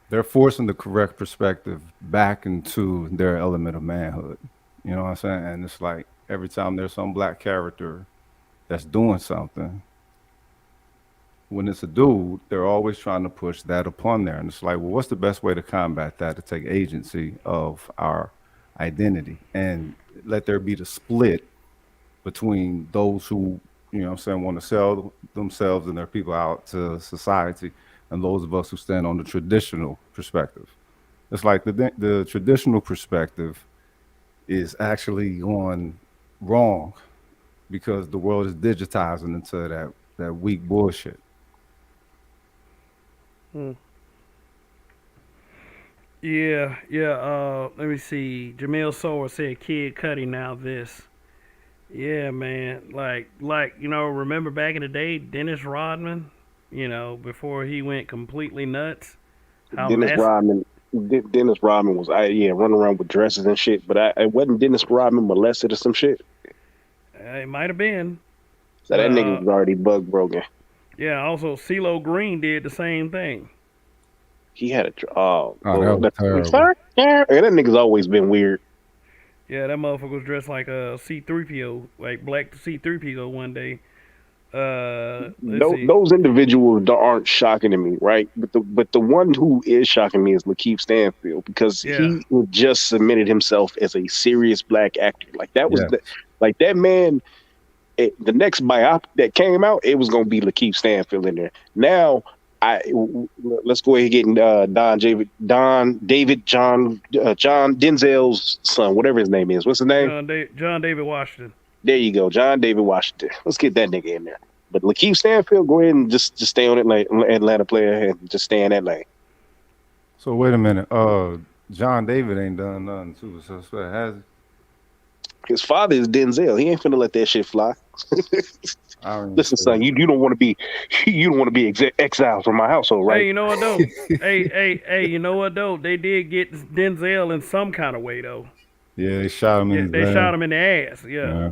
They're forcing the correct perspective back into their element of manhood. You know what I'm saying? And it's like every time there's some black character that's doing something, when it's a dude, they're always trying to push that upon there. And it's like, well, what's the best way to combat that? To take agency of our identity and let there be the split between those who, what I'm saying, want to sell themselves and their people out to society and those of us who stand on the traditional perspective. It's like the traditional perspective is actually going wrong because the world is digitizing into that weak bullshit. hmm. Yeah. Let me see. Jamil Sowell said, "Kid Cudi, now this." Yeah, man. Remember back in the day, Dennis Rodman. Before he went completely nuts. How Dennis mess? Rodman. Dennis Rodman was running around with dresses and shit, but I wasn't Dennis Rodman molested or some shit. It might have been, So but that nigga was already bug broken. yeah. Also, CeeLo Green did the same thing. He had oh Oh, that Lord, was that terrible. that nigga's always been weird. Yeah, that motherfucker was dressed like a C-3PO, like black C-3PO one day. Let's see. Those individuals aren't shocking to me, right? But the one who is shocking me is Lakeith Stanfield because Yeah, he just submitted himself as a serious black actor. Like that was Yeah. like that man. The next biopic that came out, it was gonna be Lakeith Stanfield in there. Now, let's go ahead and get Don David John Denzel's son, whatever his name is. What's his name? John David Washington. There you go, John David Washington. Let's get that nigga in there. But Lakeith Stanfield, go ahead and just stay on it, like Atlanta player, and just stay in that lane. So wait a minute. John David ain't done nothing super suspect, has he? His father is Denzel. He ain't finna let that shit fly. I don't even Listen, son, you don't want to be you don't want to be exiled from my household, Hey, right? you know what though? Hey, you know what though? They did get Denzel in some kind of way though. Yeah, they shot him in Yeah, his they shot ass. him in the ass. Yeah, Yeah,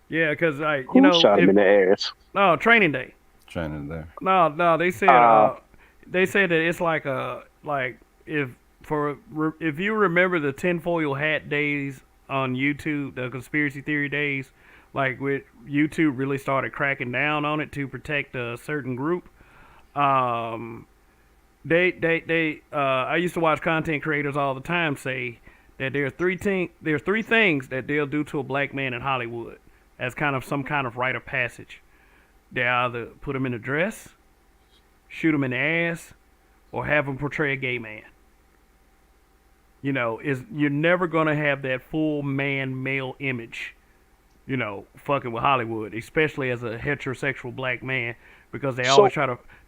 yeah, because like Who shot him if in the ass? no Training Day. training there. No, Uh, they said that it's like if if you remember the tinfoil hat days on YouTube, the conspiracy theory days, like with YouTube really started cracking down on it to protect a certain group. Um, I used to watch content creators all the time say that there are three things that they'll do to a black man in Hollywood as kind of some kind of rite of passage. They either put him in a dress, shoot him in the ass, or have him portray a gay man. Is you're never gonna have that full man male image. Fucking with Hollywood, especially as a heterosexual black man, because so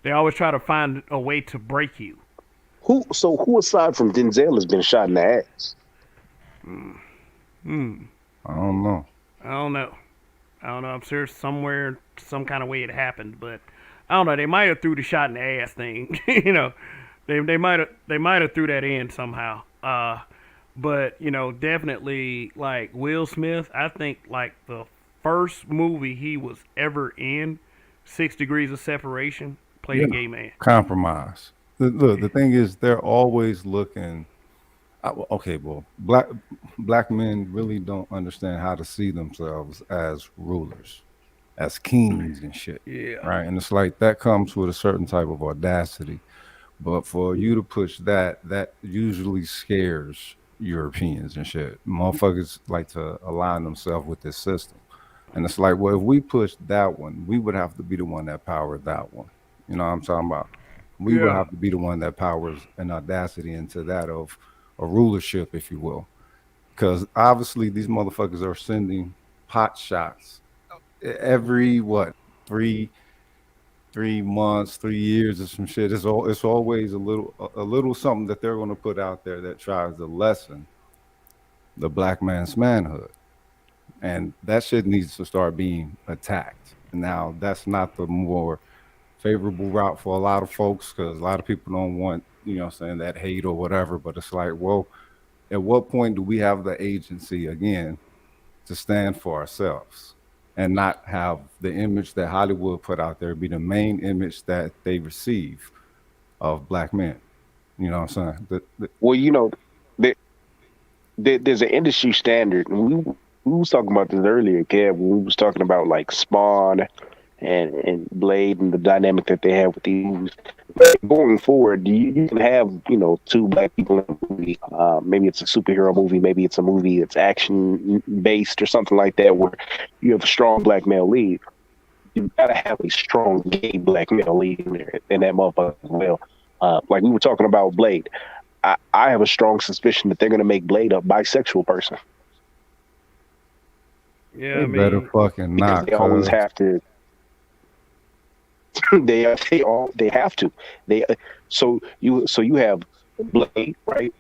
they always try to find a way to break you. who aside from Denzel has been shot in the ass? Hmm. I don't know. I don't know. I'm sure somewhere, some kind of way it happened, but I don't know. They might have threw the shot in the ass thing. They might have threw that in somehow. But definitely like Will Smith. I think like the first movie he was ever in, 6 Degrees of Separation, played Yeah, a gay man. compromise. Look, the thing is, they're always looking. Okay, well, black men really don't understand how to see themselves as rulers, as kings and shit, Yeah. right? And it's like that comes with a certain type of audacity. But for you to push that, that usually scares Europeans and shit. Motherfuckers like to align themselves with this system. And it's like, well, if we push that one, we would have to be the one that powered that one. You know what I'm talking about? We would Yeah. have to be the one that powers an audacity into that of a rulership, if you will. Because obviously these motherfuckers are sending pot shots every what, three 3 months, 3 years, or some shit. It's always a little something that they're going to put out there that tries to lessen the black man's manhood, and that shit needs to start being attacked. Now, that's not the more favorable route for a lot of folks because a lot of people don't want, saying, that hate or whatever. But it's like, well, at what point do we have the agency again to stand for ourselves and not have the image that Hollywood put out there be the main image that they receive of black men? You know what I'm saying? Well, there, there's an industry standard, and we was talking about this earlier, Kev. When we was talking about like Spawn and Blade and the dynamic that they have with these movies. Going forward, you can have two black people in a movie. Maybe it's a superhero movie, maybe it's a movie that's action based or something like that, where you have a strong black male lead. You gotta have a strong gay black male lead in there, in that motherfucker as well. Like we were talking about Blade. I have a strong suspicion that they're gonna make Blade a bisexual person Yeah. they I better mean, fucking because not, they always cuz. have to. They have to. They so you have Blade, right?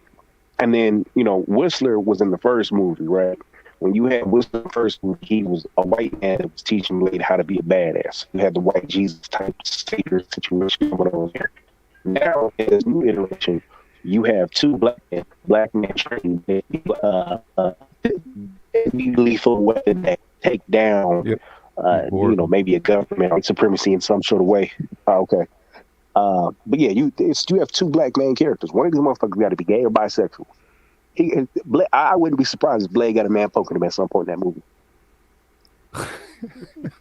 And then, Whistler was in the first movie, right? When you had Whistler in the first movie, he was a white man that was teaching Blade how to be a badass. You had the white Jesus type savior situation going on there. Now, in this new iteration, you have two black men trained, lethal weapon that take down, Yep. Gordon. maybe a government white supremacy in some sort of way. Okay. But yeah, you have two black main characters. One of these motherfuckers got to be gay or bisexual. I wouldn't be surprised if Blade got a man poking him at some point in that movie.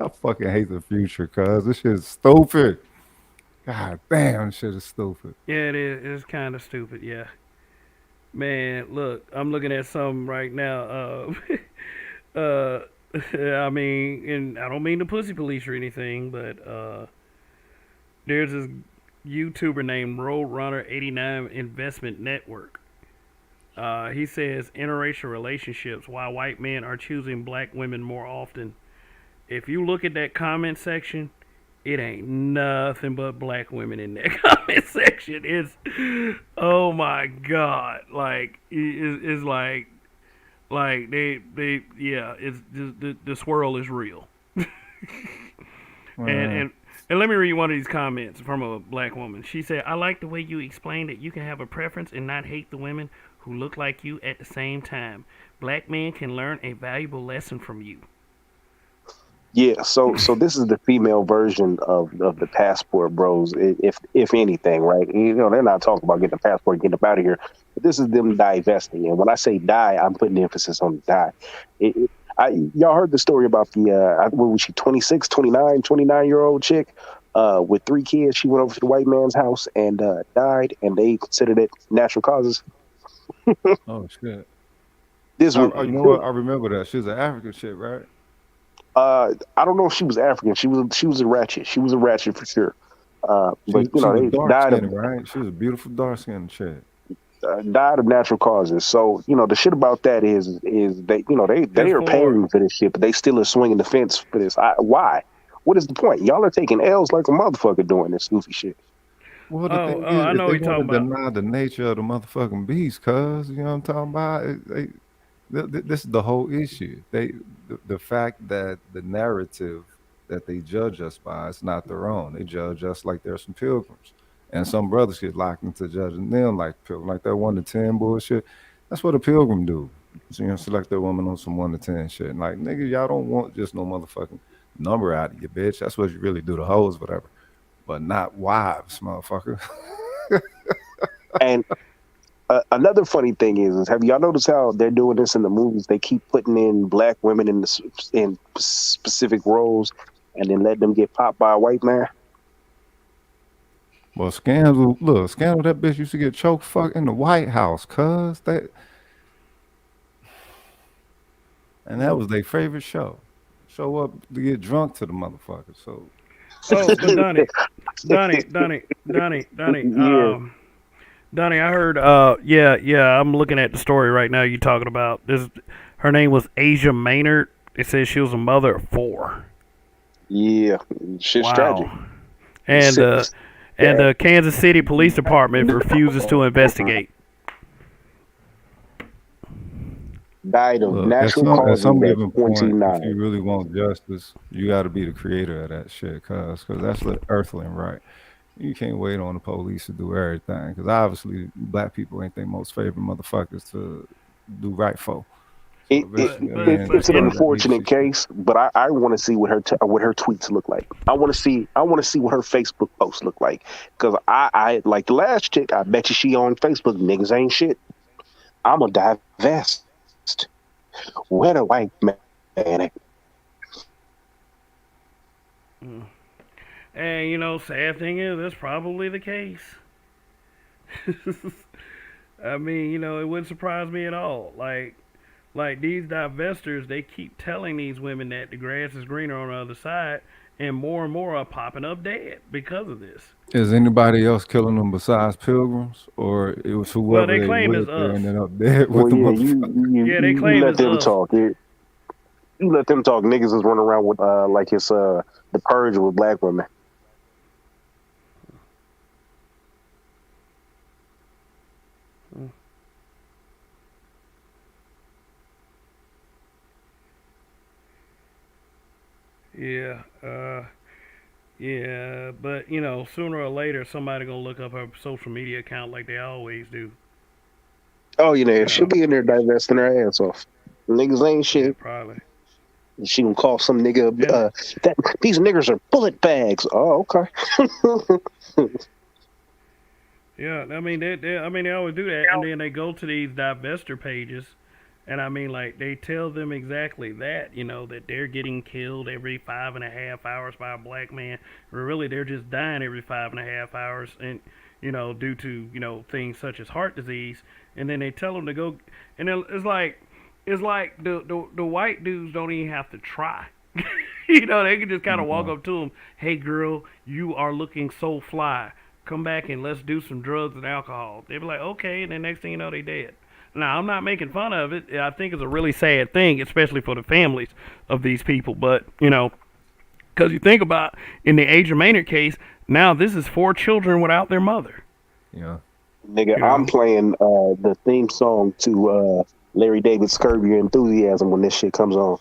I fucking hate the future, cuz this shit is stupid. God damn, this shit is stupid. yeah, it is. It's kind of stupid. Yeah. Man, look, I'm looking at some right now. Uh, I mean, and I don't mean the pussy police or anything, but there's this YouTuber named Roadrunner89 Investment Network. He says interracial relationships, why white men are choosing black women more often. If you look at that comment section, it ain't nothing but black women in that comment section. It's, oh my god, like it's like yeah, it's the swirl is real. And Man. and and let me read one of these comments from a black woman. She said, "I like the way you explain that you can have a preference and not hate the women who look like you at the same time. Black men can learn a valuable lesson from you." Yeah, so this is the female version of the passport bros, if anything, right? They're not talking about getting a passport, getting up out of here. But this is them divesting, and when I say die, I'm putting emphasis on die. Y'all heard the story about what was she, 26, 29 year old chick with three kids. She went over to the white man's house and died, and they considered it natural causes. Oh shit. This was You know what? I remember that. She was an African shit, right? I don't know if she was African. She was a ratchet. She was a ratchet for sure. But She was they dark skinned, right? She was a beautiful dark skinned chick. died of natural causes. So the shit about that is they they It's are for paying for this shit, but they still are swinging the fence for this. Why? What is the point? Y'all are taking L's like a motherfucker doing this goofy shit. Well, the thing I is know what they you're want to talking about. deny the nature of the motherfucking beast, cuz, you know what I'm talking about? This is the whole issue. The fact that the narrative that they judge us by is not their own. They judge us like they're some pilgrims. And some brothers get locked into judging them like pilgrim, like that 1 to 10 bullshit. That's what a pilgrim do. So, select their woman on some 1 to 10 shit. And like, nigga, y'all don't want just no motherfucking number out of your bitch. That's what you really do to hoes, whatever. But not wives, motherfucker. And Another funny thing is have y'all noticed how they're doing this in the movies? They keep putting in black women in specific roles, and then let them get popped by a white man. Well, Scandal, that bitch used to get choke fucked in the White House, cuz that was their favorite show. Show up to get drunk to the motherfucker. So Oh, but Donnie. Yeah, Donnie, I heard. Yeah. I'm looking at the story right now. You talking about this? Her name was Asia Maynard. It says she was a mother of 4. yeah, shit's tragic. Wow. And Sick. the Kansas City Police Department refuses to investigate. Died of look, natural at causes some at given point, if 29. you really want justice, you got to be the creator of that shit, cuz that's the earthling right. You can't wait on the police to do everything, because obviously black people ain't their most favorite motherfuckers to do right for. So It, eventually, it's an in unfortunate case, but I want to see what what her tweets look like. I want to see what her Facebook posts look like because I like the last chick. I bet you she on Facebook. Niggas ain't shit. I'm a divest. Where the white man at? And sad thing is, that's probably the case. I mean, it wouldn't surprise me at all. Like these divestors, they keep telling these women that the grass is greener on the other side, and more are popping up dead because of this. is anybody else killing them besides pilgrims, or it was Well, whoever they they claim it's with that us. ended up dead with Well, the yeah, motherfucker? Yeah, they you claim let it's them us. talk. You let them talk. Niggas is running around with like it's the purge with black women. Yeah, yeah, but sooner or later somebody gonna look up her social media account like they always do. Oh, You she'll know, be in there divesting her ass off. Niggas ain't yeah, shit. probably. She gonna call some nigga And that these niggers are bullet bags. Oh, okay. yeah, I mean they always do that, and then they go to these divester pages, and I mean like they tell them exactly that that they're getting killed every 5.5 hours by a black man. Or really, they're just dying every 5.5 hours, and due to things such as heart disease, and then they tell them to go, and it's like the white dudes don't even have to try. They can just kind of walk No. up to them. Hey, girl, you are looking so fly. Come back and let's do some drugs and alcohol. They be like, okay, and then next thing you know, they dead. Now, I'm not making fun of it. I think it's a really sad thing, especially for the families of these people. But because you think about in the Asia Maynard case, now this is 4 children without their mother. Yeah. Nigga, You I'm know, playing the theme song to Larry David's Curb Your Enthusiasm when this shit comes on.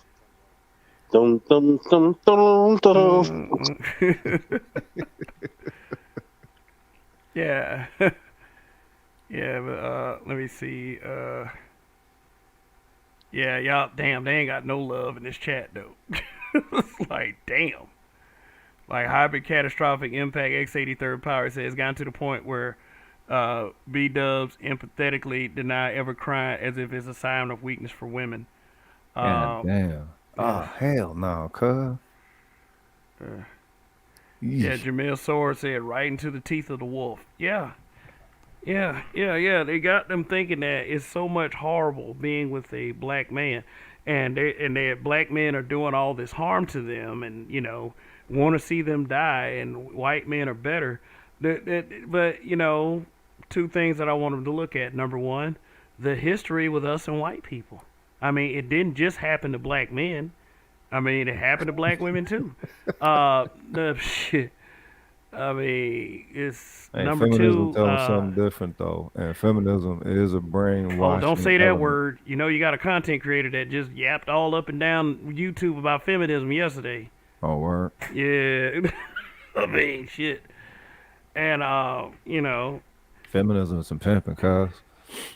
Dum, dum, dum, dum, dum. mm, yeah, yeah. But let me see. Yeah, y'all. Damn, they ain't got no love in this chat though. It's like, damn. Like hybrid catastrophic impact X83rd power says it's gotten to the point where B Dubs empathetically deny ever crying as if it's a sign of weakness for women. God Uh, damn. Oh yeah. hell no, cuz. Uh, yeah, Yeesh. Jamil Sword said right into the teeth of the wolf. Yeah. Yeah. They got them thinking that it's so much horrible being with a black man, and their black men are doing all this harm to them, and want to see them die, and white men are better. But two things that I want them to look at. Number one, the history with us and white people. I mean, it didn't just happen to black men. I mean, it happened to black women too. The shit. I mean, it's Hey, number feminism two. telling something different though, and feminism is a Oh, don't brainwashing say that element. word. You got a content creator that just yapped all up and down YouTube about feminism yesterday. Oh, word. Yeah, I mean, shit. And Feminism is some pimping, cuz.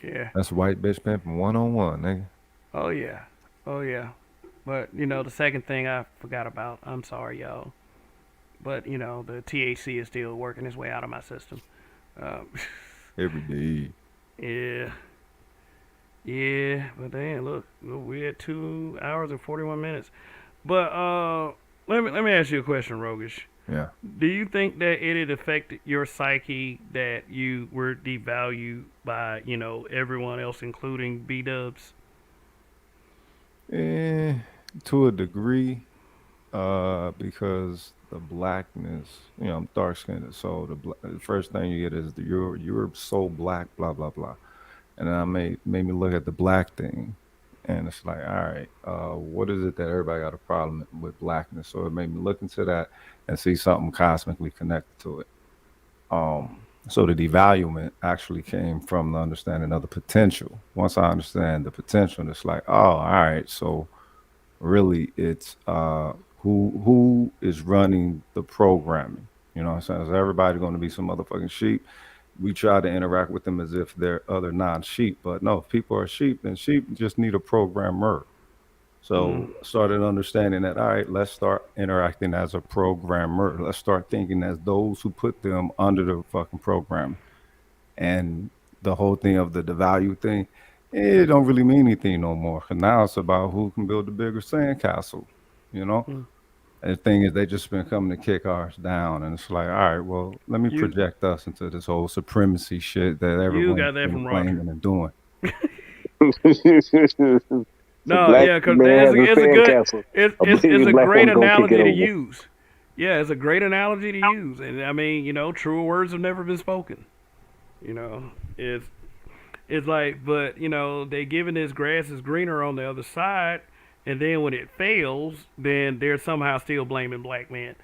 yeah. That's white bitch pimping 1-on-1, nigga. Oh yeah, oh yeah. But the second thing I forgot about. I'm sorry, y'all. But the THC is still working its way out of my system. Um, Every day. Yeah. Yeah, but damn, look, we're at 2 hours and 41 minutes. But let me ask you a question, Rogish. Yeah. Do you think that it had affected your psyche that you were devalued by, everyone else, including B Dubs? Eh, to a degree, because the blackness, I'm dark skinned, so the first thing you get is you're so black, blah blah blah, and then I made me look at the black thing, and it's like, all right, what is it that everybody got a problem with blackness? So it made me look into that and see something cosmically connected to it. Um, so the devaluement actually came from the understanding of the potential. Once I understand the potential, it's like, oh, all right, so really it's who is running the programming. You know what I'm saying? Is everybody going to be some motherfucking sheep? We try to interact with them as if they're other non-sheep, but no, if people are sheep, then sheep just need a programmer. Mm, So I started understanding that, all right, let's start interacting as a programmer. Let's start thinking as those who put them under the fucking program. And the whole thing of the devalue thing, it don't really mean anything no more. 'Cause now it's about who can build the bigger sandcastle, you know? mm. And the thing is, they just been coming to kick ours down. And it's like, all right, well, let me You project us into this whole supremacy shit that you everyone's got that been from Roger. claiming and doing. A No, black yeah, because man it's has a, a it's a good, sandcastle. it's A it's big it's a black great woman gonna kick it analogy to over. use. Yeah, it's a great analogy to use, and I mean, truer words have never been spoken. You know, it's it's like, but they giving this grass is greener on the other side, and then when it fails, then they're somehow still blaming black men.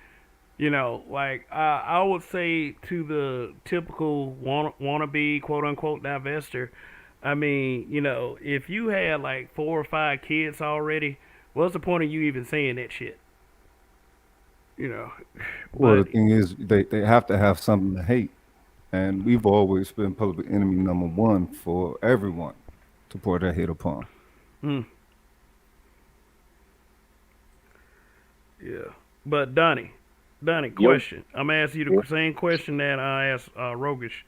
Like I would say to the typical wannabe quote unquote divester, I mean, if you had like 4 or 5 kids already, what's the point of you even saying that shit? You know, Well, the but thing is, they have to have something to hate. And we've always been public enemy number one for everyone to pour their hate upon. mm, yeah. But Donnie, Yo, question. I'm gonna ask you yeah. the same question that I asked Rogish.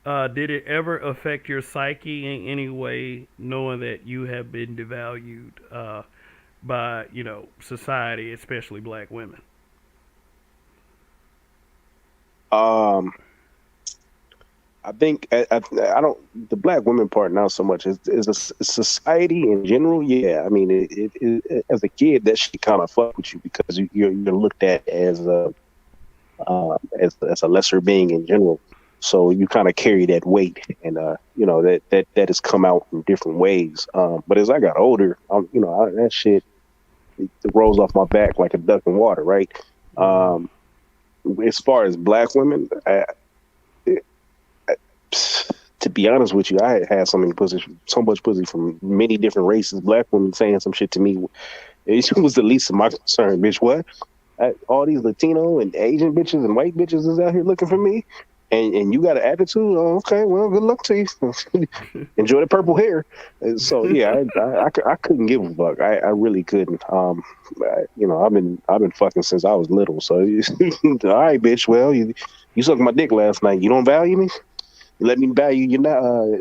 Did it ever affect your psyche in any way, knowing that you have been devalued by society, especially black women? Um, I think I don't the black women part not so much is society in general. Yeah, I mean, as a kid, that shit kind of fuck with you because you're looked at as a lesser being in general. So you kind of carry that weight, and that has come out in different ways. But as I got older, that shit it rolls off my back like a duck in water, right? Mm, Um, as far as black women, to be honest with you, I had so much pussy from many different races. Black women saying some shit to me, it was the least of my concern, bitch. What? All these Latino and Asian bitches and white bitches is out here looking for me, and you got an attitude. Oh, okay, well, good luck to you. Enjoy the purple hair. And so yeah, I couldn't give a fuck. I really couldn't. I've been fucking since I was little. So all right, bitch. Well, you sucked my dick last night. You don't value me. Let me value your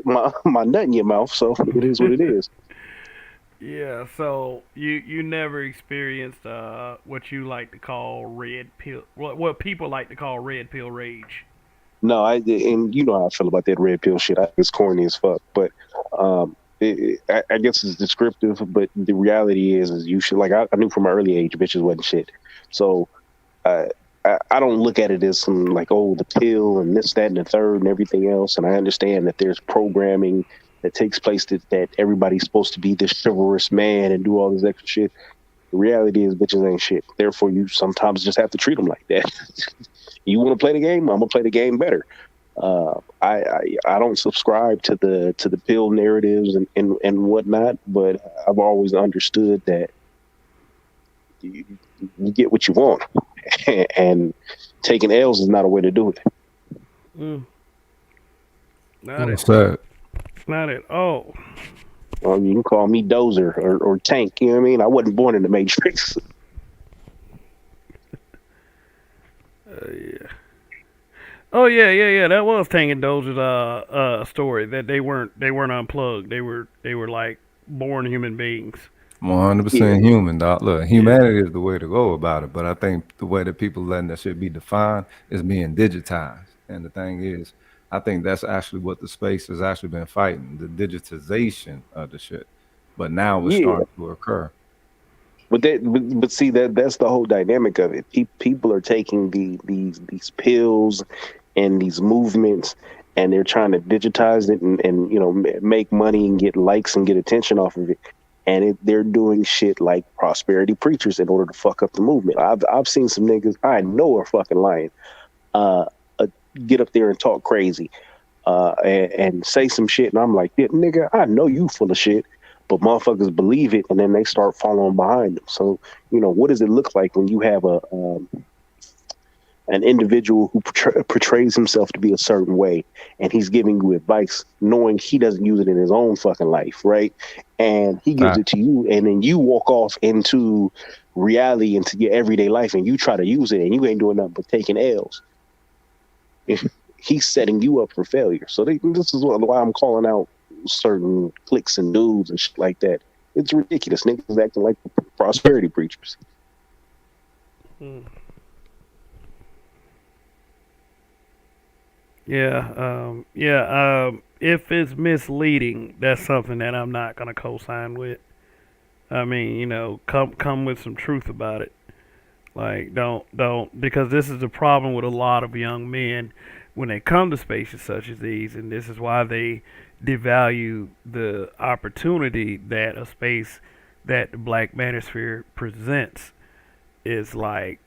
my nut in your mouth. So it is what it is. yeah. So you never experienced what you like to call red pill, what people like to call red pill rage. No, and you know how I feel about that red pill shit. I think it's corny as fuck, but I guess it's descriptive. But the reality is you should I knew from an early age, bitches wasn't shit. So uh, I don't look at it as some like the pill and this, that, and the third and everything else. And I understand that there's programming that takes place that everybody's supposed to be this chivalrous man and do all this extra shit. The reality is bitches ain't shit. Therefore, you sometimes just have to treat them like that. You want to play the game? I'm gonna play the game better. I don't subscribe to the pill narratives and whatnot, but I've always understood that you, you get what you want, and taking L's is not a way to do it. Mm, not Well it. said. Not it. Oh, You can call me Dozer or Tank. You know what I mean? I wasn't born in the Matrix. yeah. Oh yeah. That was Tank Doja's story that they weren't unplugged. They were like born human beings. 100% human, dog. Look, Yeah. humanity is the way to go about it, but I think the way that people letting that shit be defined is being digitized. And the thing is, I think that's actually what the space has actually been fighting, the digitization of the shit. But now it's Yeah, starting to occur. but see that's the whole dynamic of it. People are taking these pills and these movements, and they're trying to digitize it and make money and get likes and get attention off of it. And they're doing shit like prosperity preachers in order to fuck up the movement. I've seen some niggas I know are fucking lying. Uh, uh get up there and talk crazy. And say some shit, and I'm like, yeah, nigga, I know you full of shit, but motherfuckers believe it, and then they start following behind them. So, what does it look like when you have an individual who portrays himself to be a certain way, and he's giving you advice, knowing he doesn't use it in his own fucking life, right? And he gives Fact. it to you, and then you walk off into reality, into your everyday life, and you try to use it, and you ain't doing nothing but taking L's. He's setting you up for failure. So this is why I'm calling out certain cliques and dudes and shit like that. It's ridiculous. Niggas acting like prosperity preachers. Hmm. Yeah. If it's misleading, that's something that I'm not gonna co-sign with. I mean, come with some truth about it. Like, don't, because this is the problem with a lot of young men when they come to spaces such as these, and this is why they devalue the opportunity that a space that the Black Manosphere presents. Is like,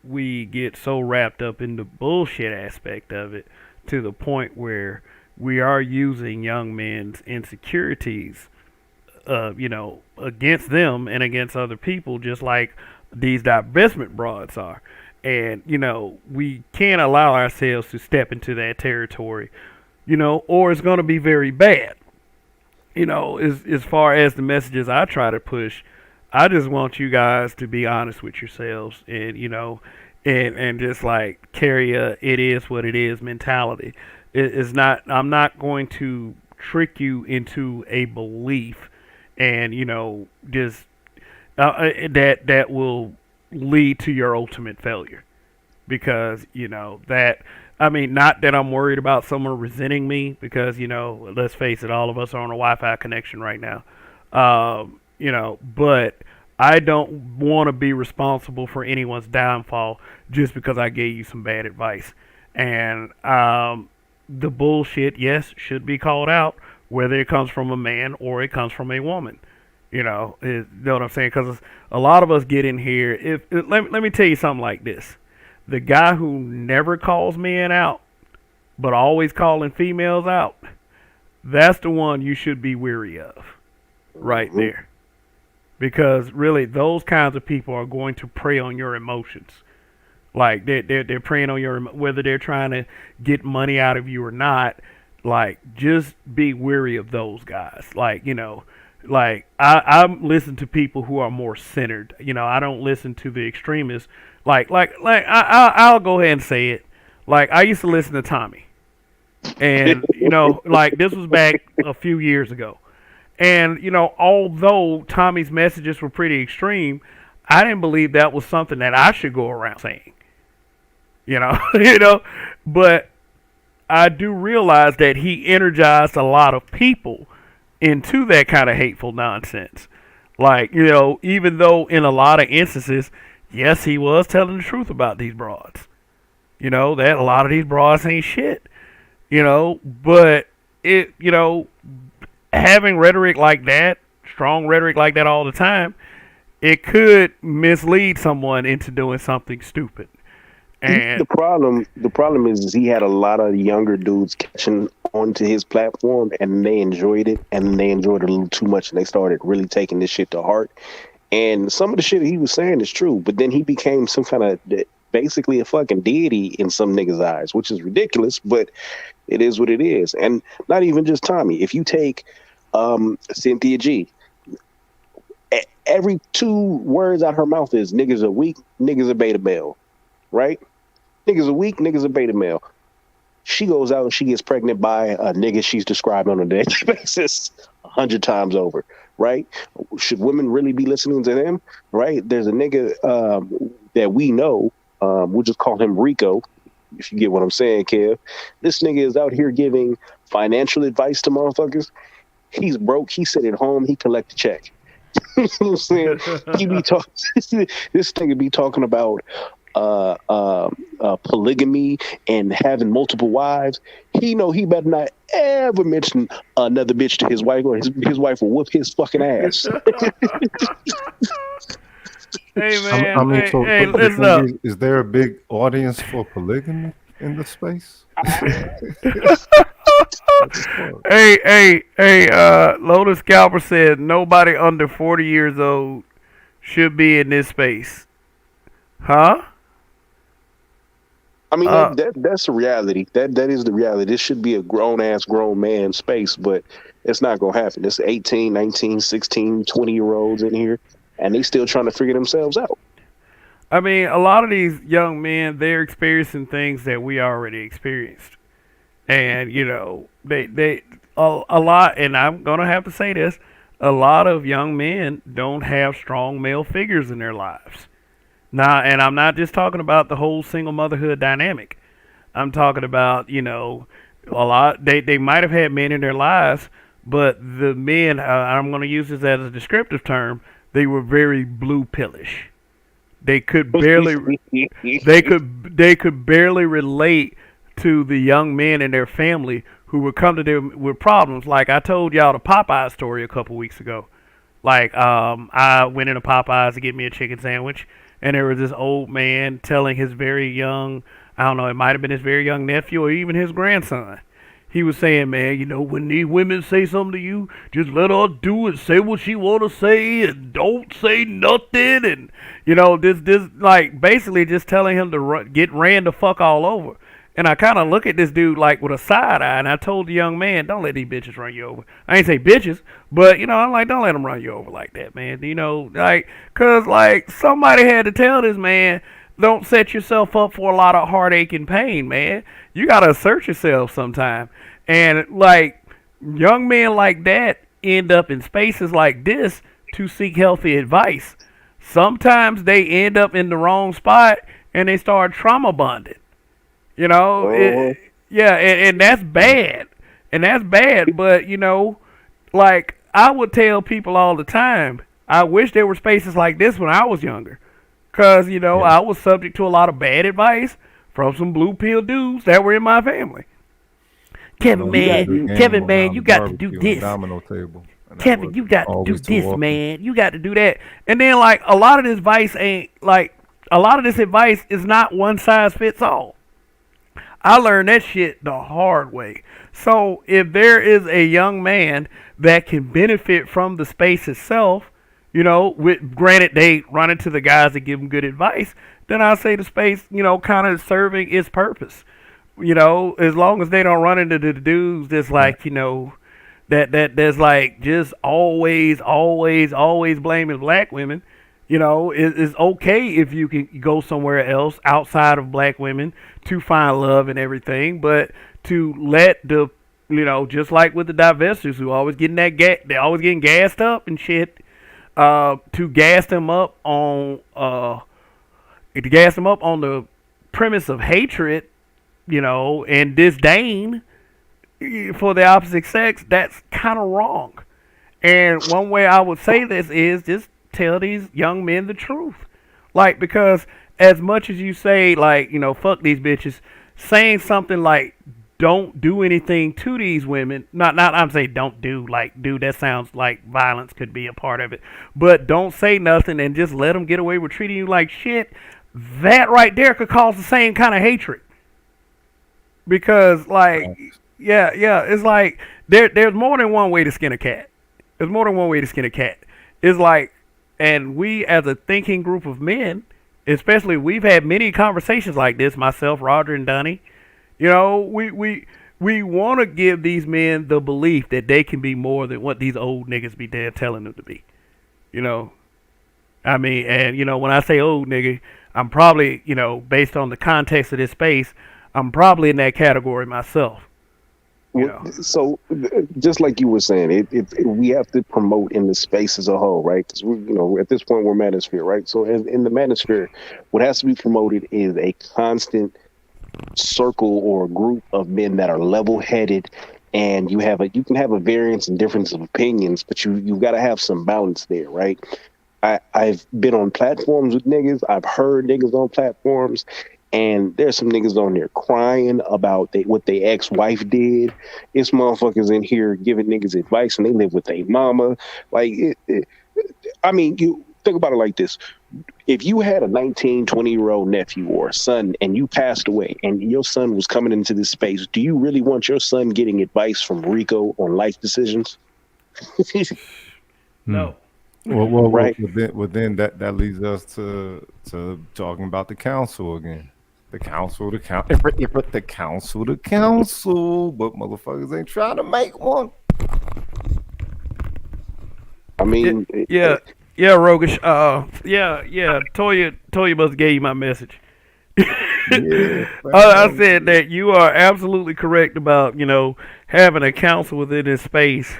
we get so wrapped up in the bullshit aspect of it to the point where we are using young men's insecurities, against them and against other people, just like these divestment broads are. And, we can't allow ourselves to step into that territory, or it's going to be very bad. As far as the messages I try to push, I just want you guys to be honest with yourselves, and and just like carry a "it is what it is" mentality. It's not. I'm not going to trick you into a belief, and just that will lead to your ultimate failure, because that. I mean, not that I'm worried about someone resenting me, because let's face it, all of us are on a Wi-Fi connection right now. But I don't want to be responsible for anyone's downfall just because I gave you some bad advice. And the bullshit, yes, should be called out, whether it comes from a man or it comes from a woman. You know what I'm saying? Because a lot of us get in here. Let me tell you something like this: the guy who never calls men out, but always calling females out, that's the one you should be weary of, right Mm-hmm. there. Because really, those kinds of people are going to prey on your emotions. Like they're preying on whether they're trying to get money out of you or not. Like, just be weary of those guys. Like, like I listen to people who are more centered. I don't listen to the extremists. I'll go ahead and say it. Like, I used to listen to Tommy, and like, this was back a few years ago. And although Tommy's messages were pretty extreme, I didn't believe that was something that I should go around saying. You know. But I do realize that he energized a lot of people into that kind of hateful nonsense. Like, even though in a lot of instances, yes, he was telling the truth about these broads. That a lot of these broads ain't shit. But having rhetoric like that, strong rhetoric like that all the time, it could mislead someone into doing something stupid. And The problem is he had a lot of younger dudes catching onto his platform, and they enjoyed it, and they enjoyed it a little too much, and they started really taking this shit to heart. And some of the shit he was saying is true, but then he became some kind of basically a fucking deity in some niggas' eyes, which is ridiculous, but it is what it is. And not even just Tommy. If you take Cynthia G, every two words out her mouth is niggas are weak, niggas are beta male, right? Niggas a weak, niggas a beta male. She goes out and she gets pregnant by a nigga she's described on a daily basis 100 times over, right? Should women really be listening to them, right? There's a nigga that we know, we'll just call him Rico, if you get what I'm saying, Kev. This nigga is out here giving financial advice to motherfuckers. He's broke. He sit at home. He collect a check. You know what I'm saying? He be talking. This nigga be talking about polygamy and having multiple wives. He know he better not ever mention another bitch to his wife, or his wife will whoop his fucking ass. Hey man, I mean, hey, so hey, the listen thing up. is there a big audience for polygamy in the space? Hey, Lotus Scalper said nobody under 40 years old should be in this space. Huh? I mean, Uh, that's the reality. That is the reality. This should be a grown man space, but it's not going to happen. It's 18, 19, 16, 20-year-olds in here, and they still trying to figure themselves out. I mean, a lot of these young men, they're experiencing things that we already experienced. And, you know, a lot, and I'm going to have to say this, a lot of young men don't have strong male figures in their lives. Now, and I'm not just talking about the whole single motherhood dynamic. I'm talking about, you know, a lot. They might have had men in their lives, but the men, I'm going to use this as a descriptive term, they were very blue pillish. They could barely, they could barely relate to the young men in their family who would come to them with problems. Like I told y'all the Popeye story a couple weeks ago. Like I went into Popeyes to get me a chicken sandwich, and there was this old man telling his very young, I don't know, it might have been his very young nephew or even his grandson. He was saying, man, you know, when these women say something to you, just let her do it. Say what she want to say and don't say nothing. And, you know, this like, basically just telling him to get ran the fuck all over. And I kind of look at this dude like with a side eye, and I told the young man, don't let these bitches run you over. I ain't say bitches, but, you know, I'm like, don't let them run you over like that, man. You know, like, because, like, somebody had to tell this man, don't set yourself up for a lot of heartache and pain, man. You got to assert yourself sometime. And, like, young men like that end up in spaces like this to seek healthy advice. Sometimes they end up in the wrong spot and they start trauma bonded. You know, Oh, yeah, and that's bad. And that's bad, but, you know, like, I would tell people all the time, I wish there were spaces like this when I was younger. Because, you know, Yeah. I was subject to a lot of bad advice from some blue pill dudes that were in my family. I know Kevin, we had a man, good game Kevin, going man, on you the got to do barbecue and this. domino table, and that Kevin, was you got to do always too this, often. man. You got to do that. And then, like, a lot of this advice ain't, like, a lot of this advice is not one size fits all. I learned that shit the hard way. So if there is a young man that can benefit from the space itself, you know, with granted they run into the guys that give them good advice, then I say the space, you know, kind of serving its purpose. You know, as long as they don't run into the dudes that's Right. like, you know, that there's like just always blaming black women. You know, it's okay if you can go somewhere else outside of black women to find love and everything, but to let the, you know, just like with the divestors who always getting they're always getting gassed up and shit, to gas them up on the premise of hatred, you know, and disdain for the opposite sex, that's kind of wrong. And one way I would say this is just tell these young men the truth. Like, because as much as you say, like, you know, fuck these bitches, saying something like, don't do anything to these women, not I'm saying don't do, like, do, that sounds like violence could be a part of it. But don't say nothing and just let them get away with treating you like shit. That right there could cause the same kind of hatred. Because, like, yeah, it's like there's more than one way to skin a cat. There's more than one way to skin a cat. It's like, and we as a thinking group of men, especially, we've had many conversations like this, myself, Roger, and Donnie. You know, we want to give these men the belief that they can be more than what these old niggas be there telling them to be. You know, I mean, and you know, when I say old nigga, I'm probably, based on the context of this space, I'm probably in that category myself. You know. So, just like you were saying, we have to promote in the space as a whole, right? Because at this point, we're manosphere, right? So, in the manosphere, what has to be promoted is a constant circle or group of men that are level-headed, and you can have a variance and difference of opinions, but you've got to have some balance there, right? I've been on platforms with niggas. I've heard niggas on platforms, and there's some niggas on there crying about what their ex-wife did. It's motherfuckers in here giving niggas advice, and they live with their mama. Like, I mean, you think about it like this: if you had a 19, 20-year-old nephew or a son, and you passed away, and your son was coming into this space, do you really want your son getting advice from Rico on life decisions? No. Right. Then that leads us to talking about the council again. The council, the council, but motherfuckers ain't trying to make one. I mean, Yeah, yeah, Rogish. Yeah. Toya must have gave you my message. Yeah, I said that you are absolutely correct about having a council within this space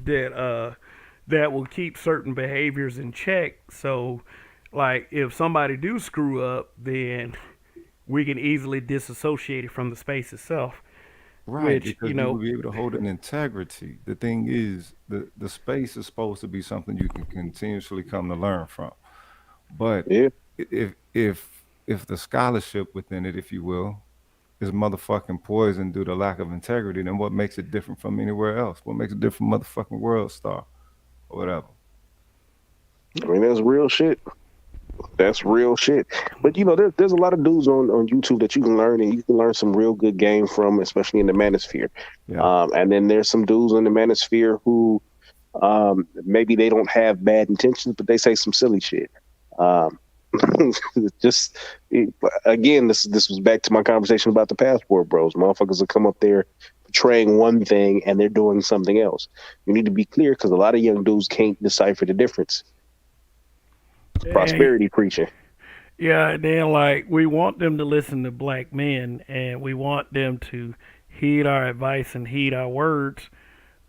that will keep certain behaviors in check. So, like, if somebody do screw up, then we can easily disassociate it from the space itself. right, Which because we will be able to hold an integrity. The thing is, the space is supposed to be something you can continuously come to learn from. But yeah. if the scholarship within it, if you will, is motherfucking poison due to lack of integrity, then what makes it different from anywhere else? What makes it different from motherfucking World Star or whatever? I mean, that's real shit. That's real shit. But there's a lot of dudes on YouTube that you can learn, and you can learn some real good game from, especially in the manosphere. Yeah. And then there's some dudes in the manosphere who maybe they don't have bad intentions, but they say some silly shit. Um, just again, this was back to my conversation about the passport bros. Motherfuckers will come up there portraying one thing and they're doing something else. You need to be clear because a lot of young dudes can't decipher the difference. and, Prosperity preaching. yeah, and then like we want them to listen to black men, and we want them to heed our advice and heed our words.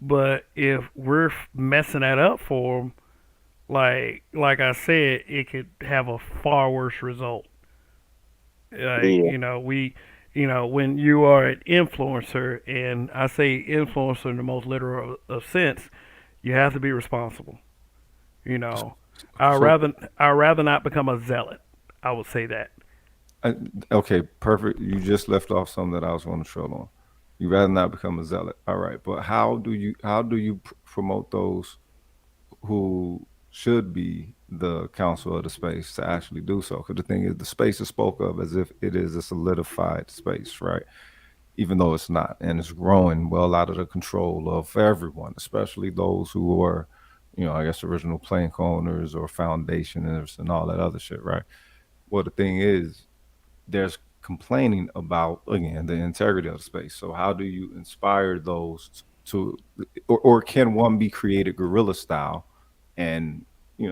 But if we're messing that up for them, like I said, it could have a far worse result. Like Yeah. when you are an influencer, and I say influencer in the most literal of sense, you have to be responsible. You know, I So rather I rather not become a zealot. I would say that. I, okay, perfect. You just left off something that I was going to troll on. You rather not become a zealot. All right, but how do you promote those who should be the council of the space to actually do so? Because the thing is, the space is spoke of as if it is a solidified space, right? Even though it's not, and it's growing well out of the control of everyone, especially those who are, I guess, original plank owners or foundationers and all that other shit, right? Well, the thing is, there's complaining about again the integrity of the space. So how do you inspire those to, or can one be created guerrilla style, and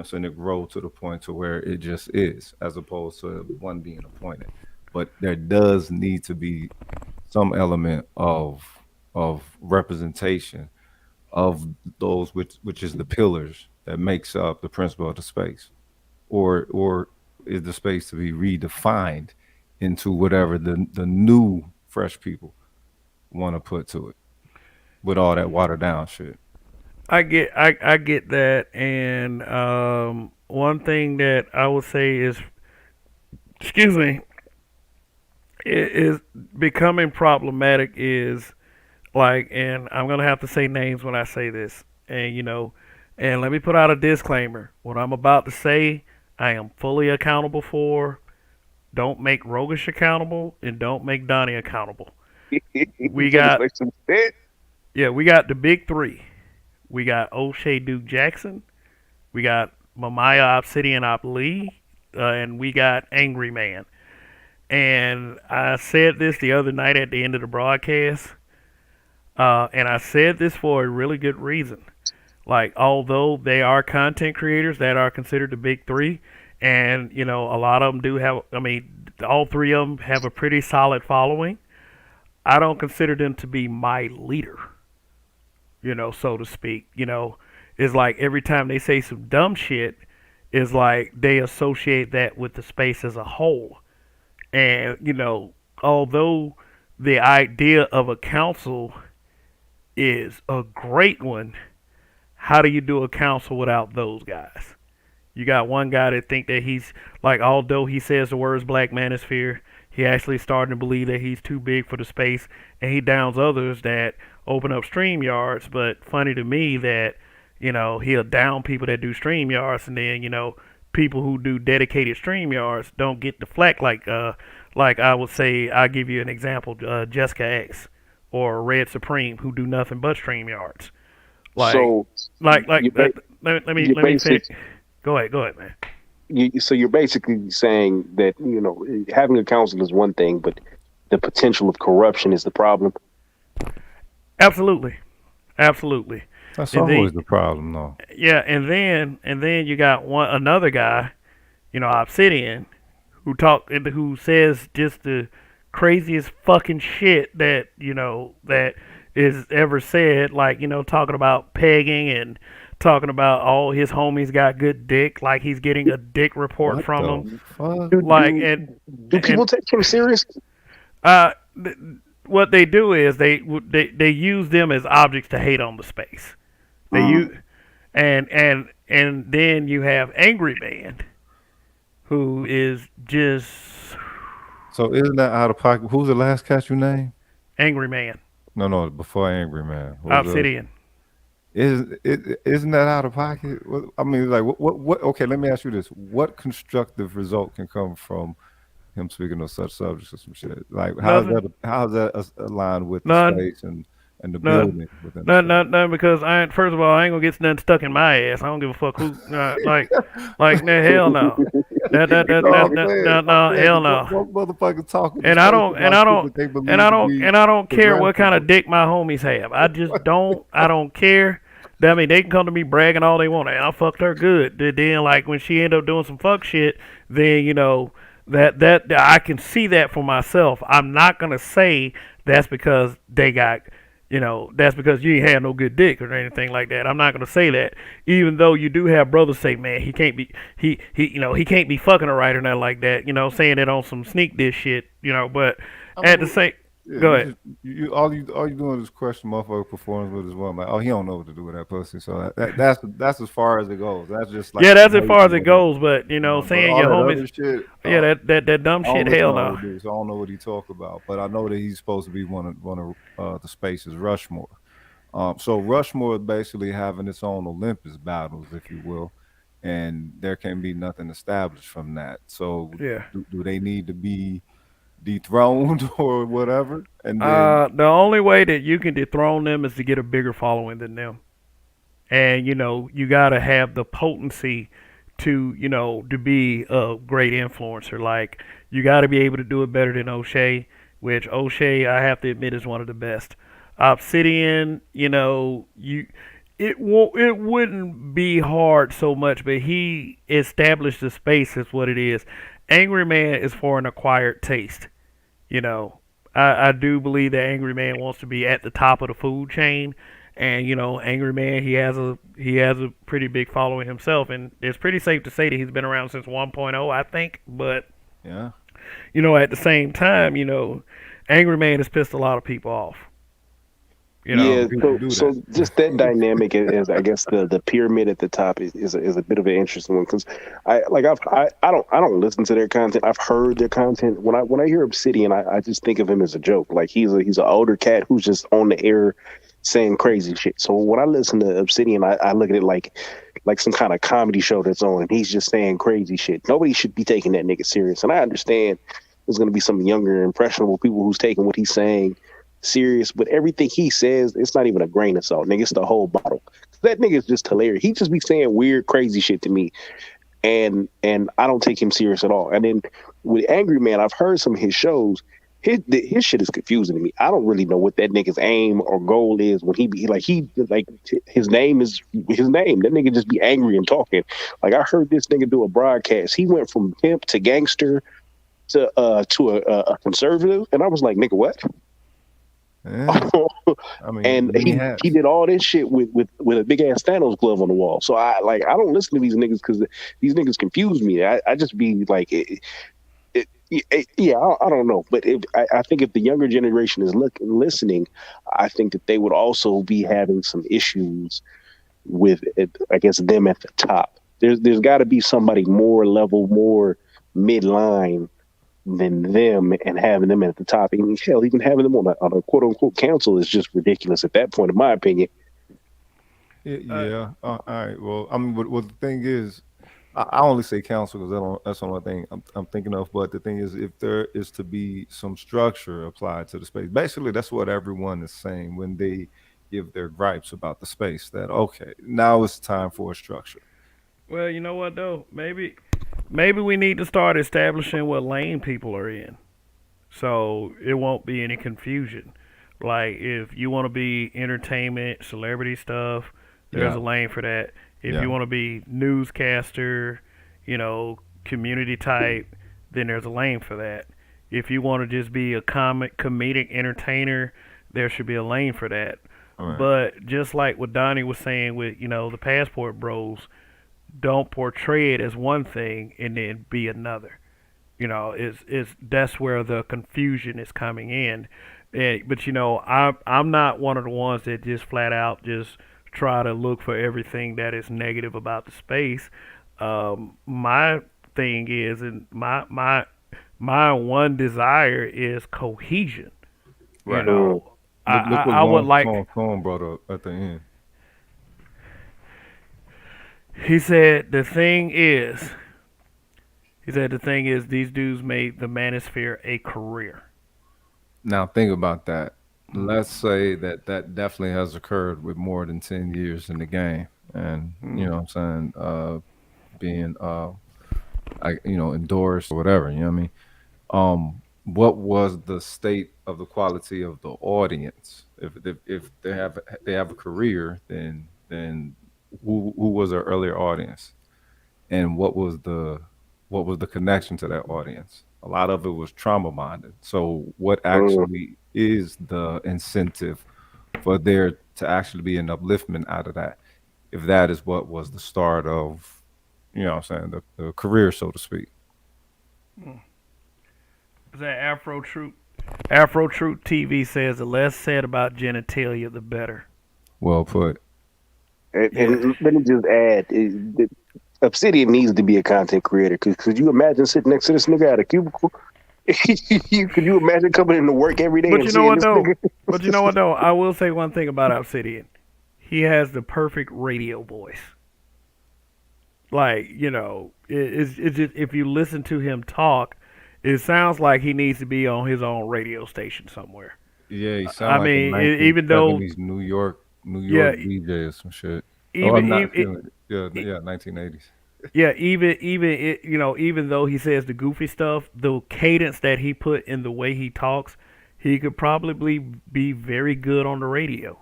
so it grow to the point to where it just is, as opposed to one being appointed. But there does need to be some element of representation of those which is the pillars that makes up the principle of the space, or is the space to be redefined into whatever the new fresh people want to put to it with all that watered down shit. I get that, and one thing that I would say is, excuse me, is becoming problematic is like, and I'm gonna have to say names when I say this, and and let me put out a disclaimer: what I'm about to say, I am fully accountable for. Don't make Rogish accountable, and don't make Donnie accountable. You We finna got say some shit? Yeah, we got the big three. We got O'Shea Duke Jackson. We got Mamaya Obsidian Op Lee, and we got Angry Man. And I said this the other night at the end of the broadcast, and I said this for a really good reason. Like, although they are content creators that are considered the big three, and you know a lot of them do have. I mean, all three of them have a pretty solid following. I don't consider them to be my leader, you know, so to speak. You know, it's like every time they say some dumb shit, it's like they associate that with the space as a whole. And, you know, although the idea of a council is a great one, how do you do a council without those guys? You got one guy that think that he's like, although he says the words black manosphere, he actually starting to believe that he's too big for the space, and he downs others that open up stream yards. But funny to me that you know he'll down people that do stream yards, and then you know people who do dedicated stream yards don't get the flack like I would say. I give you an example, Jessica X or Red Supreme, who do nothing but stream yards. Like So like you ba- let me finish. Go ahead, man. so you're basically saying that having a council is one thing, but the potential of corruption is the problem. Absolutely, absolutely. That's And then always the problem, though. yeah, and then you got another guy, you know, Obsidian, who says just the craziest fucking shit that you know that is ever said, like you know, talking about pegging and talking about all his homies got good dick, like he's getting a dick report What from the them, fuck? like Do people and take him serious? uh, th- what they do is they use them as objects to hate on the space. They use and then you have Angry Man, who is just So isn't that out of pocket? Who's the last cat you named? Angry Man, No, before Angry Man. Obsidian. Isn't that out of pocket? I mean, like, what? Okay, let me ask you this: what constructive result can come from him speaking of such subjects or some shit? Like, Nothing. how's that aligned with the None. space and the None. building within the None, space? none, none, because I ain't, first of all, I ain't gonna get nothing stuck in my ass. I don't give a fuck who, no, hell no. No, No, no, hell no. what motherfucker talking to And I space don't, and about I shit don't, that they believe to be and I don't care what kind progressive? of dick my homies have. I don't care. I mean, they can come to me bragging all they want. Hey, I fucked her good. Then, like when she ended up doing some fuck shit, then you know that I can see that for myself. I'm not gonna say that's because they got, you know, that's because you ain't had no good dick or anything like that. I'm not gonna say that, even though you do have brothers say, man, he can't be, you know, he can't be fucking her right or nothing like that. You know, saying it on some sneak diss shit. You know, but I at the mean, same, yeah, go ahead. all you doing is question motherfucker performance with his woman. Like, oh, he don't know what to do with that pussy. So that's as far as it goes. That's just like Yeah, some that's as hate far or as it whatever. goes. But you know, But saying all your that other homies, shit, yeah, that dumb I don't shit, listen hell to all no. of this. I don't know what he talk about. But I know that he's supposed to be one of the spaces Rushmore. So Rushmore is basically having its own Olympus battles, if you will, and there can be nothing established from that. So Yeah. do they need to be dethroned or whatever? And then The only way that you can dethrone them is to get a bigger following than them. And you know you got to have the potency to you know to be a great influencer. Like you got to be able to do it better than O'Shea, which O'Shea I have to admit is one of the best. Obsidian, you know, it wouldn't be hard so much, but he established the space is what it is. Angry Man is for an acquired taste. You know, I do believe that Angry Man wants to be at the top of the food chain, and you know, Angry Man he has a pretty big following himself, and it's pretty safe to say that he's been around since 1.0, I think. But yeah. you know, at the same time, you know, Angry Man has pissed a lot of people off. You know, Yeah, People so do so that. just that dynamic is I guess the pyramid at the top is a bit of an interesting one because I don't listen to their content. I've heard their content. When I hear Obsidian, I just think of him as a joke. Like he's an older cat who's just on the air saying crazy shit. So when I listen to Obsidian, I look at it like some kind of comedy show that's on, and he's just saying crazy shit. Nobody should be taking that nigga serious, and I understand there's gonna be some younger impressionable people who's taking what he's saying serious, but everything he says, it's not even a grain of salt, nigga. It's the whole bottle. That nigga is just hilarious. He just be saying weird, crazy shit to me, and I don't take him serious at all. And then with Angry Man, I've heard some of his shows, his shit is confusing to me. I don't really know what that nigga's aim or goal is when his name is his name. That nigga just be angry and talking. Like I heard this nigga do a broadcast. He went from pimp to gangster to a conservative, and I was like, nigga, what? Yeah. I mean, And many hats. he did all this shit with a big ass Thanos glove on the wall. So I don't listen to these niggas because these niggas confuse me. I just be like, yeah, I don't know, but I think if the younger generation is listening, I think that they would also be having some issues with it, I guess them at the top. There's got to be somebody more level, more midline than them, and having them at the top. And hell, even having them on a quote unquote council is just ridiculous at that point, in my opinion. Yeah. All right. Well, I mean, well, the thing is, I only say council because that's the only thing I'm thinking of. But the thing is, if there is to be some structure applied to the space, basically that's what everyone is saying when they give their gripes about the space. That okay, now it's time for a structure. Well, you know what though? Maybe we need to start establishing what lane people are in, so it won't be any confusion. Like if you want to be entertainment, celebrity stuff, there's Yeah. a lane for that. If Yeah. you want to be newscaster, community type, then there's a lane for that. If you want to just be a comedic entertainer, there should be a lane for that. All right. But just like what Donnie was saying with, the passport bros, don't portray it as one thing and then be another. Is that's where the confusion is coming in. But I'm not one of the ones that just flat out just try to look for everything that is negative about the space. My thing is, and my one desire is cohesion. You Right. know, I Look what I would like. Cohen brought up at the end. He said the thing is. He said the thing is these dudes made the manosphere a career. Now think about that. Let's say that that definitely has occurred with more than 10 years in the game, and you know what I'm saying, being endorsed or whatever. You know what I mean? What was the state of the quality of the audience? If they have a career, then who was their earlier audience, and what was the connection to that audience? A lot of it was trauma bonded. So what Mm. actually is the incentive for there to actually be an upliftment out of that? If that is what was the start of, what I'm saying, the career, so to speak. Is that Afro Troop? Afro Troop TV says the less said about genitalia, the better. Well put. Yeah. And let me just add, Obsidian needs to be a content creator. Could you imagine sitting next to this nigga at a cubicle? Could you imagine coming into work every day But and you know seeing what this though? nigga? But you know what though? I will say one thing about Obsidian. He has the perfect radio voice. Like it's just if you listen to him talk, it sounds like he needs to be on his own radio station somewhere. Yeah, he I sounded like a mean, even though 1970s New yeah, York DJ or some shit. Oh, even I'm not even feeling it. Yeah, 1980s. yeah, even though he says the goofy stuff, the cadence that he put in the way he talks, he could probably be very good on the radio.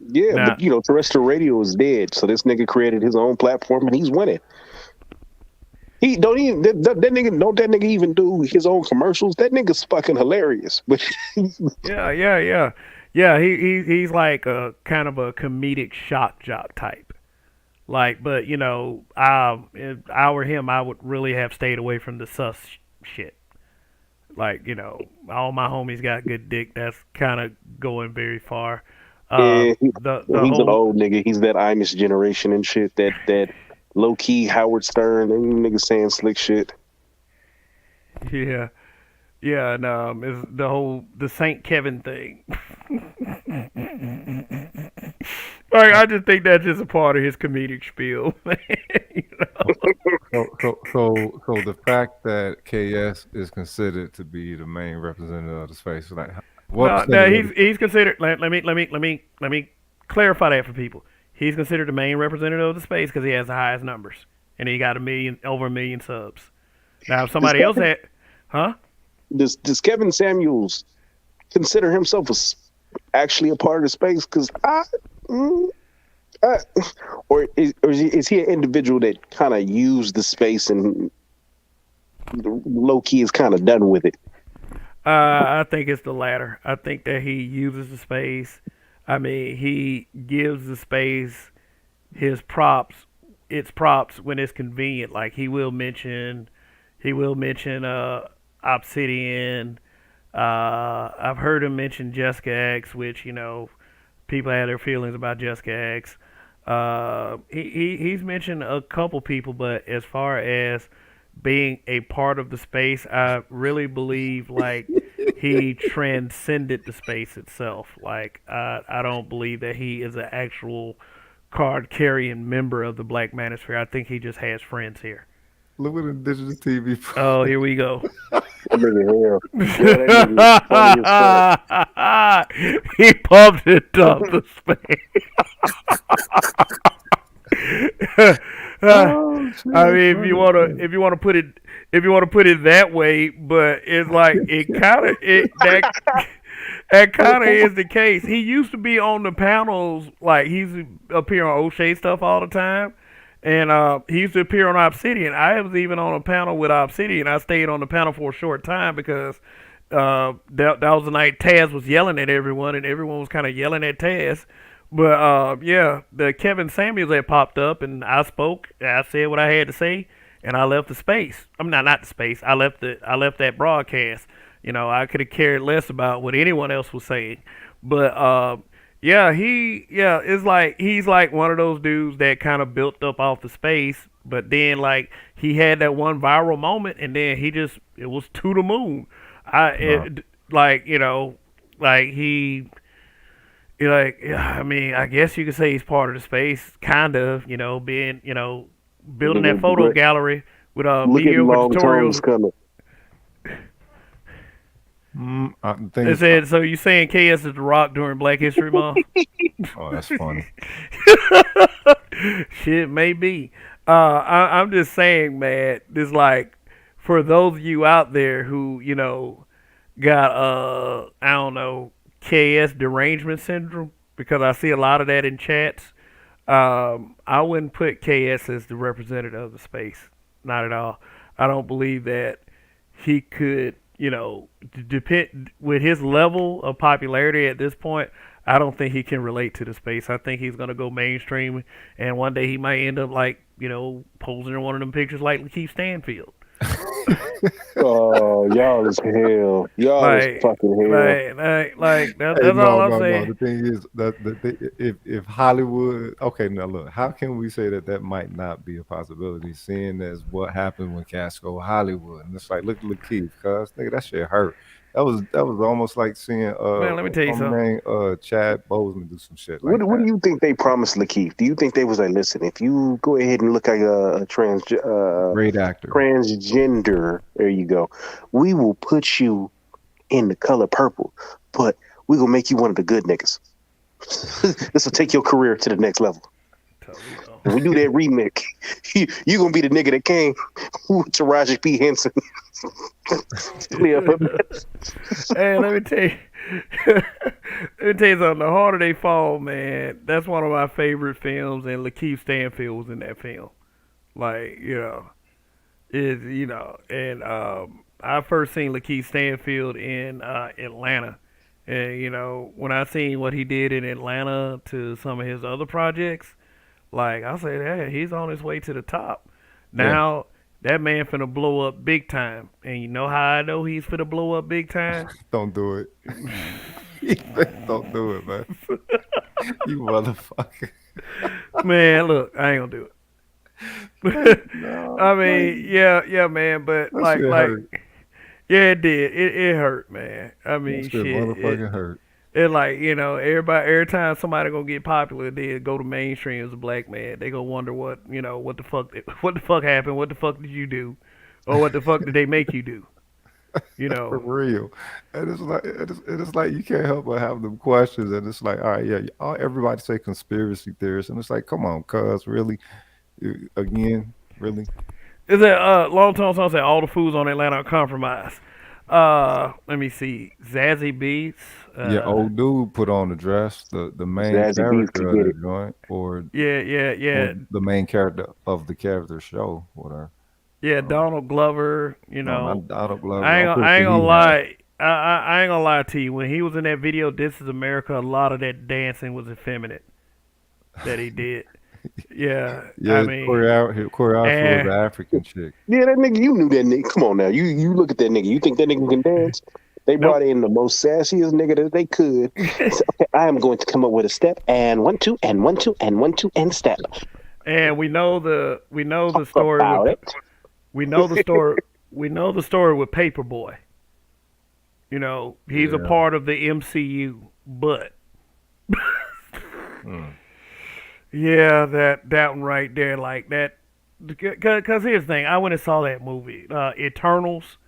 Yeah, Now, but terrestrial radio is dead. So this nigga created his own platform and he's winning. He don't even that nigga even do his own commercials. That nigga's fucking hilarious. But yeah. He's like a kind of a comedic shock jock type. Like, but if I were him, I would really have stayed away from the sus shit. Like, all my homies got good dick. That's kind of going very far. yeah, The he's an whole old nigga. He's that Amish generation and shit. That low key Howard Stern. Them niggas saying slick shit. yeah. Yeah, and is the Saint Kevin thing. Like I just think that's just a part of his comedic spiel. you know? So the fact that KS is considered to be the main representative of the space, like what No, percentage? he's considered. Let me clarify that for people. He's considered the main representative of the space because he has the highest numbers, and he got over a million subs. Now, if Is somebody else Kevin had, huh? Does Kevin Samuels consider himself actually a part of the space? Because or is he an individual that kind of used the space and low key is kind of done with it? I think it's the latter. I think that he uses the space. I mean, he gives the space his props, its props when it's convenient. Like he will mention Obsidian. I've heard him mention Jessica X, which people had their feelings about Jessica X. He's mentioned a couple people, but as far as being a part of the space, I really believe like he transcended the space itself. Like I don't believe that he is an actual card carrying member of the Black Manosphere. I think he just has friends here. Look at the digital TV. Oh, here we go. That nigga hell. Yeah, that nigga is funny as fuck. He pumped it up the space. Oh, shit, I mean, funny. if you wanna put it that way, but it's like it kind of it that kind of is the case. He used to be on the panels, like he's appear on O'Shea stuff all the time, and he used to appear on Obsidian. I was even on a panel with Obsidian. I stayed on the panel for a short time because that was the night Taz was yelling at everyone, and everyone was kind of yelling at Taz. But yeah, the Kevin Samuels that popped up, and I spoke. I said what I had to say, and I left the space. I'm not the space. I left that broadcast. I could have cared less about what anyone else was saying. But yeah, it's like he's like one of those dudes that kind of built up off the space, but then like he had that one viral moment, and then it was to the moon. Right. Like like yeah, I mean, I guess you could say he's part of the space, kind of, being, building that photo Look gallery with look at mediocre long Tom's tutorials. coming. The thing They is, said, so you saying KS is the Rock during Black History Month? oh, that's funny. Shit, maybe. I'm just saying, man. This like for those of you out there who got I don't know KS derangement syndrome, because I see a lot of that in chats. I wouldn't put KS as the representative of the space. Not at all. I don't believe that he could, depend with his level of popularity at this point. I don't think he can relate to the space. I think he's gonna go mainstream, and one day he might end up like posing in one of them pictures like Lakeith Stanfield. Oh, y'all is hell. Y'all is Like, fucking hell. Hey, that's all no, I'm no, no. saying. The thing is that if Hollywood, okay, now look, how can we say that that might not be a possibility, seeing as what happened when Casco Hollywood, and it's like, look at Lakeith, cuz nigga, that shit hurt. That was almost like seeing Man, let me what's tell you my something. name Chad Boseman do some shit like What do that. you think they promised Lakeith? Do you think they was like, listen, if you go ahead and look like a Great actor. transgender, there you go, we will put you in the color purple, but we gonna make you one of the good niggas. This will take your career to the next level. Totally wrong. When we do that remake, you gonna be the nigga that came with Taraji P. Henson. Yeah, Hey, let me tell you. Let me tell you something. The Harder They Fall, man. That's one of my favorite films, and Lakeith Stanfield was in that film. Like, and I first seen Lakeith Stanfield in Atlanta, and when I seen what he did in Atlanta to some of his other projects, like I said, hey, he's on his way to the top. Yeah, Now that man finna blow up big time, and you know how I know he's finna blow up big time? don't do it. Don't do it, man. You motherfucker. Man, look, I ain't gonna do Like, it. no, I like mean, yeah, man, but that shit hurt. yeah, it did. It hurt, man. I That mean, shit shit. motherfucking hurt. It like every time somebody gonna get popular, they go to mainstream as a black man. They gonna wonder what the fuck what the fuck happened, what the fuck did you do, or what the fuck did they make you do? You For know. real. And it's like you can't help but have them questions. And it's like, all right, yeah, everybody say conspiracy theorists. And it's like, come on, cuz, really? Again, really? Is that long Tom song said all the foods on Atlanta are compromised. Let me see. Zazzy Beats. Yeah, old dude put on the dress, the main Zazzy Beats could character of get the it. joint, Yeah. or the main character of the character show, whatever. Yeah, Uh, Donald Glover. no, not Donald Glover. I ain't I'm gonna, pretty I sure ain't gonna he had. lie. I ain't gonna lie to you. When he was in that video, "This Is America," a lot of that dancing was effeminate that he did. Yeah, Yeah, I his mean, choreographer was and an African chick. Yeah, that nigga, you knew that nigga. Come on now, you look at that nigga. You think that nigga can dance? They nope. brought in the most sassiest nigga that they could. So, okay, I am going to come up with a step and 1 2 and 1 2 and 1 2 and step. And we know the Talk story with about the, it. we know the story with Paperboy. He's a Yeah. part of the MCU, but Mm. yeah, that one right there, like that. Because here's the thing, I went and saw that movie, Eternals,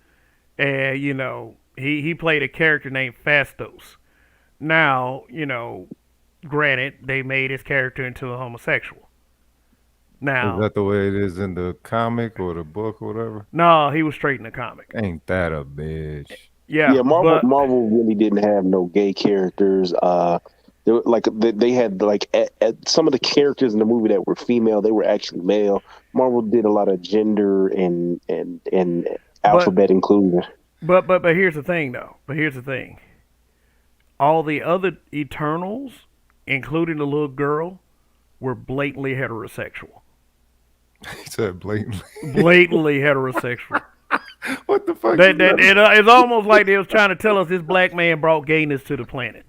and he played a character named Fastos. Now, granted, they made his character into a homosexual. Is Now, that the way it is in the comic or the book or whatever? no, he was straight in the comic. Ain't that a bitch? Yeah, Yeah, Marvel but Marvel really didn't have no gay characters. They had like at some of the characters in the movie that were female, they were actually male. Marvel did a lot of gender and but alphabet inclusion. but here's the thing, though. But here's the thing. All the other Eternals, including the little girl, were blatantly heterosexual. He said blatantly. Blatantly heterosexual. What the fuck That, is that, that? it's almost like they was trying to tell us this black man brought gayness to the planet.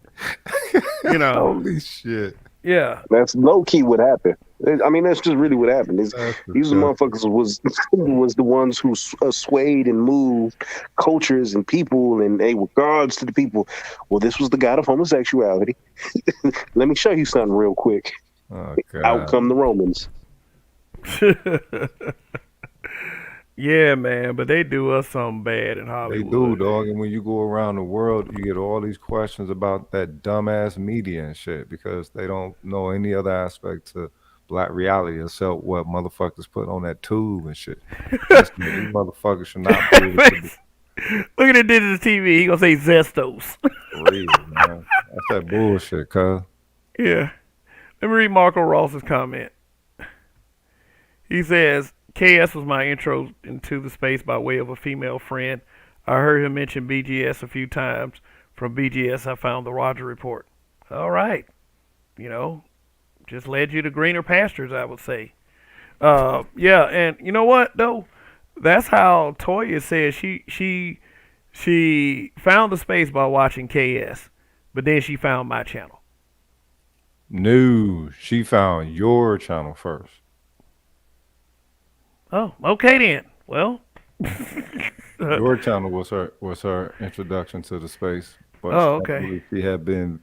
You know? Holy shit. Yeah. That's low key what happened. I mean, that's just really what happened. That's These disgusting. motherfuckers was the ones who swayed and moved cultures and people, and they were gods to the people. Well, this was the god of homosexuality. Let me show you something real quick. Oh Out god. come the Romans. Yeah, man, but they do us something bad in They do, Hollywood. dog. And when you go around the world, you get all these questions about that dumbass media and shit because they don't know any other aspect to black reality except what motherfuckers put on that tube and shit. These motherfuckers should not be able to be Look at the digital TV. He gonna say Zestos. real, man. That's that bullshit, cuz. Yeah. Let me read Marco Ross's comment. He says, KS was my intro into the space by way of a female friend. I heard him mention BGS a few times. From BGS, I found the Roger Report. All right. You know, just led you to greener pastures, I would say. Yeah, and you know what, though? That's how Toya says she found the space by watching KS, but then she found my channel. No, she found your channel first. Oh, okay then. Well, Your channel was her introduction to the space, but oh, okay. actually she had been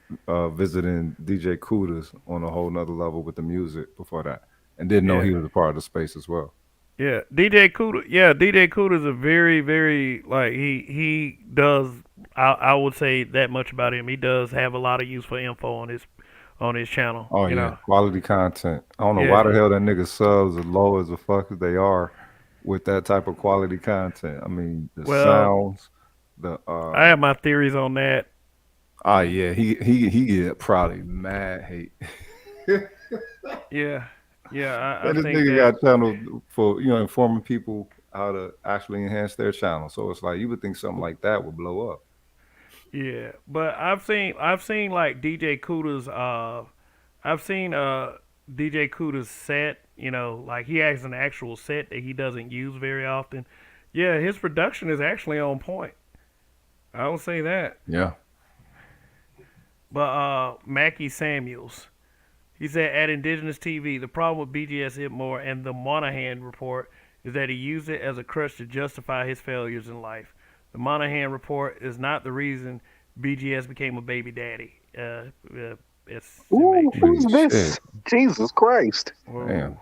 visiting DJ Kudas on a whole nother level with the music before that, and didn't know Yeah. he was a part of the space as well. Yeah, DJ Kuda. Yeah, DJ Kuda is a very, very like he does. I would say that much about him. He does have a lot of useful info on his channel. Oh You yeah, know. quality content. I don't know why Yeah. the hell that nigga subs as low as the fuck as they are with that type of quality content. I mean, the Well, sounds, the I have my theories on that. oh yeah, he get probably mad hate. Yeah. Yeah. I And this think nigga that. got channel for informing people how to actually enhance their channel. So it's like you would think something like that would blow up. Yeah, but I've seen like DJ Kuda's I've seen DJ Kuda's set. Like he has an actual set that he doesn't use very often. Yeah, his production is actually on point. I will say that. Yeah. But Mackie Samuels, he said at Indigenous TV, the problem with BGS Itmore and the Monahan report is that he used it as a crutch to justify his failures in life. The Monahan report is not the reason BGS became a baby daddy. Ooh, SMH. who's Holy this? shit. Jesus Christ. Whoa. Damn.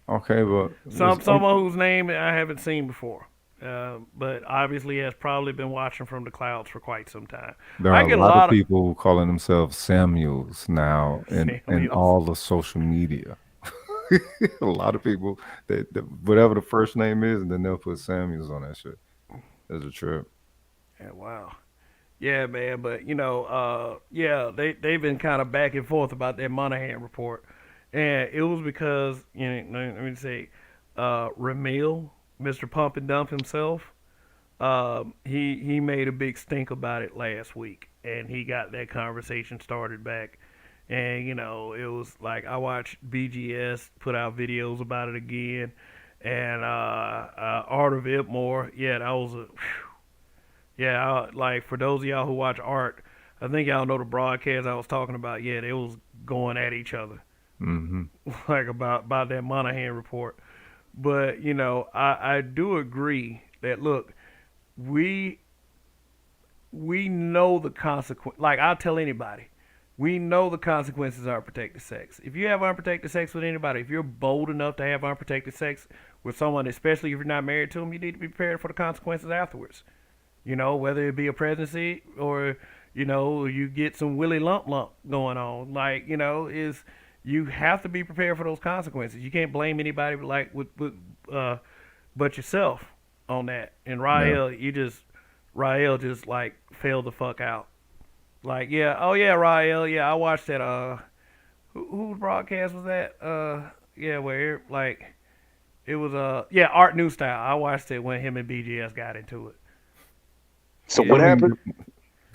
Okay, but Someone whose name I haven't seen before. But obviously has probably been watching from the clouds for quite some time. there I are a get a lot of lot of people calling themselves Samuels now in Samuels. all the social media. A lot of people that whatever the first name is, and then they'll put Samuels on that shit. That's a trip. Yeah, wow. Yeah, man, but yeah, they've been kind of back and forth about that Monahan report, and it was because let me say, Ramil, Mr. Pump and Dump himself, he made a big stink about it last week, and he got that conversation started back, and it was like I watched BGS put out videos about it again, and Art of It more, yeah, that was a yeah, like for those of y'all who watch art, I think y'all know the broadcast I was talking about. Yeah, they was going at each other, Mm-hmm. like about that Monahan report. But I do agree that look, we we know the consequence. Like I'll tell anybody, we know the consequences of unprotected sex. If you have unprotected sex with anybody, if you're bold enough to have unprotected sex with someone, especially if you're not married to them, you need to be prepared for the consequences afterwards. Whether it be a pregnancy or you get some willy lump going on. Like is you have to be prepared for those consequences. You can't blame anybody like uh, but yourself on that. And Yeah. Rael just like failed the fuck out. Like yeah, oh yeah, Rael, yeah, I watched that. Whose broadcast was that? Yeah, where like it was yeah, Art New Style. I watched it when him and BGS got into it. So I what Yeah. happened? mean,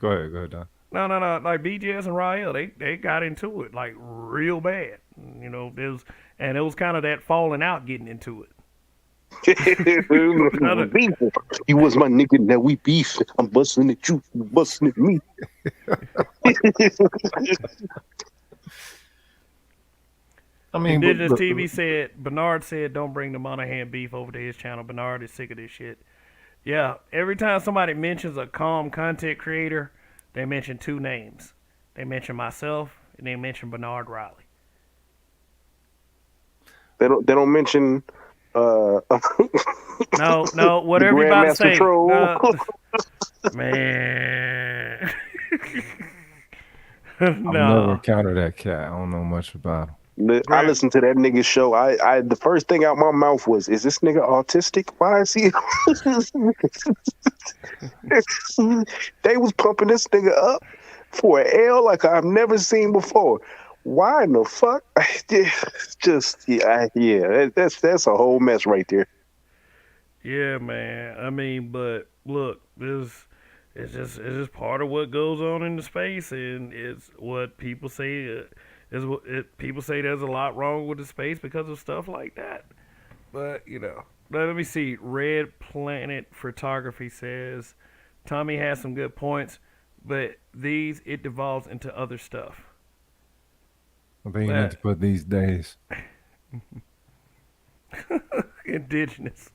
go ahead, Don. No. Like BGS and Rael, they got into it like real bad. It was kind of that falling out getting into it. Kind of, Beef. You was my nigga, now we beef. I'm busting at you, you busting at me. I mean, but Indigenous TV said Bernard said don't bring the Monahan beef over to his channel. Bernard is sick of this shit. Yeah, every time somebody mentions a calm content creator, they mention two names. They mention myself and they mention Bernard Riley. They don't mention No, the whatever you about to Grandmaster say. Troll. Man. I've never No. encountered that cat. I don't know much about him. I Grand listened to that nigga show. I the first thing out my mouth was, "Is this nigga autistic? Why is he?" They was pumping this nigga up for an L like I've never seen before. Why in the fuck? Just yeah. That's a whole mess right there. Yeah, man. I mean, but look, this it's just part of what goes on in the space, and it's what people say is what people say. There's a lot wrong with the space because of stuff like that. But let me see. Red Planet Photography says Tommy has some good points, but it devolves into other stuff. I think you meant But to put these days. indigenous.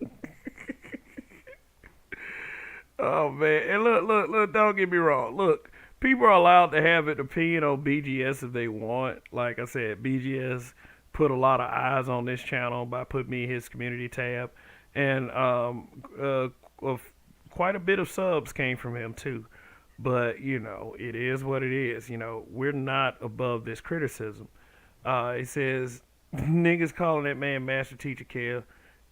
Oh man, and look! Don't get me wrong. Look, people are allowed to have an opinion on BGS if they want. Like I said, BGS put a lot of eyes on this channel by putting me in his community tab, and of quite a bit of subs came from him too. But it is what it is. We're not above this criticism. It says niggas calling that man Master Teacher Kev.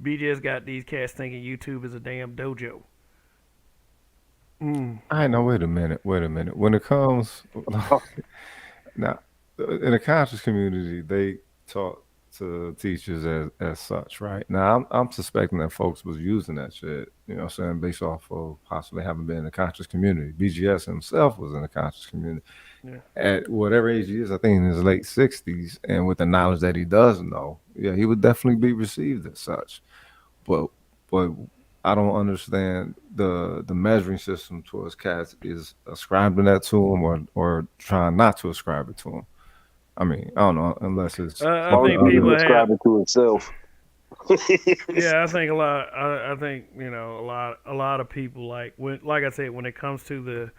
BGS got these cats thinking YouTube is a damn dojo. Mm. I know. Wait a minute. Wait a minute. When it comes now, in the conscious community, they talk to teachers as such, right? Now, I'm suspecting that folks was using that shit. You know, what I'm saying based off of possibly having been in the conscious community. BGS himself was in the conscious community Yeah. at whatever age he is. I think in his late 60s, and with the knowledge that he does know, yeah, he would definitely be received as such. But but I don't understand the measuring system towards cats is ascribing that to him or trying not to ascribe it to him. I mean, I don't know unless it's I All something think he did other. people was have. describe it to himself. Yeah, I think a lot. I think a lot of people like I said when it comes to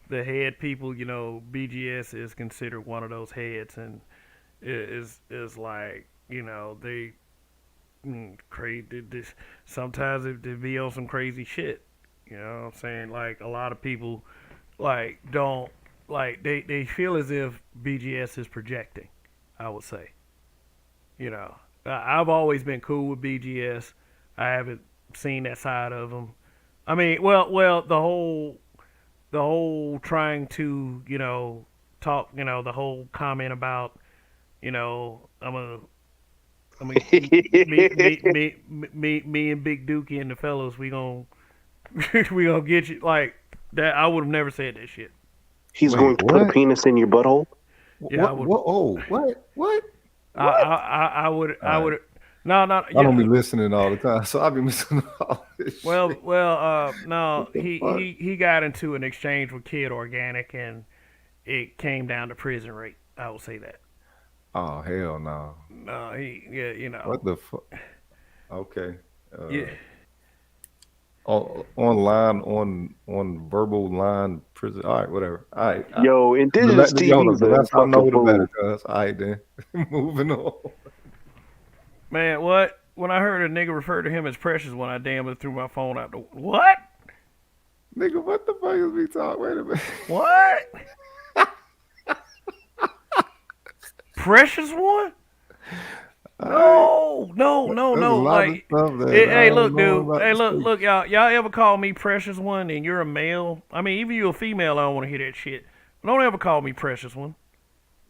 the head people. BGS is considered one of those heads, and is like they crazy. This sometimes they be on some crazy shit. You know what I'm saying? Like a lot of people like don't like they feel as if BGS is projecting. I would say. I've always been cool with BGS. I haven't seen that side of them. I mean, well, the whole the whole trying to, talk, the whole comment about, I'm a me and Big Dookie and the fellows, we gonna we gonna get you like that. I would have never said that shit. He's Wait, going to put a what? penis in your butthole. Yeah, I What? would. What? Oh, what? What? I would. I All right. would. No, no. I don't be Yeah. listening all the time, so I be missing all this shit. No. What the He fuck? he got into an exchange with Kid Organic, and it came down to prison rate. I will say that. Oh hell no! No, yeah, What the fuck? Okay. yeah. Online on verbal line prison. All right, whatever. All right. Yo, Indigenous TV is The a less I fucking know, the better. fool. Cuz. All right then. Moving on. Man, what? When I heard a nigga refer to him as precious, when I damn it threw my phone out the what? Nigga, what the fuck is we talking? Wait a minute. What? Precious one? All right. No. There's a lot of Like, stuff that hey, I look, don't know dude. about Hey, the look, streets. y'all ever call me precious one and you're a male? I mean, even you a female, I don't want to hear that shit. Don't ever call me precious one.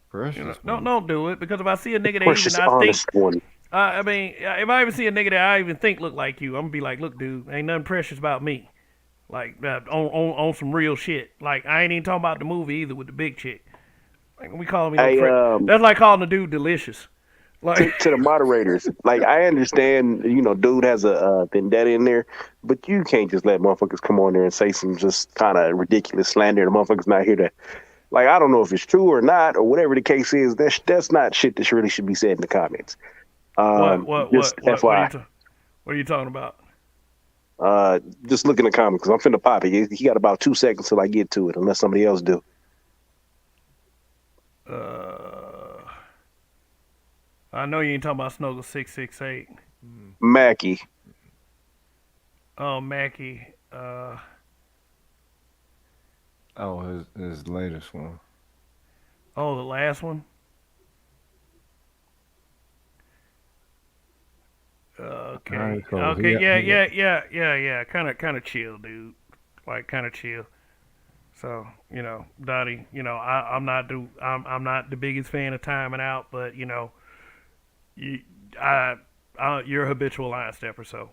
Precious one. Don't do it because if I see a nigga that Precious, even I think, honest one. I mean, if I even see a nigga that I even think look like you, I'm gonna be like, look, dude, ain't nothing precious about me. Like on some real shit. Like I ain't even talking about the movie either with the big chick. Like we calling me no Hey, That's like calling the dude delicious. Like to the moderators, like I understand, dude has a vendetta in there, but you can't just let motherfuckers come on there and say some just kind of ridiculous slander. The motherfuckers not here to, like, I don't know if it's true or not or whatever the case is. That's not shit that really should be said in the comments. Just FYI. What are you talking about? Just look in the comments because I'm finna pop it. He got about 2 seconds till I get to it, unless somebody else do. I know you ain't talking about Snuggle 668. Mackie. Oh, Mackie. Oh, his latest one. Oh, the last one. Okay. All right, cool. Okay. He got- Yeah. Kind of chill, dude. Like kind of chill. So Dottie, I'm not the biggest fan of timing out, but you, you're a habitual line stepper, so.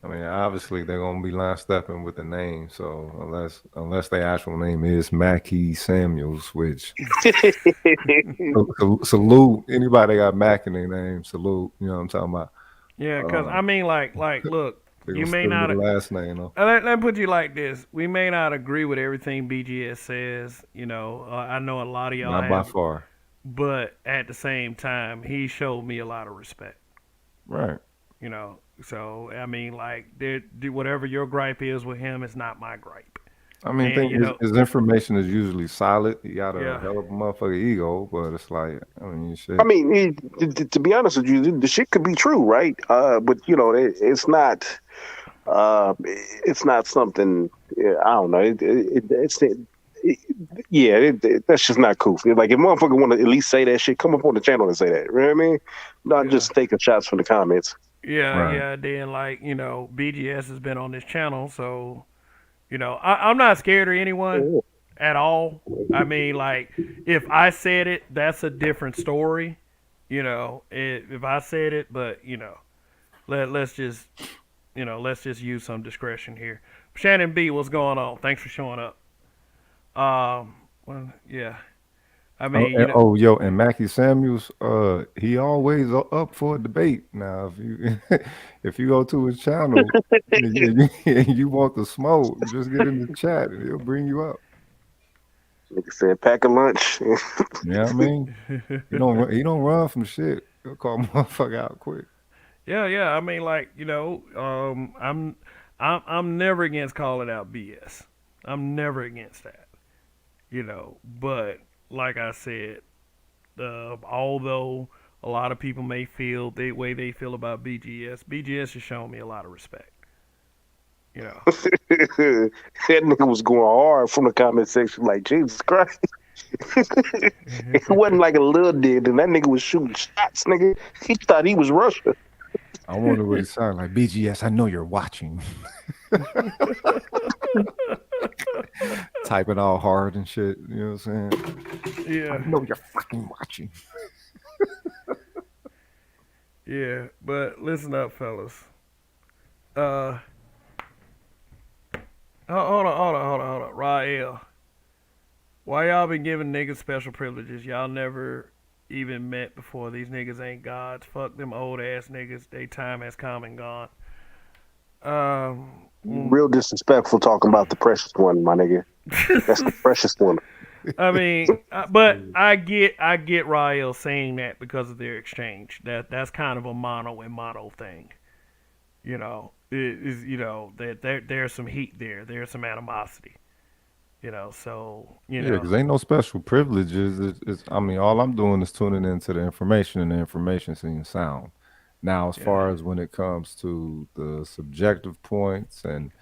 I mean, obviously they're gonna be line stepping with the name. So unless their actual name is Mackie Samuels, which salute anybody that got Mac in their name. Salute, you know what I'm talking about. Yeah, because I mean, like, look, They you gonna may still not. get the last name though. Let me put you like this: we may not agree with everything BGS says. I know a lot of y'all Not by have, far. but at the same time, he showed me a lot of respect. Right. So I mean, like, whatever your gripe is with him is not my gripe. I mean, And his information is usually solid. He got a Yeah. hell of a motherfucker ego, but it's like, I mean, shit. I mean, to be honest with you, the shit could be true, right? But it's not. It's not something. Yeah, I don't know. That's just not cool. Like if motherfucker want to at least say that shit, come up on the channel and say that. You know what I mean? Not Yeah. just taking shots from the comments. Right. Yeah. Then like BGS has been on this channel, so I'm not scared of anyone at all. I mean, like, if I said it, that's a different story. If I said it, but let's just use some discretion here. Shannon B, what's going on? Thanks for showing up. Well, yeah. I mean, Yo, and Mackie Samuels, he always up for a debate. Now, if you if you go to his channel and you want the smoke, just get in the chat and he'll bring you up. Nigga said, pack a lunch. You know what I mean? He don't run from shit. He'll call motherfucker out quick. yeah. I mean, like, I'm never against calling out BS. I'm never against that. But like I said, although a lot of people may feel the way they feel about BGS has shown me a lot of respect. That nigga was going hard from the comment section, like Jesus Christ. It wasn't like a little dig, and that nigga was shooting shots, nigga. He thought he was Russia. I wonder what he sounded like. BGS, I know you're watching. Typing all hard and shit. You know what I'm saying? I Yeah, know you're fucking watching. yeah. But listen up, fellas. Uh, hold on. Rael, why y'all been giving niggas special privileges? Y'all never even met before. These niggas ain't gods. Fuck them old ass niggas. They time has come and gone. Real disrespectful talking about the precious one, my nigga. That's the precious one. I mean, but I get Rael saying that because of their exchange. That's kind of a mono and mono thing. You know, it is, that there's some heat there. There's some animosity. So Yeah, because ain't no special privileges. I mean, all I'm doing is tuning into the information, and the information seems sound. Now, as yeah, far as when it comes to the subjective points and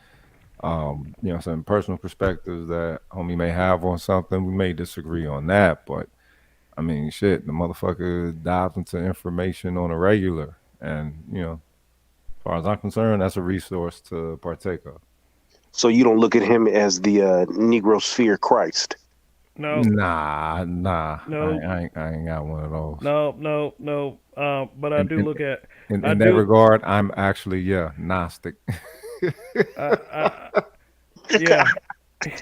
some personal perspectives that homie may have on something, we may disagree on that. But I mean, shit, the motherfucker dives into information on a regular, and as far as I'm concerned, that's a resource to partake of. So you don't look at him as the Negro sphere Christ. no, Nah, no, I ain't got one of those. no. But I In do in, look at, I in that do, regard, I'm actually Gnostic. I yeah.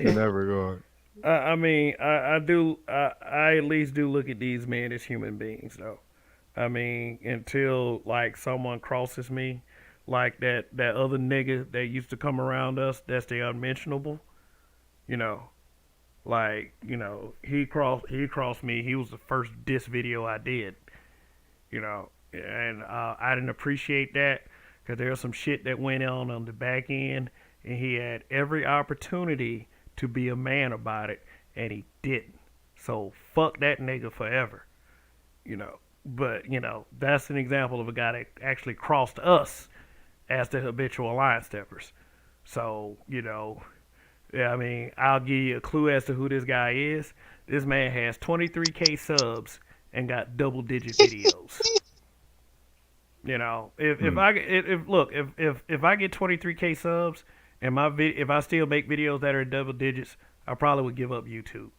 In that regard. I mean, I do. I at least do look at these men as human beings, though. I mean, until like someone crosses me, like that other nigga that used to come around us, that's the unmentionable. You know, he crossed me. He was the first diss video I did. And I didn't appreciate that because there was some shit that went on the back end, and he had every opportunity to be a man about it, and he didn't. So fuck that nigga forever. But that's an example of a guy that actually crossed us as the habitual line steppers. So yeah, I mean, I'll give you a clue as to who this guy is. This man has 23K subs and got double digit videos. If I if look if I get 23K subs and if I still make videos that are double digits, I probably would give up YouTube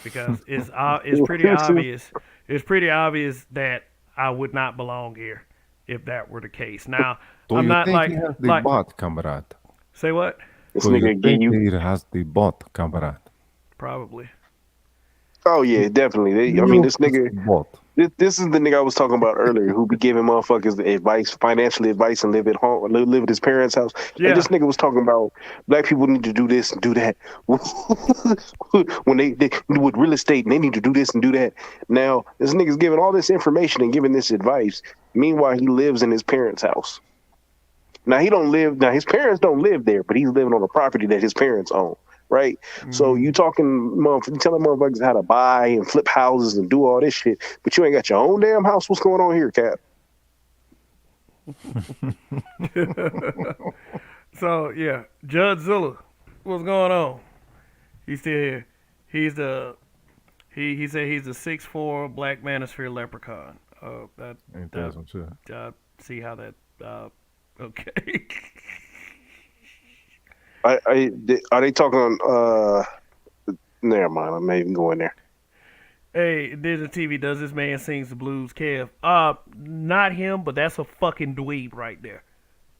because it's pretty obvious. It's pretty obvious that I would not belong here if that were the case. Now, Do I'm you not think he has the like bot, comrade? say what? This Do you nigga give think you. he has the bot, comrade? Probably. Oh yeah, definitely. I mean, You this has nigga. the bot. This is the nigga I was talking about earlier, who be giving motherfuckers the advice, financial advice, and live at home, live at his parents' house. Like Yeah. this nigga was talking about black people need to do this and do that. When they with real estate, and they need to do this and do that. Now this nigga's giving all this information and giving this advice. Meanwhile, he lives in his parents' house. Now he don't live. Now his parents don't live there, but he's living on a property that his parents own. Right, so Hmm. you you telling motherfuckers how to buy and flip houses and do all this shit, but you ain't got your own damn house. What's going on here, Cap? So yeah, Judge Zilla, what's going on? He's still here. He's the he said he's the 6'4" black manosphere leprechaun. That Ain't that that some shit? see how that okay. Are they talking on? Never mind. I'm not even going there. Hey, Disney TV, does this man sings the blues, Kev? Not him, but that's a fucking dweeb right there.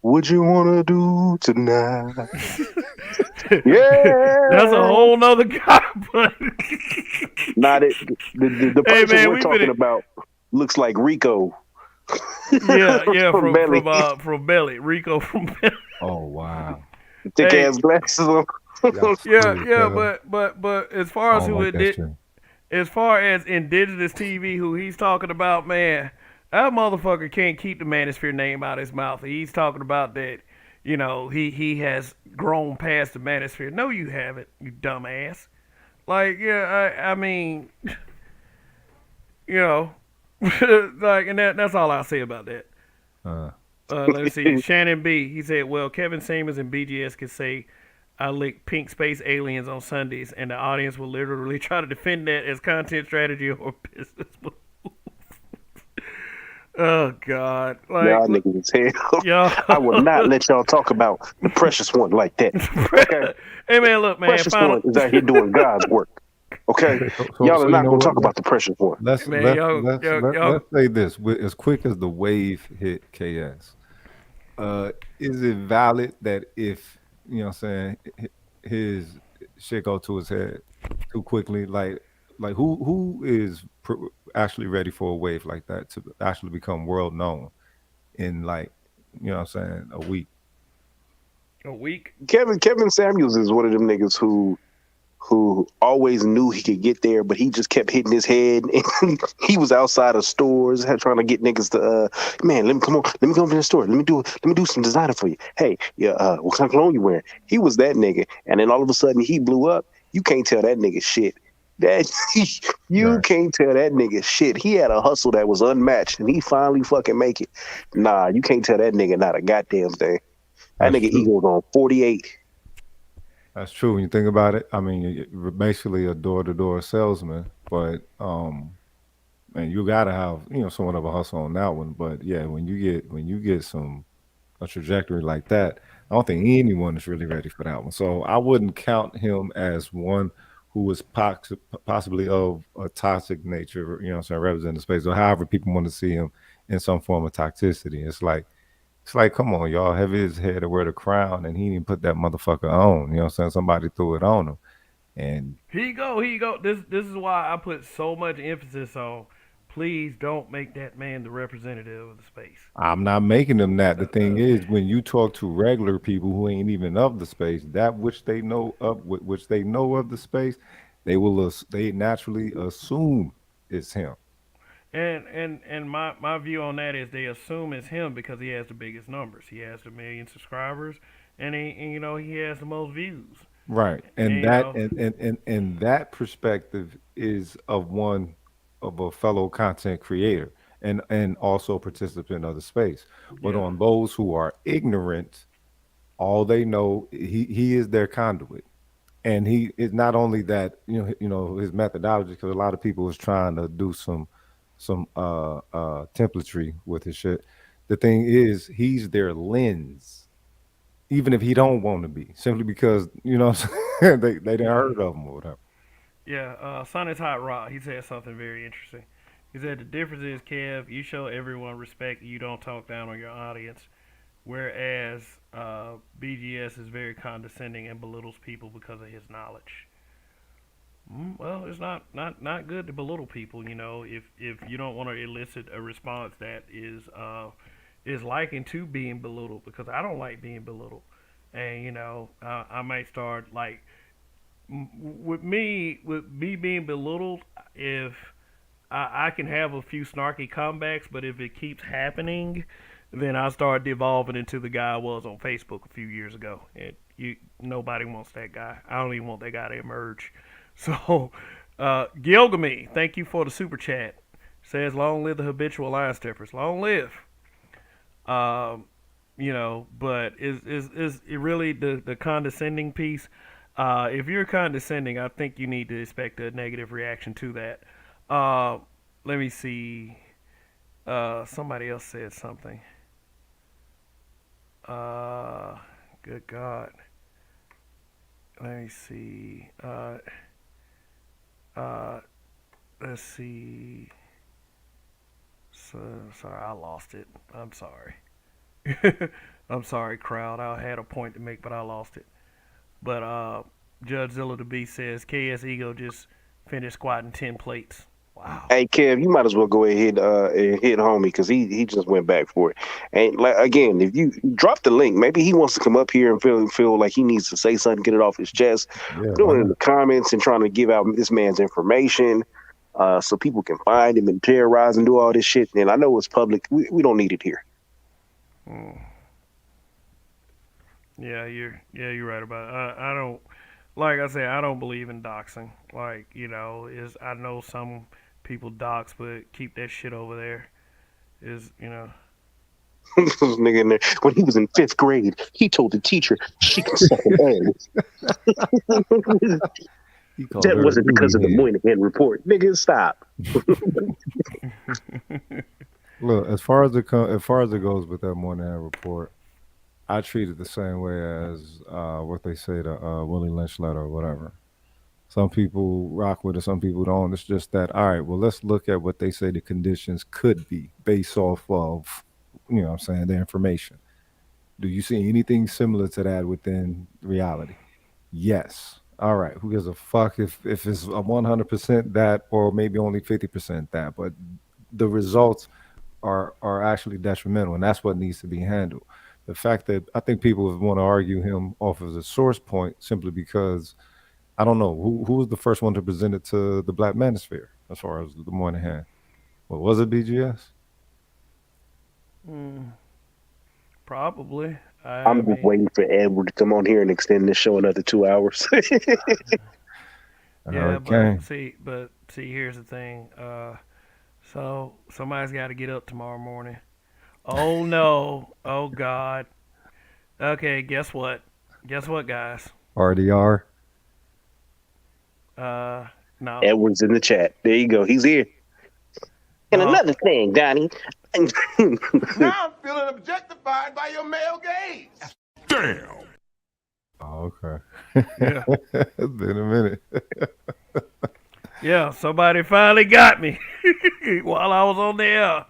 What you wanna do tonight? That's a Yeah. whole nother guy, but Not it. The hey person man, we're we talking been about looks like Rico. yeah from Belly. from Belly, Rico from Belly. Oh wow. Thick Hey, ass glasses on. Y'all yeah, stupid, yeah, Kevin. but as I far as don't who like it that did, shit. as far as indigenous TV, who he's talking about, man, that motherfucker can't keep the manosphere name out of his mouth. He's talking about that, he has grown past the manosphere. No, you haven't, you dumbass. Like, yeah, I mean, you know, like, and that's all I'll say about that. Uh, Let's see, Shannon B. He said, "Well, Kevin Samuels and BGS could say." I lick pink space aliens on Sundays, and the audience will literally try to defend that as content strategy or business move. Oh God! Y'all niggas is hell. y'all. I will not let y'all talk about the precious one like that. Okay, Hey man, look, man. precious Final, one is out here doing God's work. Okay, Okay, y'all are so you not know gonna what? talk about the precious one. man, y'all. Let's say this: as quick as the wave hit KS, uh, is it valid that if you know what I'm saying his shit go to his head too quickly, like who is actually ready for a wave like that to actually become world known in like you know what I'm saying a week? A week. Kevin Samuels is one of them niggas who always knew he could get there, but he just kept hitting his head. And he was outside of stores trying to get niggas to, man, let me come to the store. Let me do some designer for you. Hey, yeah, what kind of cologne you wearing? He was that nigga, and then all of a sudden he blew up. You can't tell that nigga shit. That you Right. can't tell that nigga shit. He had a hustle that was unmatched, and he finally fucking make it. Nah, you can't tell that nigga not a goddamn thing. That That's nigga true. ego's on 48. That's true. When you think about it, I mean, you're basically a door-to-door salesman, but and you gotta have somewhat of a hustle on that one. But yeah, when you get some a trajectory like that, I don't think anyone is really ready for that one. So I wouldn't count him as one who was possibly of a toxic nature. You know, what I'm saying representing the space, or however people want to see him in some form of toxicity. It's like, come on, y'all, have his head to wear the crown, and he didn't put that motherfucker on. You know what I'm saying? Somebody threw it on him, and Here you go. Here you go. This is why I put so much emphasis on. Please don't make that man the representative of the space. I'm not making them that. The thing is, when you talk to regular people who ain't even of the space, that which they know of, which they know of the space, they naturally assume it's him. And my view on that is they assume it's him because he has the biggest numbers. He has the million subscribers, and he has the most views. Right. And And you that know, and that perspective is of one of a fellow content creator and also participant of the space. But yeah, on those who are ignorant, all they know he is their conduit. And he is not only that, his methodology, because a lot of people was trying to do some templatry with his shit. The thing is, he's their lens even if he don't want to be, simply because what I'm saying? They didn't yeah, heard of him or whatever. yeah. Sonic Hot Rod, he said something very interesting. He said the difference is, Kev, you show everyone respect. You don't talk down on your audience. Whereas BGS is very condescending and belittles people because of his knowledge. Well, it's not good to belittle people. If you don't want to elicit a response that is likened to being belittled, because I don't like being belittled, and I might start like with me being belittled. If I can have a few snarky comebacks, but if it keeps happening, then I start devolving into the guy I was on Facebook a few years ago. And nobody wants that guy. I don't even want that guy to emerge. So, Gilgamy, thank you for the super chat. Says, "Long live the habitual line steppers. Long live." Um, but is it really the condescending piece? If you're condescending, I think you need to expect a negative reaction to that. Uh, Let me see. Somebody else said something. Uh, Good God. Let me see. Uh, let's see. So, sorry, I lost it. I'm sorry. I'm sorry, crowd. I had a point to make, but I lost it. But Judge Zilla the Beast says KS Ego just finished squatting 10 plates. Wow. Hey Kev, you might as well go ahead and hit homie because he just went back for it. And like again, if you drop the link, maybe he wants to come up here and feel like he needs to say something, get it off his chest. Yeah, why Doing it in not? the comments and trying to give out this man's information, so people can find him and terrorize and do all this shit. And I know it's public. We don't need it here. Hmm. You're right about it. I don't, like I said, I don't believe in doxing. Like, is I know some people dox, but keep that shit over there. Is. This nigga in there when he was in fifth grade, he told the teacher she could suck an egg. He called That her a wasn't because duty of the head. Moynihan report. Nigga, stop. Look, as far as it goes with that Moynihan report, I treat it the same way as what they say the Willie Lynch letter or whatever. Some people rock with it, some people don't. It's just that, all right, well, let's look at what they say the conditions could be based off of, what I'm saying, the information. Do you see anything similar to that within reality? Yes. All right. Who gives a fuck if it's a 100% that or maybe only 50% that? But the results are actually detrimental, and that's what needs to be handled. The fact that I think people want to argue him off as a source point simply because I don't know who was the first one to present it to the Black Manosphere as far as the Moynihan. What was it, BGS? Mm, probably. I I'm just mean, waiting for Edward to come on here and extend this show another 2 hours. yeah, Okay. but see, here's the thing. So somebody's got to get up tomorrow morning. Oh no. Oh God. Okay, guess what? Guess what, guys? RDR. Uh, no. Edward's in the chat. There you go. He's here. And No. another thing, Donnie. Now I'm feeling objectified by your male gaze. Damn. Oh, okay. Yeah. It's been a minute. Yeah. Somebody finally got me while I was on the air.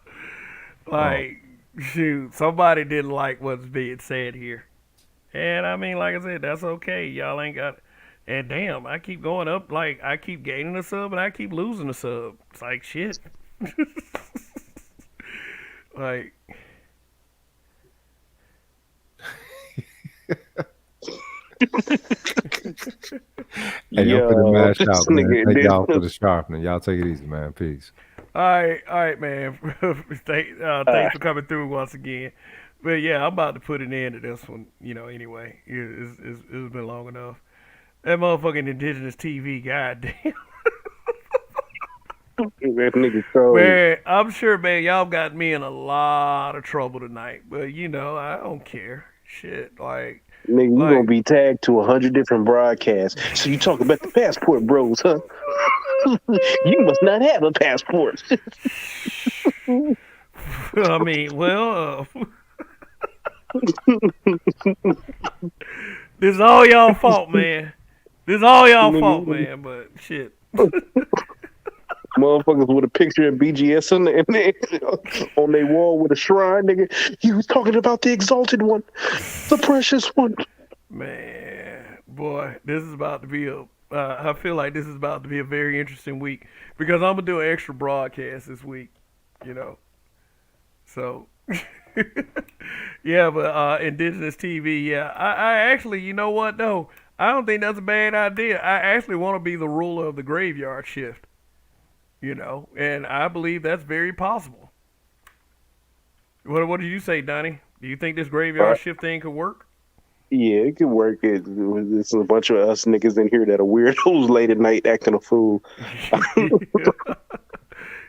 Oh, Like, shoot, somebody didn't like what's being said here. And I mean, like I said, that's okay. Y'all ain't got. And damn, I keep going up. Like I keep gaining a sub and I keep losing a sub. It's like shit. Like, hey, I'm finna Yo, mash this out, man. nigga, Thank y'all for dude. the sharpening. Y'all take it easy, man. Peace. all right, man. Uh, Thanks for coming through once again. But yeah, I'm about to put an end to this one. Anyway, it's been long enough. That motherfucking indigenous TV, goddamn. that nigga cold. Man, I'm sure, man, y'all got me in a lot of trouble tonight. But I don't care. Shit, Nigga, you gonna like, be tagged to 100 different broadcasts. So you talk about the passport bros, huh? You must not have a passport. I mean, well, this is all y'all fault, man. This is all y'all fault, Nigga, man. But shit, motherfuckers with a picture of BGS on their wall with a shrine, nigga. You was talking about the exalted one, the precious one. man, boy, this is about to be a. I feel like this is about to be a very interesting week because I'm gonna do an extra broadcast this week. You know, so yeah, but Indigenous TV, yeah. I actually, you know what though? I don't think that's a bad idea. I actually want to be the ruler of the graveyard shift, and I believe that's very possible. What did you say, Donnie? Do you think this graveyard shift thing could work? Yeah, it could work. It's a bunch of us niggas in here that are weirdos late at night acting a fool.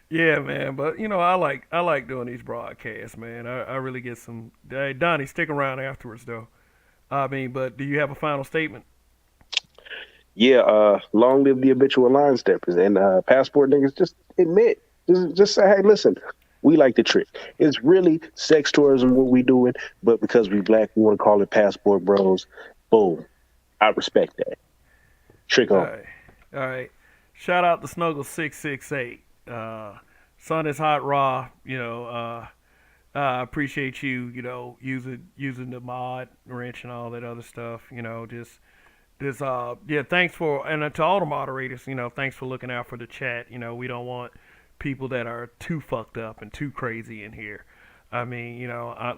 Yeah, man. But I like doing these broadcasts, man. I really get some. Hey, Donnie, stick around afterwards, though. I mean, but do you have a final statement? Yeah, long live the habitual line steppers and passport niggas. Just admit, just say, hey, listen, we like the trick. It's really sex tourism what we doing, but because we black, we want to call it passport bros. Boom, I respect that. Trick All on. right, all right. Shout out to Snuggle668. Sun is hot, raw. I appreciate you. Using the mod wrench and all that other stuff. Yeah, thanks for, and to all the moderators, thanks for looking out for the chat. We don't want people that are too fucked up and too crazy in here. I mean,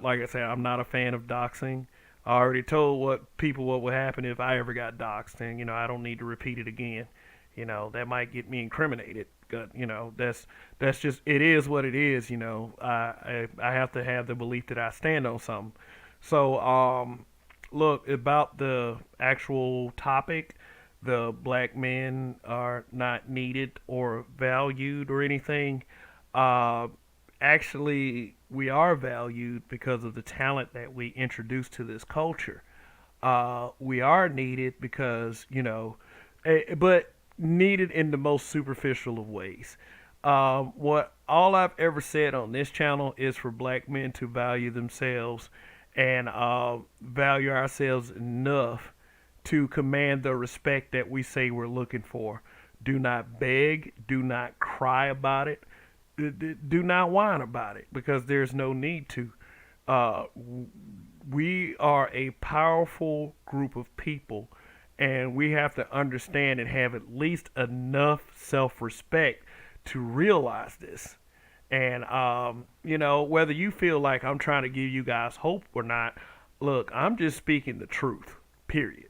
like I said, I'm not a fan of doxing. I already told what would happen if I ever got doxed, and I don't need to repeat it again. That might get me incriminated. But, that's just, it is what it is. I have to have the belief that I stand on something. So look, about the actual topic, the black men are not needed or valued or anything. Uh, Actually, we are valued because of the talent that we introduce to this culture. We are needed because, but needed in the most superficial of ways. What all I've ever said on this channel is for black men to value themselves and value ourselves enough to command the respect that we say we're looking for. Do not beg, do not cry about it, do not whine about it because there's no need to. Uh, we are a powerful group of people, and we have to understand and have at least enough self respect to realize this. And, whether you feel like I'm trying to give you guys hope or not, look, I'm just speaking the truth, period.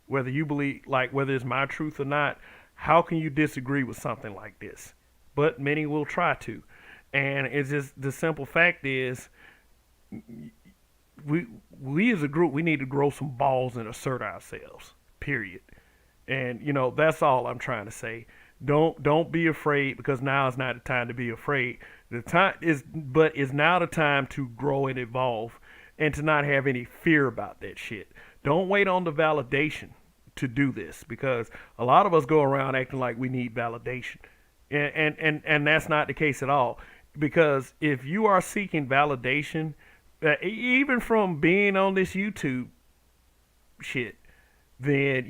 Whether you believe, like, whether it's my truth or not, how can you disagree with something like this? But many will try to. And it's just the simple fact is, we we as a group we need to grow some balls and assert ourselves. Period. And that's all I'm trying to say. Don't be afraid because now is not the time to be afraid. The time is but is now the time to grow and evolve and to not have any fear about that shit. Don't wait on the validation to do this because a lot of us go around acting like we need validation. And that's not the case at all. Because if you are seeking validation, even from being on this YouTube shit, then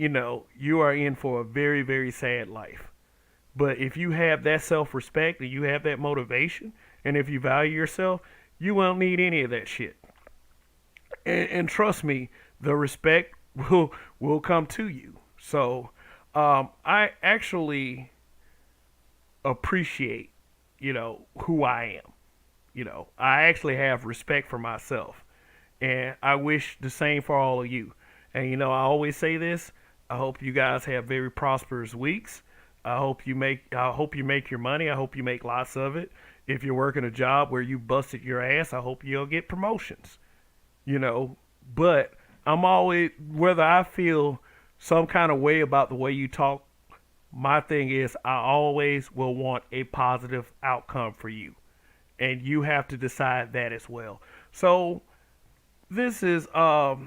you are in for a very, very sad life. But if you have that self-respect and you have that motivation, and if you value yourself, you won't need any of that shit. And trust me, the respect will come to you. So I actually appreciate, who I am. I actually have respect for myself. And I wish the same for all of you. And I always say this. I hope you guys have very prosperous weeks. I hope you make your money. I hope you make lots of it. If you're working a job where you busted your ass, I hope you'll get promotions. But I'm always, whether I feel some kind of way about the way you talk, my thing is I always will want a positive outcome for you. And you have to decide that as well. So this is the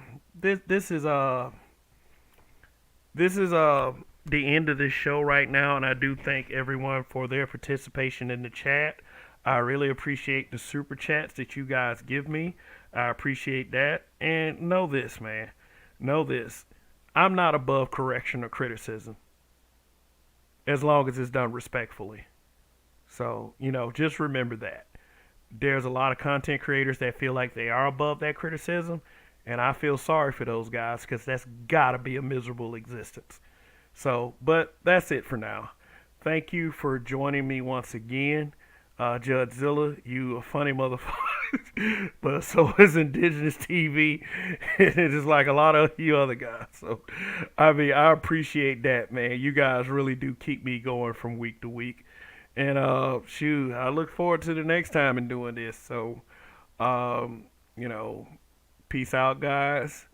end of this show right now, and I do thank everyone for their participation in the chat. I really appreciate the super chats that you guys give me. I appreciate that. And know this, man. Know this. I'm not above correction or criticism as long as it's done respectfully. So, just remember that. There's a lot of content creators that feel like they are above that criticism, and I feel sorry for those guys because that's got to be a miserable existence. So, but that's it for now. Thank you for joining me once again. Judzilla, you a funny motherfucker. But so is Indigenous TV. And it's just like a lot of you other guys. So, I appreciate that, man. You guys really do keep me going from week to week. And, I look forward to the next time in doing this. So, peace out, guys.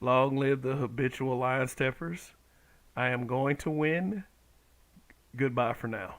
Long live the habitual line steppers. I am going to win. Goodbye for now.